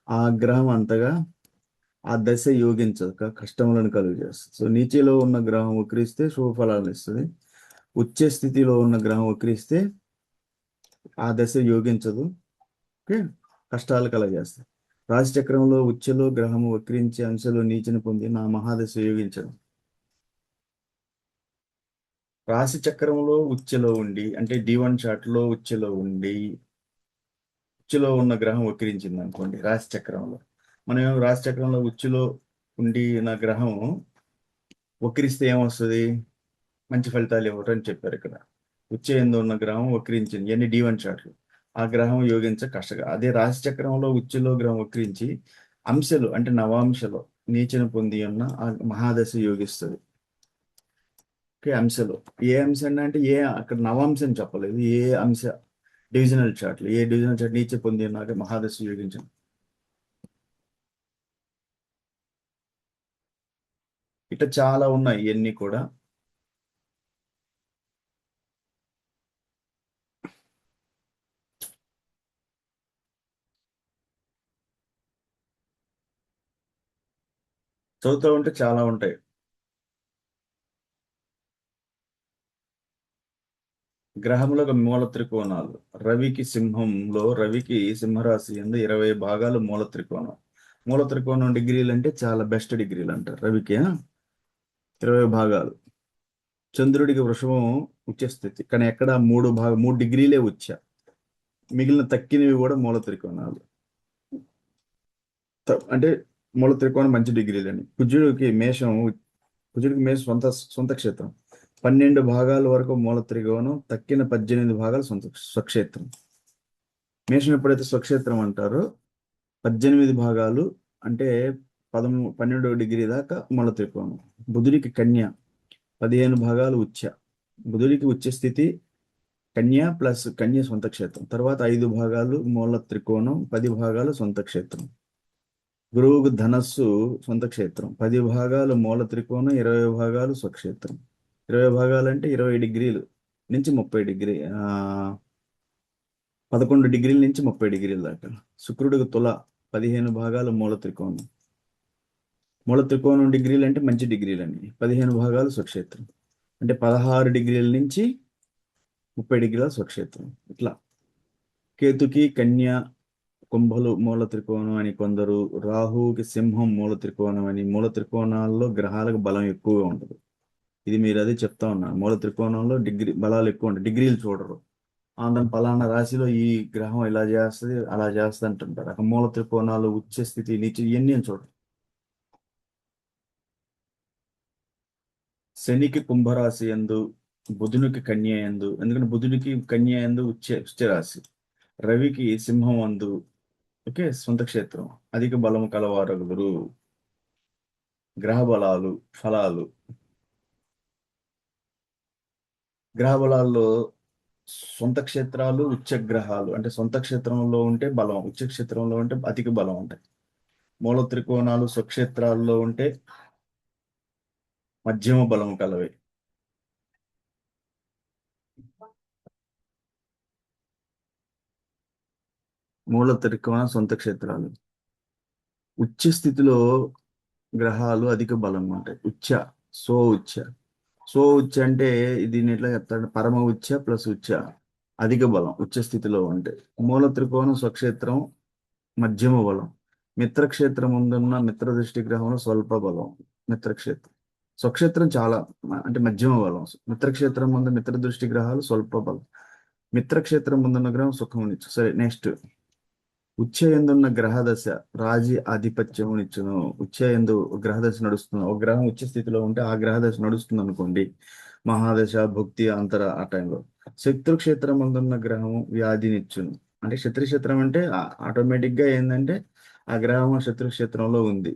ఆ గ్రహం అంతగా ఆ దశ యోగించక కష్టములను కలుగు చేస్తుంది. సో నీచలో ఉన్న గ్రహం వక్రిస్తే శుభ ఫలాలను ఇస్తుంది. ఉచ్చ స్థితిలో ఉన్న గ్రహం వక్రిస్తే ఆ దశ యోగించదు, ఓకే, కష్టాలు కలగజేస్తాయి. రాశి చక్రంలో ఉచ్చలో గ్రహము వక్రించి అంశలో నీచను పొంది నా మహాదశ యోగించడం. రాశి చక్రంలో ఉచ్చలో ఉండి అంటే D1 చార్ట్లో ఉచ్చలో ఉండి ఉచ్చులో ఉన్న గ్రహం వక్రించింది అనుకోండి రాశి చక్రంలో. మనం రాశి చక్రంలో ఉచ్చులో ఉండి నా గ్రహం వక్రిస్తే ఏమొస్తుంది? మంచి ఫలితాలు ఇవ్వటం అని చెప్పారు ఇక్కడ. ఉచ్చ ఎందు ఉన్న గ్రహం వక్రించింది, ఇవన్నీ D1 చార్ట్లు. ఆ గ్రహం యోగించ కష్టంగా. అదే రాశి చక్రంలో ఉచ్చులో గ్రహం వక్రించి అంశలు అంటే నవాంశలో నీచను పొంది ఉన్న ఆ మహాదశ యోగిస్తుంది. ఓకే, అంశలో ఏ అంశ అంటే ఏ అక్కడ నవాంశం చెప్పలేదు, ఏ అంశ డివిజనల్ చార్ట్లు, ఏ డివిజనల్ చార్ట్ నీచ పొంది ఉన్నాక మహాదశ యోగించడం. ఇట్లా చాలా ఉన్నాయి ఇవన్నీ కూడా. చదువుతూ ఉంటే చాలా ఉంటాయి. గ్రహములకు మూల త్రికోణాలు. రవికి సింహరాశి ఎందు 20 భాగాలు మూల త్రికోణం. మూల త్రికోణం డిగ్రీలు అంటే చాలా బెస్ట్ డిగ్రీలు అంటారు. రవికి 20 భాగాలు. చంద్రుడికి వృషభం ఉచ్చ స్థితి, కానీ ఎక్కడ 3 డిగ్రీలే ఉచ్చ, మిగిలిన తక్కినవి కూడా మూల త్రికోణాలు. అంటే మూల త్రికోణం మంచి డిగ్రీలు అని. కుజుడికి మేషం సొంత క్షేత్రం. 12 భాగాల వరకు మూల త్రికోణం, తక్కిన 18 భాగాలు స్వక్షేత్రం. మేషం ఎప్పుడైతే స్వక్షేత్రం అంటారో 18 భాగాలు అంటే 12 డిగ్రీ దాకా మూల త్రికోణం. బుధుడికి కన్య 15 భాగాలు ఉచ్చ. బుధుడికి ఉచ్చ స్థితి కన్య సొంత క్షేత్రం. తర్వాత 5 భాగాలు మూల త్రికోణం, 10 భాగాలు సొంత క్షేత్రం. గురువుకు ధనస్సు సొంత క్షేత్రం, 10 భాగాలు మూల త్రికోణం, 20 భాగాలు స్వక్షేత్రం. 20 భాగాలు అంటే 20 డిగ్రీలు నుంచి 30 డిగ్రీ 11 డిగ్రీల నుంచి 30 డిగ్రీల దాకా. శుక్రుడికి తుల 15 భాగాలు మూల త్రికోణం. మూల త్రికోణం డిగ్రీలు అంటే మంచి డిగ్రీలు అని. 15 భాగాలు స్వక్షేత్రం అంటే 16 డిగ్రీల నుంచి 30 డిగ్రీల స్వక్షేత్రం. ఇట్లా కేతుకి కన్య కుంభలు మూల త్రికోణం అని కొందరు, రాహుకి సింహం మూల త్రికోణం అని. మూల త్రికోణాల్లో గ్రహాలకు బలం ఎక్కువగా ఉంటుంది. ఇది మీరు అదే చెప్తా ఉన్నారు, మూల త్రికోణంలో బలాలు ఎక్కువ ఉంటాయి, డిగ్రీలు చూడరు. దాని పలానా రాశిలో ఈ గ్రహం ఇలా చేస్తుంది అలా చేస్తుంది అంటుంటారు. అక్కడ మూల త్రికోణాలు ఉచ్చ స్థితి నీచ ఇవన్నీ అని చూడరు. శనికి కుంభరాశి ఎందు, బుధునికి కన్య ఎందు, ఎందుకంటే బుధుడికి కన్య ఎందు ఉచ్చ రాశి. రవికి సింహం అందు, ఓకే, సొంత క్షేత్రం. అధిక బలము కలవారగురు. గ్రహ బలాలు ఫలాలు. గ్రహ బలాల్లో సొంత క్షేత్రాలు ఉచ్చ గ్రహాలు అంటే సొంత క్షేత్రంలో ఉంటే బలం, ఉచ్చ క్షేత్రంలో ఉంటే అధిక బలం ఉంటాయి. మూల త్రికోణాలు స్వక్షేత్రాల్లో ఉంటే మధ్యమ బలం కలవి. మూల త్రికోణ సొంత క్షేత్రాలు. ఉచ్చ స్థితిలో గ్రహాలు అధిక బలంగా ఉంటాయి. సో ఉచ్చ అంటే దీన్ని ఎట్లా చెప్తాడు, పరమ ఉచ్చ ప్లస్ ఉచ్చ అధిక బలం ఉచ్చ స్థితిలో ఉంటే. మూల త్రికోణం స్వక్షేత్రం మధ్యమ బలం. మిత్రక్షేత్రం ముందున్న మిత్ర దృష్టి గ్రహంలో స్వల్ప బలం. మిత్రక్షేత్రం స్వక్షేత్రం చాలా అంటే మధ్యమ బలం. మిత్రక్షేత్రం ముందు మిత్ర దృష్టి గ్రహాలు స్వల్ప బలం. మిత్రక్షేత్రం ముందున్న గ్రహం సుఖమునిచ్చు. సరే, నెక్స్ట్. ఉచ్చయందున్న గ్రహ దశ రాజీ ఆధిపత్యమునిచ్చును. ఉచ్చయందు గ్రహదశ నడుస్తుంది, ఒక గ్రహం ఉచ్చ స్థితిలో ఉంటే ఆ గ్రహదశ నడుస్తుంది అనుకోండి, మహాదశ భుక్తి అంతర ఆ టైంలో. శత్రుక్షేత్రం ముందున్న గ్రహం వ్యాధినిచ్చును. అంటే శత్రుక్షేత్రం అంటే ఆటోమేటిక్ గా ఏంటంటే ఆ గ్రహం శత్రుక్షేత్రంలో ఉంది.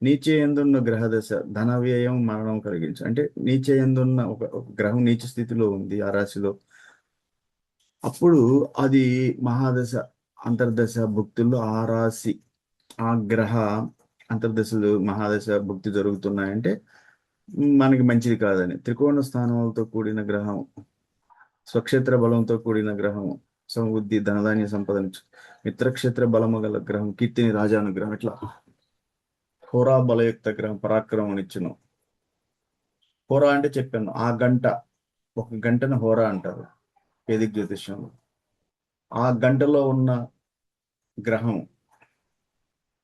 నీచ ఎందున్న గ్రహదశ ధన వ్యయం మరణం కలిగించు. అంటే నీచ ఎందున్న ఒక గ్రహం నీచ స్థితిలో ఉంది ఆ రాశిలో, అప్పుడు అది మహాదశ అంతర్దశ భుక్తుల్లో ఆ రాశి ఆ గ్రహ అంతర్దశలు మహాదశ భుక్తి జరుగుతున్నాయంటే మనకి మంచిది కాదని. త్రికోణ స్థానాలతో కూడిన గ్రహం, స్వక్షేత్ర బలంతో కూడిన గ్రహం సమృద్ధి ధనధాన్య సంపదనిచ్చు. మిత్రక్షేత్ర బలము గల గ్రహం కీర్తిని రాజానుగ్రహం. ఇట్లా హోరా బలయుక్త గ్రహం పరాక్రమనిచ్చును. హోరా అంటే చెప్పాను, ఆ గంట, ఒక గంటను హోరా అంటారు వేదిక జ్యోతిష్యంలో. ఆ గంటలో ఉన్న గ్రహం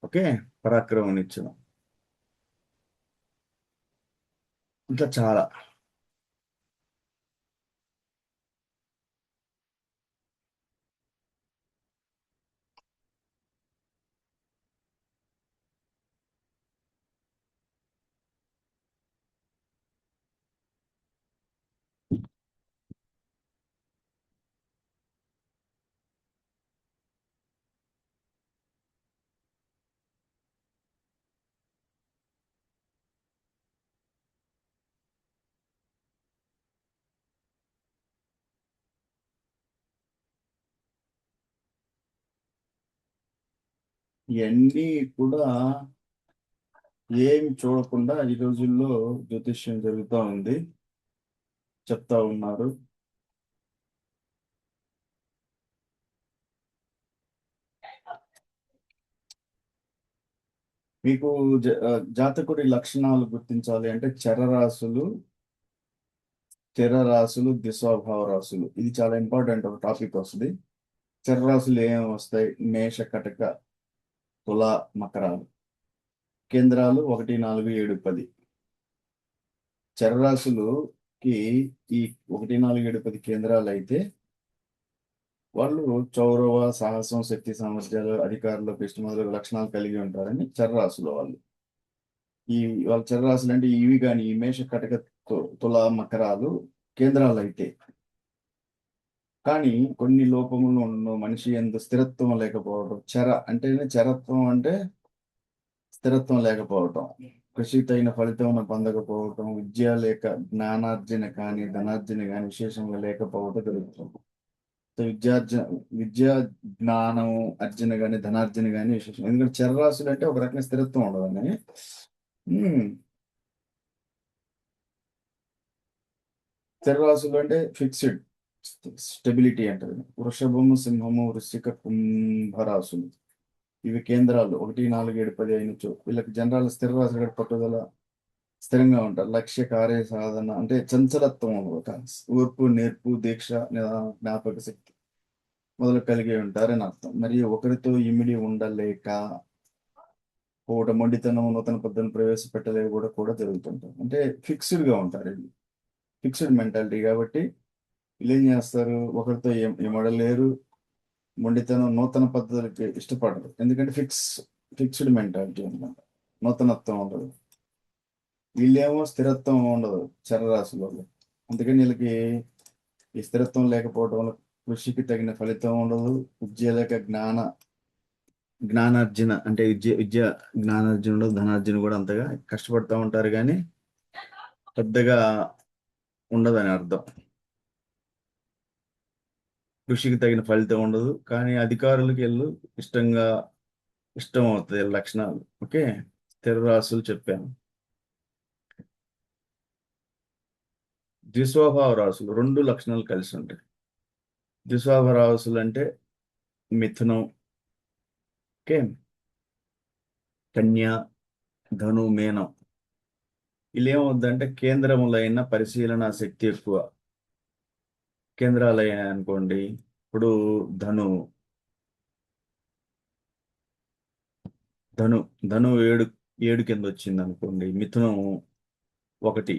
ఓకే పరాక్రమనిచ్చును. ఇంకా చాలా. ఇవన్నీ కూడా ఏం చూడకుండా ఈ రోజుల్లో జ్యోతిష్యం జరుగుతూ ఉంది, చెప్తా ఉన్నారు. మీకు జాతకుడి లక్షణాలు గుర్తించాలి అంటే స్థిర రాశులు, దిశాభావ రాశులు, ఇది చాలా ఇంపార్టెంట్ ఒక టాపిక్ వస్తుంది. స్థిర రాశులు ఏమేమి వస్తాయి? మేష, కటక, తుల, మకరాలు. కేంద్రాలు 1, 4, 7, 10. చరరాశులుకి ఈ 1, 4, 7, 10 కేంద్రాలు అయితే వాళ్ళు చౌరవ, సాహసం, శక్తి, సామర్థ్యాలు, అధికారులు, కృష్ణ మొదలగు లక్షణాలు కలిగి ఉంటారని చరరాశుల వాళ్ళు. ఈ వాళ్ళ చరరాశులు అంటే ఇవి కానీ ఈ మేష, కటక, తుల, మకరాలు కేంద్రాలు అయితే, కానీ కొన్ని లోపములు ఉన్న మనిషి ఎంత స్థిరత్వం లేకపోవడం. అంటేనే చరత్వం అంటే స్థిరత్వం లేకపోవటం, కృషికి తగిన ఫలితం పొందకపోవటం, విద్య లేక జ్ఞానార్జన కానీ ధనార్జన కానీ విశేషంగా లేకపోవటం జరుగుతుంది. సో విద్యా జ్ఞానం అర్జన కానీ ధనార్జన కానీ విశేషం. ఎందుకంటే చరరాశులు అంటే ఒక రకమైన స్థిరత్వం ఉండదని. చరరాశులు అంటే ఫిక్స్డ్ స్టెబిలిటీ అంటారు. వృషభము, సింహము, వృశ్చిక, కుంభరాశులు ఇవి కేంద్రాలు 1, 4, 7, 10 అయినచ్చు. వీళ్ళకి జనరల్ స్థిర రాశులు పట్టుదల, స్థిరంగా ఉంటారు. లక్ష్య కార్య సాధన అంటే చంచలత్వం అనమాట. ఓర్పు, నేర్పు, దీక్ష, జ్ఞాపక శక్తి మొదలు కలిగి ఉంటారని అర్థం. మరియు ఒకరితో ఇమిడి ఉండలేక పోవటం, మొండితనం, నూతన పద్ధతిని ప్రవేశపెట్టలేక కూడా జరుగుతుంటారు. అంటే ఫిక్స్డ్ గా ఉంటారు, ఇది ఫిక్స్డ్ మెంటాలిటీ. కాబట్టి వీళ్ళు ఏం చేస్తారు, ఒకరితో ఇమడలేరు, మొండితనం, నూతన పద్ధతులకి ఇష్టపడరు. ఎందుకంటే ఫిక్స్డ్ మెంటాలిటీ అనమాట, నూతనత్వం ఉండదు. వీళ్ళేమో స్థిరత్వం ఉండదు చరరాశుల. అందుకని వీళ్ళకి ఈ స్థిరత్వం లేకపోవడం వల్ల కృషికి తగిన ఫలితం ఉండదు. విద్య లేక జ్ఞానార్జన అంటే జ్ఞానార్జన ఉండదు. ధనార్జన కూడా అంతగా కష్టపడుతూ ఉంటారు కానీ పెద్దగా ఉండదని అర్థం. కృషికి తగిన ఫలితం ఉండదు, కానీ అధికారులకి ఇష్టం అవుతుంది లక్షణాలు. ఓకే, స్థిర రాశులు చెప్పాను. ద్విస్వభావ రాశులు 2 లక్షణాలు కలిసి ఉంటాయి. ద్విస్వభావ రాశులు అంటే మిథునం, ఓకే, కన్య, ధను, మేనం. ఇలా ఏమవుద్దంటే కేంద్రములైన పరిశీలన శక్తి ఎక్కువ. కేంద్రాలు అనుకోండి, ఇప్పుడు ధను, ధను ధను 7 కింద వచ్చింది అనుకోండి. మిథునం 1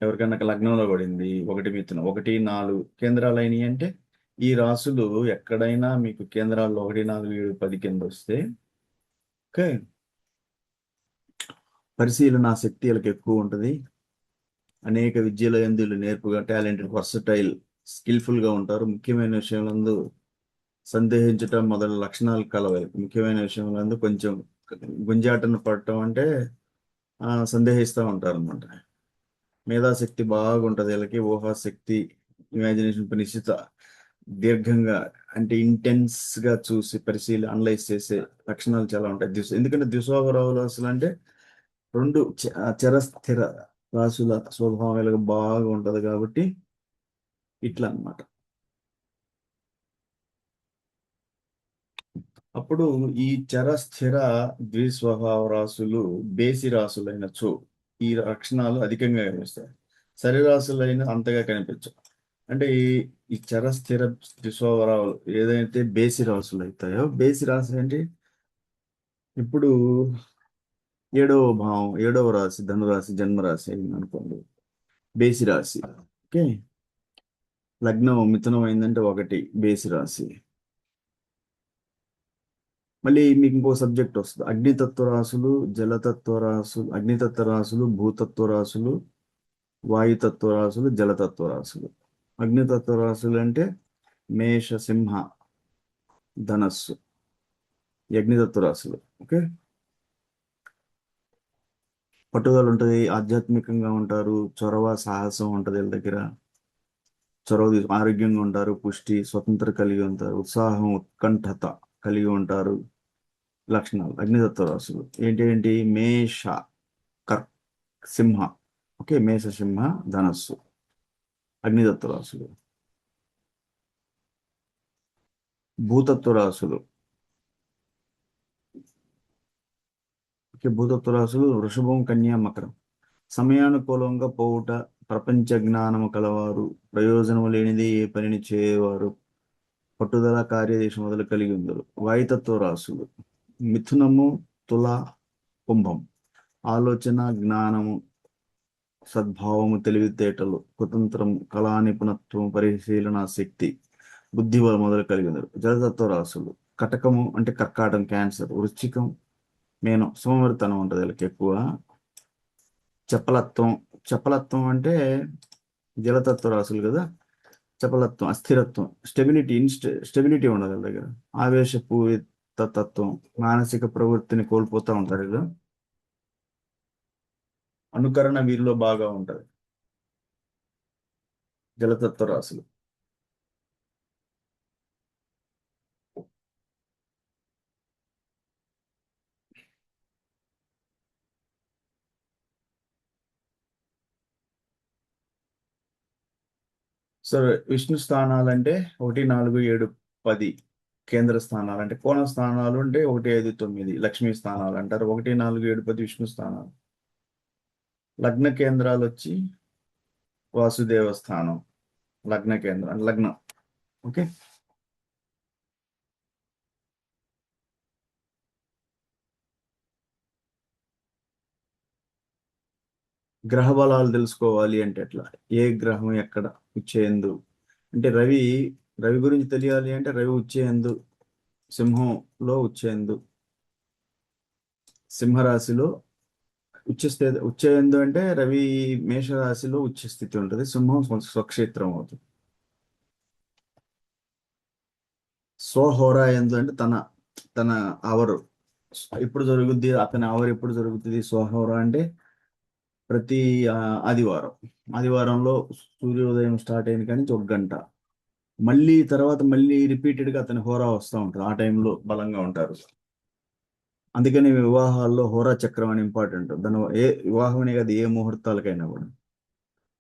ఎవరికైనా లగ్నంలో పడింది, 1 మిథునం 1, 4 కేంద్రాలు అయినాయి అంటే ఈ రాసులు ఎక్కడైనా మీకు కేంద్రాల్లో 1, 4, 7, 10 కింద వస్తే ఓకే పరిశీలన శక్తి వీళ్ళకి ఎక్కువ ఉంటుంది. అనేక విద్యల యందు వీళ్ళు నేర్పుగా టాలెంటెడ్ వర్సటైల్ స్కిల్ఫుల్ గా ఉంటారు. ముఖ్యమైన విషయంలో సందేహించటం మొదల లక్షణాలు కలవాలి. ముఖ్యమైన విషయంలో కొంచెం గుంజాటను పడటం అంటే సందేహిస్తూ ఉంటారు అనమాట. మేధాశక్తి బాగుంటది వీళ్ళకి. ఊహాశక్తి, ఇమాజినేషన్ నిశ్చిత దీర్ఘంగా అంటే ఇంటెన్స్ గా చూసి పరిశీలి అనలైజ్ చేసే లక్షణాలు చాలా ఉంటాయి. ఎందుకంటే ద్విస్వభావ రాశులు అంటే 2 చరస్థిర రాశుల స్వభావం వీళ్ళకి బాగా ఉంటది కాబట్టి ఇట్లా అన్నమాట. అప్పుడు ఈ చరస్థిర ద్విస్వభావ రాశులు బేసి రాశులైనచో ఈ లక్షణాలు అధికంగా కనిపిస్తాయి. సరిరాశులైన అంతగా కనిపించవు. అంటే ఈ చరస్థిర ద్విస్వభావాలు ఏదైతే బేసి రాశులు అవుతాయో, బేసి రాశి అంటే ఇప్పుడు 7వ భావం 7వ రాశి ధనురాశి జన్మరాశి అయింది అనుకోండి, బేసి రాశి. ఓకే, లగ్నం మిథునం అయిందంటే 1 బేసి రాశి. మళ్ళీ మీకు ఇంకో సబ్జెక్ట్ వస్తుంది, అగ్నితత్వ రాశులు, జలతత్వ రాశులు, అగ్నితత్వ రాశులు, భూతత్వ రాశులు, వాయుతత్వ రాశులు, జలతత్వ రాశులు. అగ్నితత్వ రాశులు అంటే మేష, సింహ, ధనస్సు, ఈ అగ్నితత్వ రాశులు. ఓకే, పట్టుదల ఉంటుంది, ఆధ్యాత్మికంగా ఉంటారు, చొరవ సాహసం ఉంటుంది వీళ్ళ దగ్గర. ఆరోగ్యంగా ఉంటారు, పుష్టి స్వతంత్ర కలిగి ఉంటారు, ఉత్సాహం ఉత్కంఠత కలిగి ఉంటారు. లక్షణాలు అగ్నితత్వ రాశులు ఏంటి? మేష, కర్ సింహ. ఓకే, మేష, సింహ, ధనస్సు అగ్నితత్వ రాశులు. భూతత్వ రాశులు. ఓకే, భూతత్వ రాశులు వృషభం, కన్యా, మకరం. సమయానుకూలంగా పోవుట, ప్రపంచ జ్ఞానము కలవారు, ప్రయోజనము లేనిది ఏ పనిని చేయవారు, పట్టుదల కార్యదేశం మొదలు కలిగి ఉందరు. వాయుతత్వ రాశులు మిథునము, తుల, కుంభం. ఆలోచన, జ్ఞానము, సద్భావము, తెలివితేటలు, కుతంత్రం, కళా నిపుణత్వం, పరిశీలన శక్తి, బుద్ధిబలం మొదలు కలిగి ఉందరు. జలతత్వ రాశులు కటకము అంటే కర్కాటం, క్యాన్సర్, వృశ్చికం, మేనం. సోమరితనం ఉంటుంది వీళ్ళకి ఎక్కువ. చపలత్వం. చపలత్వం అంటే జలతత్వ రాశులు కదా. చపలత్వం, అస్థిరత్వం, స్టెబిలిటీ ఉండదు వీళ్ళ దగ్గర. ఆవేశపూరిత తత్వం, మానసిక ప్రవృత్తిని కోల్పోతూ ఉంటారు వీళ్ళు. అనుకరణ వీరిలో బాగా ఉంటది జలతత్వ రాశులు. సరే, విష్ణు స్థానాలు అంటే 1, 4, 7, 10 కేంద్ర స్థానాలు అంటే కోణ స్థానాలు అంటే 1, 5, 9 లక్ష్మీ స్థానాలు అంటారు. 1, 4, 7, 10 విష్ణు స్థానాలు. లగ్న కేంద్రాలు వచ్చి వాసుదేవ స్థానం, లగ్న కేంద్రం, లగ్నం. ఓకే, గ్రహ బలాలు తెలుసుకోవాలి అంటే ఎట్లా, ఏ గ్రహం ఎక్కడ ఉచ్చేందు అంటే రవి. రవి గురించి తెలియాలి అంటే రవి ఉచ్చేందు సింహంలో ఉచ్చేందు, సింహరాశిలో ఉచ్చేందు అంటే రవి మేషరాశిలో ఉచ్చ స్థితి ఉంటుంది, సింహం స్వక్షేత్రం అవుతుంది. స్వహోరా ఎందు అంటే తన తన అవరు ఎప్పుడు జరుగుద్ది, అతని అవరు ఎప్పుడు జరుగుతుంది. స్వహోరా అంటే ప్రతి ఆదివారం. ఆదివారంలో సూర్యోదయం స్టార్ట్ అయిన కానీ 1 గంట, మళ్ళీ తర్వాత మళ్ళీ రిపీటెడ్ గా అతని హోరా వస్తూ ఉంటుంది. ఆ టైంలో బలంగా ఉంటారు. అందుకని వివాహాల్లో హోరా చక్రం అని ఇంపార్టెంట్. దాని వివాహం అనే కాదు, ఏ ముహూర్తాలకైనా కూడా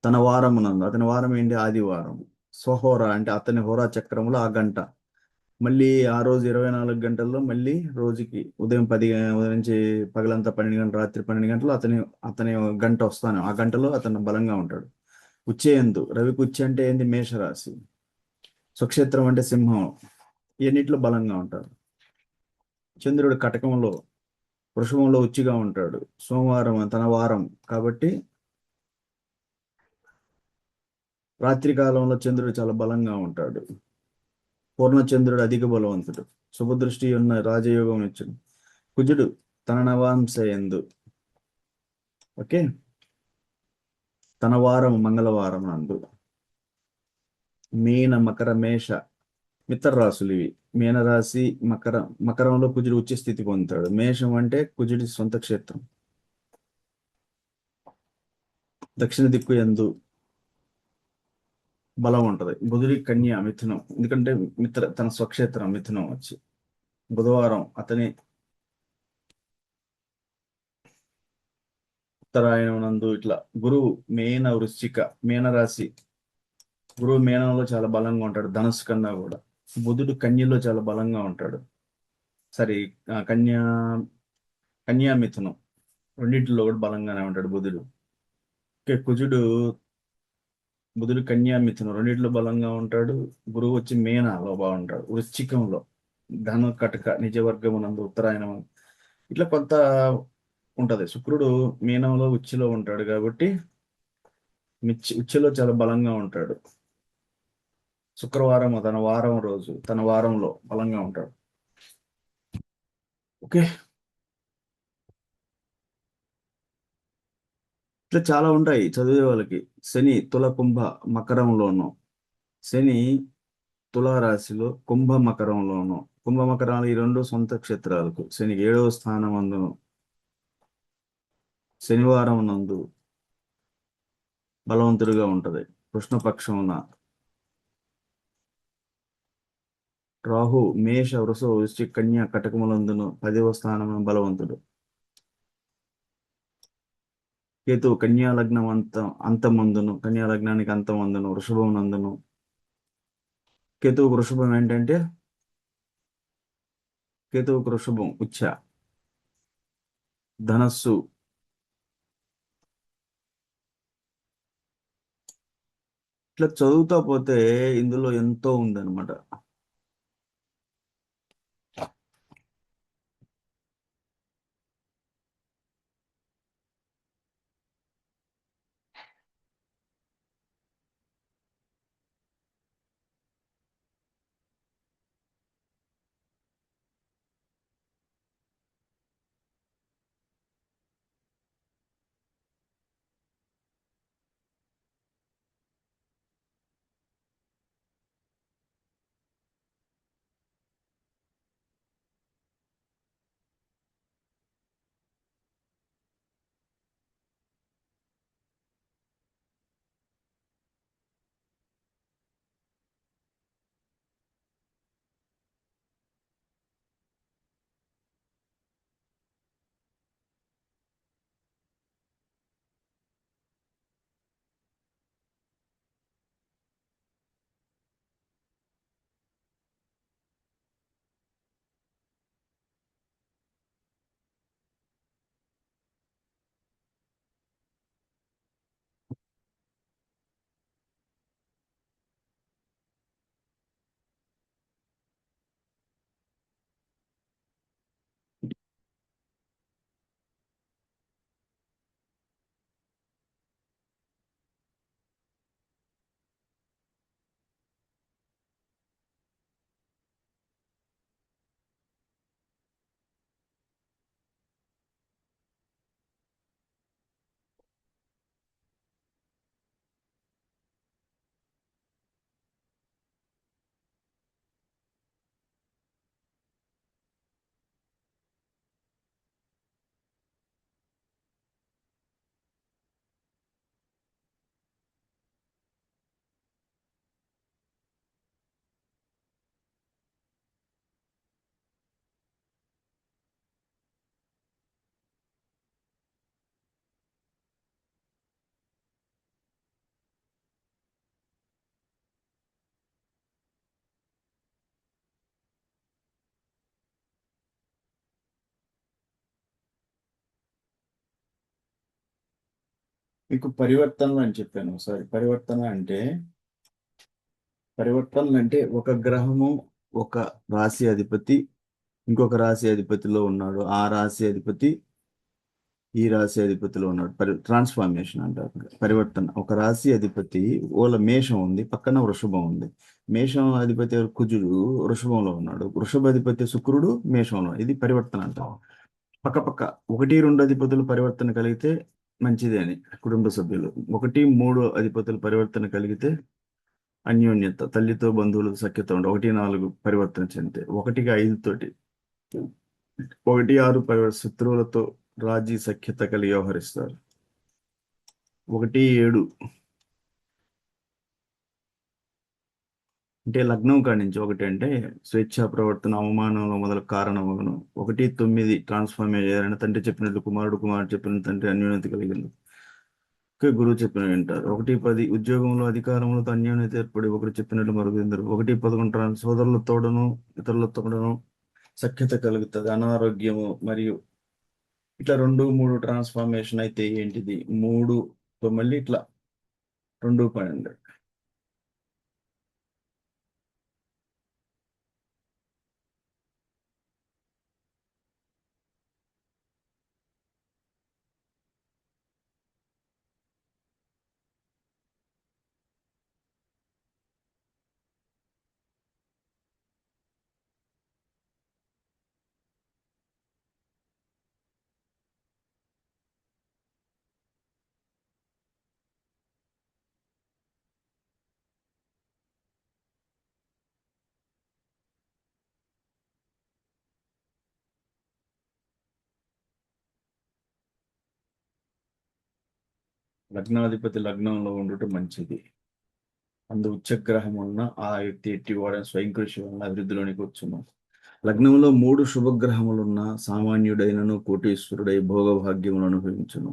తన వారం నందు, అతని వారం ఏంటి, ఆదివారం. స్వహోరా అంటే అతని హోరా చక్రంలో ఆ గంట, మళ్ళీ ఆ రోజు 24 గంటల్లో మళ్ళీ రోజుకి ఉదయం 10 ఉదయం నుంచి పగలంతా 12 గంటలు, రాత్రి 12 గంటలు అతని అతని గంట వస్తాను. ఆ గంటలో అతను బలంగా ఉంటాడు. ఉచ్చేయందు రవికి ఉచ్చి అంటే ఏంది, మేషరాశి. స్వక్షేత్రం అంటే సింహం. ఎన్నిట్లో బలంగా ఉంటారు. చంద్రుడు కటకంలో వృషభంలో ఉచ్చిగా ఉంటాడు. సోమవారం తన వారం కాబట్టి రాత్రి కాలంలో చంద్రుడు చాలా బలంగా ఉంటాడు. పూర్ణచంద్రుడు అధిక బలవంతుడు. శుభదృష్టి ఉన్న రాజయోగం ఇచ్చును. కుజుడు తన నవాంశ యందు ఓకే తన వారం మంగళవారం నందు మీన మకర మేష మిత్ర రాశులు ఇవి. మీనరాశి మకరంలో కుజుడు ఉచ్చ స్థితి పొందుతాడు. మేషం అంటే కుజుడి సొంత క్షేత్రం. దక్షిణ దిక్కు యందు బలం ఉంటది. బుధుడి కన్య మిథునం, ఎందుకంటే తన స్వక్షేత్రం మిథునం వచ్చి బుధవారం అతని ఉత్తరాయణం నందు ఇట్లా గురువు మీనరాశి గురువు మీనంలో చాలా బలంగా ఉంటాడు, ధనుసు కన్నా కూడా. బుధుడు కన్యలో చాలా బలంగా ఉంటాడు. సరే, కన్యా మిథునం రెండింటిలో కూడా బలంగానే ఉంటాడు బుధుడు. బుధుడు కన్యా మిథునం రెండింటిలో బలంగా ఉంటాడు. గురువు వచ్చి మీనాలో బాగుంటాడు. వృశ్చికంలో ధను కటక నిజవర్గమునందు ఉత్తరాయణం ఇట్లా కొంత ఉంటది. శుక్రుడు మీనంలో ఉచ్చిలో ఉంటాడు కాబట్టి ఉచ్చిలో చాలా బలంగా ఉంటాడు. శుక్రవారం తన వారంలో బలంగా ఉంటాడు. ఓకే, ఇట్లా చాలా ఉంటాయి చదివే వాళ్ళకి. శని తుల కుంభ మకరంలోను, శని తులారాశిలో, కుంభ మకరంలోను. కుంభ మకరాలు ఈ రెండు సొంత క్షేత్రాలకు. శనికి 7వ స్థానం అందును శనివారం నందు బలవంతుడిగా ఉంటది. కృష్ణపక్షమున రాహు మేష వృషభ వృశ్చిక కన్య కటకములందును 10వ స్థానం బలవంతుడు. కేతు కన్యా లగ్నం అంతమందును, కన్యా లగ్నానికి అంతమందును వృషభం నందును. కేతువుకు వృషభం ఏంటంటే కేతువుకు వృషభం ఉచ్చ, ధనస్సు, ఇట్లా చదువుతా పోతే ఇందులో ఎంతో ఉందన్నమాట. మీకు పరివర్తనలు అని చెప్పాను. పరివర్తనలు అంటే ఒక గ్రహము, ఒక రాశి అధిపతి ఇంకొక రాశి అధిపతిలో ఉన్నాడు, ఆ రాశి అధిపతి ఈ రాశి అధిపతిలో ఉన్నాడు. ట్రాన్స్ఫార్మేషన్ అంటారు, పరివర్తన. ఒక రాశి అధిపతి ఓల మేషం ఉంది, పక్కన వృషభం ఉంది. మేషం అధిపతి ఎవరు? కుజుడు వృషభంలో ఉన్నాడు, వృషభ అధిపతి శుక్రుడు మేషంలో. ఇది పరివర్తన అంటారు. పక్క పక్క 1, 2 అధిపతులు పరివర్తన కలిగితే మంచిదే అని కుటుంబ సభ్యులు. 1, 3 అధిపతులు పరివర్తన కలిగితే అన్యోన్యత, తల్లితో బంధువులు సఖ్యత ఉండవు. 1, 4 పరివర్తన చెందితే, 1, 5 తోటి, 1, 6 శత్రువులతో రాజీ సఖ్యత కలిగి వ్యవహరిస్తారు. 1, 7 అంటే లగ్నం కాడి నుంచి. ఒకటి అంటే స్వేచ్ఛా ప్రవర్తన, అవమానంలో మొదలు కారణములను. 1, 9 ట్రాన్స్ఫార్మ్ అయ్యారని తండ్రి చెప్పినట్లు కుమారుడు, కుమారుడు చెప్పిన తండ్రి అన్యోన్యత కలిగింది. గురువు చెప్పిన వింటారు. 1, 10 ఉద్యోగంలో అధికారములతో అన్యోన్యత ఏర్పడి ఒకరు చెప్పినట్లు మరొకరు. 1, 11 సోదరుల తోడను ఇతరుల తోడను సఖ్యత కలుగుతుంది. అనారోగ్యము మరియు ఇట్లా 2, 3 ట్రాన్స్ఫార్మేషన్ అయితే ఏంటిది? 3తో మళ్ళీ ఇట్లా 2, 12. లగ్నాధిపతి లగ్నంలో ఉండటం మంచిది. అందు ఉచ్చగ్రహం ఉన్న ఆ వ్యక్తి ఎట్టి వాడని స్వయం కృషి వలన అభివృద్ధిలోనికి వచ్చును. లగ్నంలో 3 శుభగ్రహములున్న సామాన్యుడైనను కోటీశ్వరుడై భోగభాగ్యములను అనుభవించును.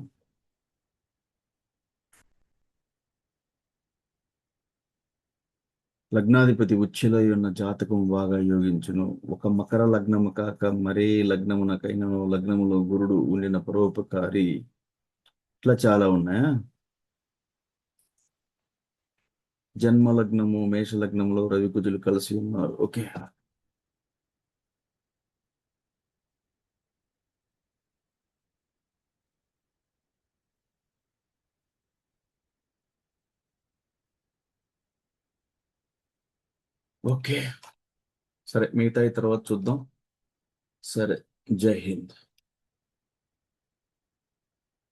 లగ్నాధిపతి ఉచ్చులై ఉన్న జాతకం బాగా యోగించును. ఒక మకర లగ్నము కాక మరే లగ్నమునకైనను లగ్నములో గురుడు ఉండిన పరోపకారి. ఇట్లా చాలా ఉన్నాయా? జన్మ లగ్నము మేష లగ్నంలో రవి కుజులు కలిసి ఉన్నారు. ఓకే. ఓకే, సరే, మిగతా తర్వాత చూద్దాం. సరే, జై హింద్.